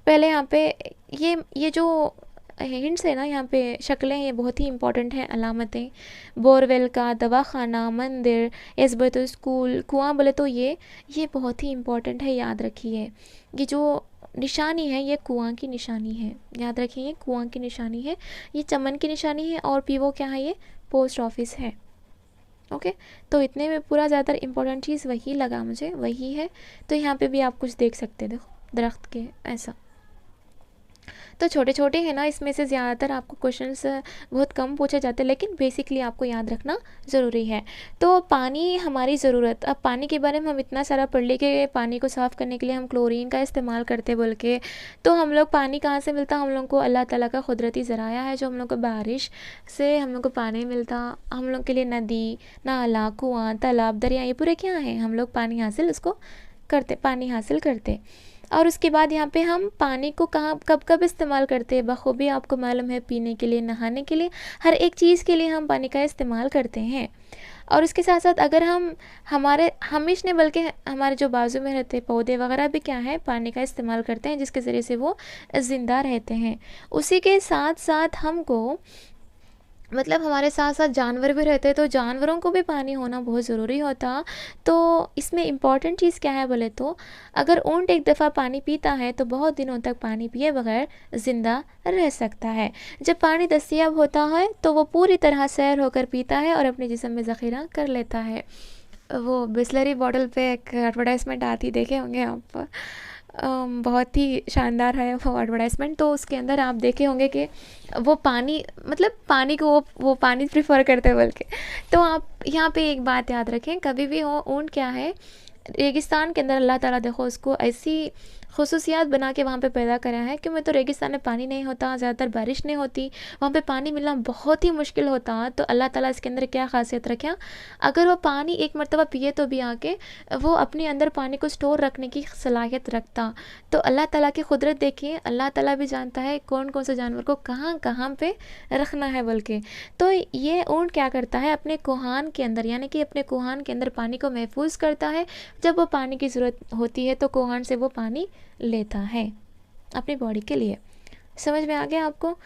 पहले यहाँ पे ये जो हिंट्स है ना, यहाँ पे शक्लें ये बहुत ही इंपॉर्टेंट हैं, अलामतें। बोरवेल का, दवाखाना, मंदिर, एसबत स्कूल, कुआं बोले तो ये बहुत ही इंपॉर्टेंट है, याद रखिए। ये जो निशानी है ये कुआं की निशानी है, याद रखिए, ये कुआं की निशानी है। ये चमन की निशानी है, और पीओ क्या है, ये पोस्ट ऑफिस है। ओके, तो इतने में पूरा ज़्यादातर इंपॉर्टेंट चीज़ वही लगा मुझे, वही है। तो यहाँ पे भी आप कुछ देख सकते हैं, देखो दरख्त के ऐसा। तो छोटे छोटे हैं ना, इसमें से ज़्यादातर आपको क्वेश्चंस बहुत कम पूछे जाते हैं, लेकिन बेसिकली आपको याद रखना ज़रूरी है। तो पानी हमारी ज़रूरत, अब पानी के बारे में हम इतना सारा पढ़ लिए कि पानी को साफ़ करने के लिए हम क्लोरीन का इस्तेमाल करते बोल के। तो हम लोग पानी कहाँ से मिलता, हम लोग को अल्लाह ताला का कुदरती ज़राया है, जो हम लोग को बारिश से हम लोग को पानी मिलता। हम लोग के लिए नदी, नाला, कुआँ, तालाब, दरिया, ये पूरे क्या हैं, हम लोग पानी हासिल उसको करते, पानी हासिल करते। और उसके बाद यहाँ पे हम पानी को कहाँ कब कब इस्तेमाल करते हैं, बखूबी आपको मालूम है, पीने के लिए, नहाने के लिए, हर एक चीज़ के लिए हम पानी का इस्तेमाल करते हैं। और उसके साथ साथ अगर हम ही नहीं बल्कि हमारे जो बाजू में रहते पौधे वगैरह भी क्या है, पानी का इस्तेमाल करते हैं, जिसके ज़रिए से वो ज़िंदा रहते हैं। उसी के साथ साथ हमको, मतलब हमारे साथ साथ जानवर भी रहते हैं, तो जानवरों को भी पानी होना बहुत ज़रूरी होता। तो इसमें इम्पॉर्टेंट चीज़ क्या है बोले तो, अगर ऊँट एक दफ़ा पानी पीता है तो बहुत दिनों तक पानी पिए बगैर ज़िंदा रह सकता है। जब पानी दस्तयाब होता है तो वो पूरी तरह सैर होकर पीता है और अपने जिस्म में ज़ख़ीरा कर लेता है। वो बिसलरी बॉटल पे एक एडवर्टाइजमेंट आती, देखे होंगे आप, बहुत ही शानदार है वो एडवर्टाइजमेंट। तो उसके अंदर आप देखे होंगे कि वो पानी, मतलब पानी को वो पानी प्रेफर करते बोल के। तो आप यहाँ पे एक बात याद रखें, कभी भी हो, ऊँट क्या है, रेगिस्तान के अंदर अल्लाह ताला देखो उसको ऐसी खसूसियात बना के वहाँ पे पैदा करा है कि मैं तो रेगिस्तान में पानी नहीं होता, ज़्यादातर बारिश नहीं होती, वहाँ पे पानी मिलना बहुत ही मुश्किल होता। तो अल्लाह ताला इसके अंदर क्या खासियत रखा, अगर वो पानी एक मरतबा पिए तो भी आके वो अपने अंदर पानी को स्टोर रखने की सलाहियत रखता। तो अल्लाह ताला की कुदरत देखिए, अल्लाह ताला भी जानता है कौन कौन से जानवर को कहाँ कहाँ पे रखना है बोल के। तो ये ऊँट क्या करता है, अपने कोहान के अंदर, यानी कि अपने कोहान के अंदर पानी को महफूज करता है। जब वो पानी की ज़रूरत होती है तो कोहान से वो पानी लेता है अपनी बॉडी के लिए। समझ में आ गया आपको।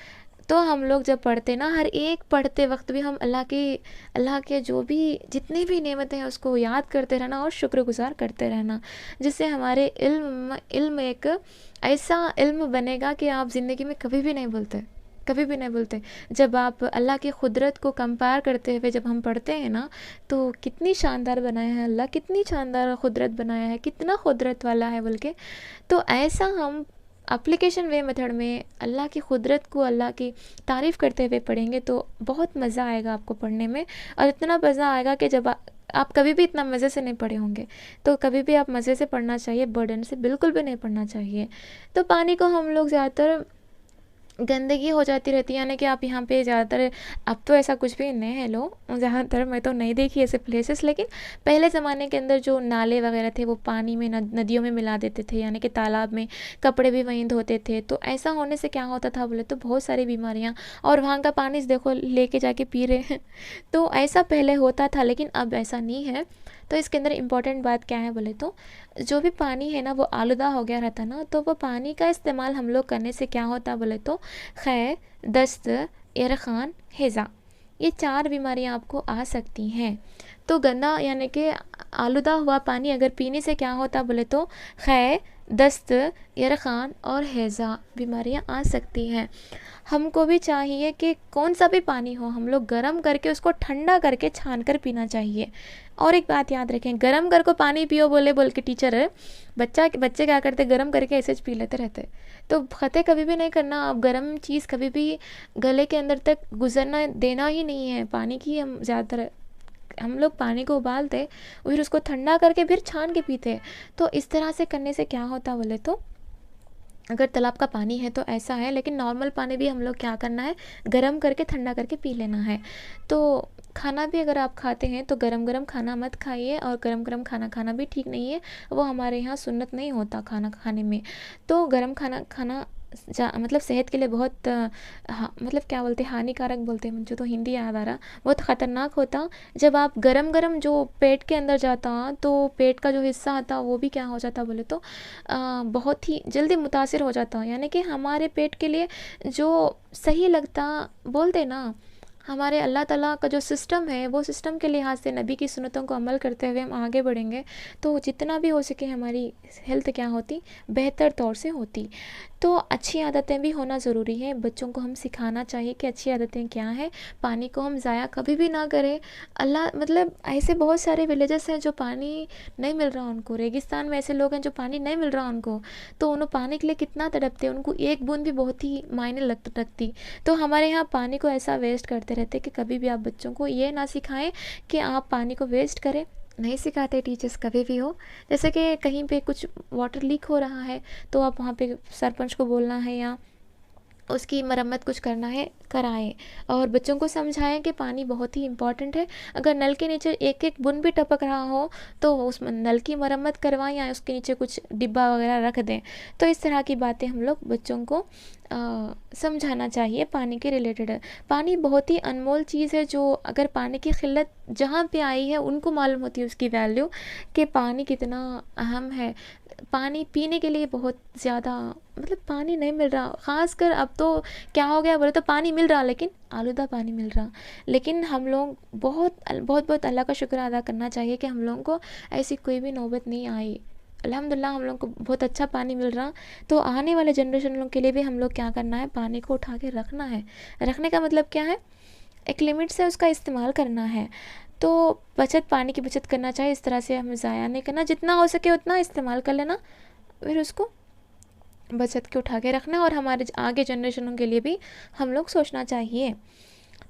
तो हम लोग जब पढ़ते ना, हर एक पढ़ते वक्त भी हम अल्लाह के जो भी जितनी भी नेमतें हैं उसको याद करते रहना और शुक्रगुजार करते रहना, जिससे हमारे इल्म एक ऐसा इल्म बनेगा कि आप ज़िंदगी में कभी भी नहीं भूलते, कभी भी नहीं भूलते। जब आप अल्लाह की कुदरत को कंपेयर करते हुए जब हम पढ़ते हैं ना, तो कितनी शानदार बनाया है अल्लाह, कितनी शानदार कुदरत बनाया है, कितना कुदरत वाला है बोल के। तो ऐसा हम एप्लीकेशन वे मेथड में अल्लाह की कुदरत को, अल्लाह की तारीफ़ करते हुए पढ़ेंगे तो बहुत मज़ा आएगा आपको पढ़ने में। और इतना मज़ा आएगा कि जब आप कभी भी इतना मज़े से नहीं पढ़े होंगे। तो कभी भी आप मज़े से पढ़ना चाहिए, बर्डन से बिल्कुल भी नहीं पढ़ना चाहिए। तो पानी को हम लोग ज़्यादातर गंदगी हो जाती रहती है, यानी कि आप यहाँ पे ज़्यादातर, अब तो ऐसा कुछ भी नहीं है, लो ज़्यादातर मैं तो नहीं देखी ऐसे प्लेसेस, लेकिन पहले ज़माने के अंदर जो नाले वगैरह थे वो पानी में, नदियों में मिला देते थे, यानी कि तालाब में, कपड़े भी वहीं धोते थे। तो ऐसा होने से क्या होता था बोले तो बहुत सारी बीमारियाँ, और वहाँ का पानी देखो लेके जाके पी रहे हैं। तो ऐसा पहले होता था, लेकिन अब ऐसा नहीं है। तो इसके अंदर इम्पॉर्टेंट बात क्या है बोले तो, जो भी पानी है ना वो आलूदा हो गया रहता ना, तो वो पानी का इस्तेमाल हम लोग करने से क्या होता बोले तो, खैर, दस्त, यरखान, हैज़ा, ये 4 बीमारियां आपको आ सकती हैं। तो गंदा यानी कि आलूदा हुआ पानी अगर पीने से क्या होता बोले तो, खैर, दस्त, यरखान और हैज़ा बीमारियां आ सकती हैं। हमको भी चाहिए कि कौन सा भी पानी हो, हम लोग गर्म करके उसको ठंडा करके छान कर पीना चाहिए। और एक बात याद रखें, गरम करके पानी पियो बोल के टीचर, बच्चे क्या करते, गरम करके ऐसे पी लेते रहते। तो ख़त्े कभी भी नहीं करना, आप गरम चीज़ कभी भी गले के अंदर तक गुजरना देना ही नहीं है। पानी की हम लोग पानी को उबालते, फिर उसको ठंडा करके फिर छान के पीते। तो इस तरह से करने से क्या होता बोले तो, अगर तालाब का पानी है तो ऐसा है, लेकिन नॉर्मल पानी भी हम लोग क्या करना है, गरम करके ठंडा करके पी लेना है। तो खाना भी अगर आप खाते हैं तो गरम गरम खाना मत खाइए, और गरम गरम खाना खाना भी ठीक नहीं है, वो हमारे यहाँ सुन्नत नहीं होता खाना खाने में। तो गरम खाना खाना मतलब सेहत के लिए बहुत मतलब क्या बोलते हैं, हानिकारक बोलते हैं, मुझे तो हिंदी याद आ रहा, बहुत ख़तरनाक होता। जब आप गरम गरम जो पेट के अंदर जाता तो पेट का जो हिस्सा आता वो भी क्या हो जाता बोले तो बहुत ही जल्दी मुतासिर हो जाता। यानी कि हमारे पेट के लिए जो सही लगता, बोलते ना, हमारे अल्लाह ताला का जो सिस्टम है वो सिस्टम के लिहाज से नबी की सुन्नतों को अमल करते हुए हम आगे बढ़ेंगे तो जितना भी हो सके हमारी हेल्थ क्या होती, बेहतर तौर से होती। तो अच्छी आदतें भी होना ज़रूरी है। बच्चों को हम सिखाना चाहिए कि अच्छी आदतें क्या हैं। पानी को हम ज़ाया कभी भी ना करें। अल्लाह मतलब ऐसे बहुत सारे विलेजेस हैं जो पानी नहीं मिल रहा उनको, रेगिस्तान में ऐसे लोग हैं जो पानी नहीं मिल रहा उनको, तो उन्हें पानी के लिए कितना तड़पते हैं, उनको एक बूंद भी बहुत ही मायने रखती। तो हमारे यहाँ पानी को ऐसा वेस्ट करते रहते कि कभी भी आप बच्चों को ये ना सिखाएं कि आप पानी को वेस्ट करें। नहीं सिखाते टीचर्स कभी भी हो। जैसे कि कहीं पे कुछ वाटर लीक हो रहा है तो आप वहाँ पे सरपंच को बोलना है या उसकी मरम्मत कुछ करना है, कराएं। और बच्चों को समझाएं कि पानी बहुत ही इम्पॉर्टेंट है। अगर नल के नीचे एक एक बूंद भी टपक रहा हो तो उस नल की मरम्मत करवाएं या उसके नीचे कुछ डिब्बा वगैरह रख दें। तो इस तरह की बातें हम लोग बच्चों को समझाना चाहिए पानी के रिलेटेड। पानी बहुत ही अनमोल चीज़ है, जो अगर पानी की किल्लत जहाँ पे आई है उनको मालूम होती है उसकी वैल्यू, कि पानी कितना अहम है। पानी पीने के लिए बहुत ज़्यादा मतलब पानी नहीं मिल रहा, ख़ासकर अब तो क्या हो गया बोले तो पानी मिल रहा लेकिन आलूदा पानी मिल रहा। लेकिन हम लोग बहुत बहुत बहुत अल्लाह का शुक्र अदा करना चाहिए कि हम लोगों को ऐसी कोई भी नौबत नहीं आई। अल्हम्दुलिल्लाह हम लोग को बहुत अच्छा पानी मिल रहा। तो आने वाले जनरेशन लोग के लिए भी हम लोग क्या करना है, पानी को उठा के रखना है। रखने का मतलब क्या है, एक लिमिट से उसका इस्तेमाल करना है। तो बचत, पानी की बचत करना चाहिए। इस तरह से हमें ज़ाया नहीं करना, जितना हो सके उतना इस्तेमाल कर लेना, फिर उसको बचत के उठा के रखना। और हमारे आगे जनरेशनों के लिए भी हम लोग सोचना चाहिए।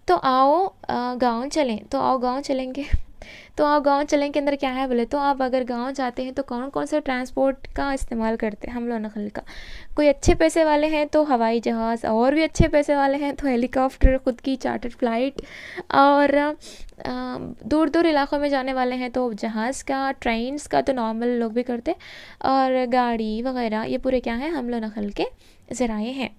तो आओ गाँव चलें, तो आओ गाँव चलेंगे तो आप गाँव चलें के अंदर क्या है बोले तो आप अगर गाँव जाते हैं तो कौन कौन से ट्रांसपोर्ट का इस्तेमाल करते हैं हम लोग नकल का। कोई अच्छे पैसे वाले हैं तो हवाई जहाज़, और भी अच्छे पैसे वाले हैं तो हेलीकॉप्टर, खुद की चार्टर्ड फ्लाइट, और दूर दूर इलाक़ों में जाने वाले हैं तो जहाज़ का, ट्रेन्स का तो नॉर्मल लोग भी करते, और गाड़ी वगैरह ये पूरे क्या हैं हम लोग नकल के ज़राए हैं।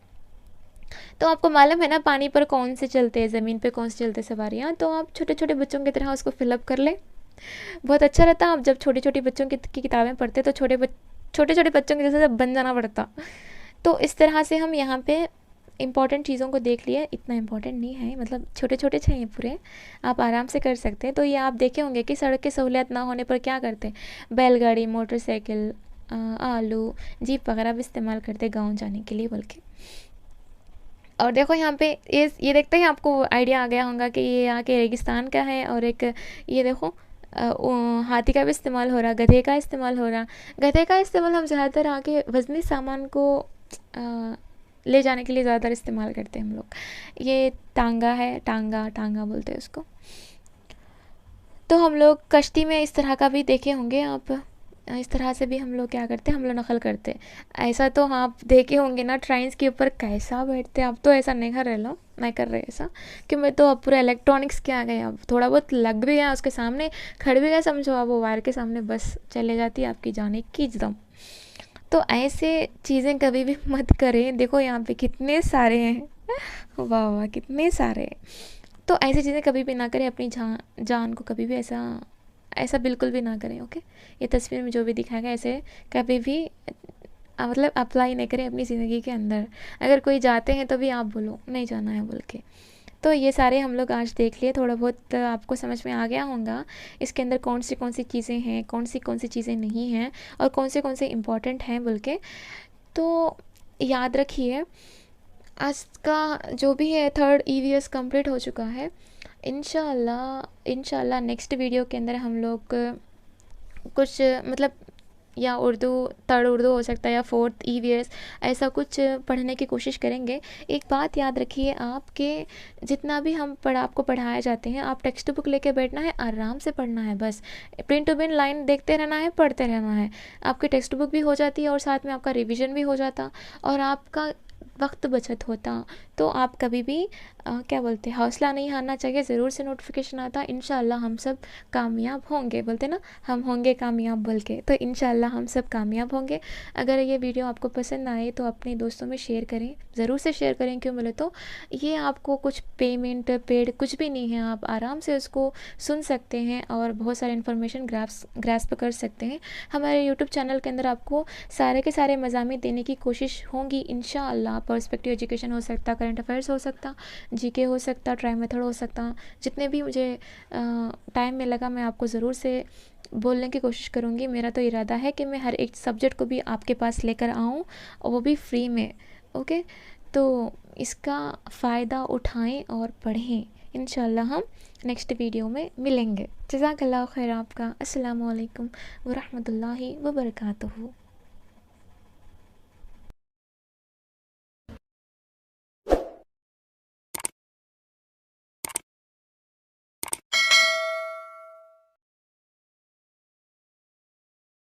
तो आपको मालूम है ना पानी पर कौन से चलते हैं, ज़मीन पे कौन से चलते सवारियाँ, तो आप छोटे छोटे बच्चों की तरह उसको फिलअप कर लें। बहुत अच्छा रहता। आप जब छोटी छोटी बच्चों की किताबें पढ़ते तो छोटे छोटे बच्चों के जैसे बन जाना पड़ता। तो इस तरह से हम यहाँ पे इम्पॉर्टेंट चीज़ों को देख लिए। इतना इम्पॉर्टेंट नहीं है, मतलब छोटे छोटे चाहिए पूरे, आप आराम से कर सकते हैं। तो ये आप देखे होंगे कि सड़क की सहूलियत ना होने पर क्या करते हैं, बैलगाड़ी, मोटरसाइकिल, आलू, जीप वगैरह भी इस्तेमाल करते गाँव जाने के लिए बोल के। और देखो यहाँ पे ये देखते ही आपको आइडिया आ गया होगा कि ये यहाँ के रेगिस्तान का है। और एक ये देखो हाथी का भी इस्तेमाल हो रहा, गधे का इस्तेमाल हो रहा। गधे का इस्तेमाल हम ज़्यादातर आके वज़नी सामान को ले जाने के लिए ज़्यादातर इस्तेमाल करते हैं हम लोग। ये टांगा है, टांगा बोलते हैं उसको। तो हम लोग कश्ती में इस तरह का भी देखे होंगे आप, इस तरह से भी हम लोग क्या करते हैं, हम लोग नकल करते हैं। ऐसा तो आप देखे होंगे ना ट्रेन्स के ऊपर कैसा बैठते हैं। अब तो ऐसा नहीं कर रहे लोग, नहीं कर रहे ऐसा, कि मैं तो अब पूरा इलेक्ट्रॉनिक्स के आ गए। अब थोड़ा बहुत लग भी गया उसके सामने, खड़े भी गए, समझो अब वो वायर के सामने बस चले जाती है आपकी जाने की एकदम। तो ऐसे चीज़ें कभी भी मत करें। देखो यहाँ पे कितने सारे हैं वाह वाह कितने सारे हैं। तो ऐसी चीज़ें कभी भी ना करें। अपनी जान को कभी भी ऐसा बिल्कुल भी ना करें। ओके, ये तस्वीर में जो भी दिखाया गया ऐसे कभी भी मतलब अप्लाई नहीं करें अपनी ज़िंदगी के अंदर। अगर कोई जाते हैं तो भी आप बोलो नहीं जाना है बोल के। तो ये सारे हम लोग आज देख लिए, थोड़ा बहुत आपको समझ में आ गया होगा इसके अंदर कौन सी चीज़ें हैं, कौन सी चीज़ें नहीं हैं, और कौन से इम्पॉर्टेंट हैं बोल के। तो याद रखिए आज का जो भी है 3rd EVS कंप्लीट हो चुका है। इंशाल्लाह नेक्स्ट वीडियो के अंदर हम लोग कुछ मतलब या उर्दू, 3rd उर्दू हो सकता है या 4th EVS, ऐसा कुछ पढ़ने की कोशिश करेंगे। एक बात याद रखिए, आपके जितना भी आपको पढ़ाए जाते हैं, आप टेक्स्ट बुक लेके बैठना है, आराम से पढ़ना है, बस प्रिंट टू बिन लाइन देखते रहना है, पढ़ते रहना है। आपकी टेक्स्ट बुक भी हो जाती है और साथ में आपका रिवीजन भी हो जाता, और आपका वक्त बचत होता तो आप कभी भी क्या बोलते हैं, हौसला नहीं हारना चाहिए, ज़रूर से नोटिफिकेशन आता, इंशाल्लाह हम सब कामयाब होंगे, बोलते ना हम होंगे कामयाब बोल के, तो इंशाल्लाह हम सब कामयाब होंगे। अगर ये वीडियो आपको पसंद आए तो अपने दोस्तों में शेयर करें, ज़रूर से शेयर करें, क्यों बोले तो ये आपको कुछ पेमेंट पेड कुछ भी नहीं है, आप आराम से उसको सुन सकते हैं और बहुत सारे इन्फॉर्मेशन ग्रास्प कर सकते हैं। हमारे यूट्यूब चैनल के अंदर आपको सारे के सारे मज़ामी देने की कोशिश होंगी इंशाअल्लाह। पर्सपेक्टिव एजुकेशन हो सकता, करंट अफेयर्स हो सकता, जीके हो सकता, ट्राई मेथड हो सकता, जितने भी मुझे टाइम में लगा मैं आपको ज़रूर से बोलने की कोशिश करूँगी। मेरा तो इरादा है कि मैं हर एक सब्जेक्ट को भी आपके पास लेकर आऊँ और वो भी फ्री में। ओके, तो इसका फ़ायदा उठाएं और पढ़ें। इंशाल्लाह हम नेक्स्ट वीडियो में मिलेंगे। जज़ाकल्लाह खैर आपका। अस्सलामु अलैकुम व रहमतुल्लाहि व बरकातुहू।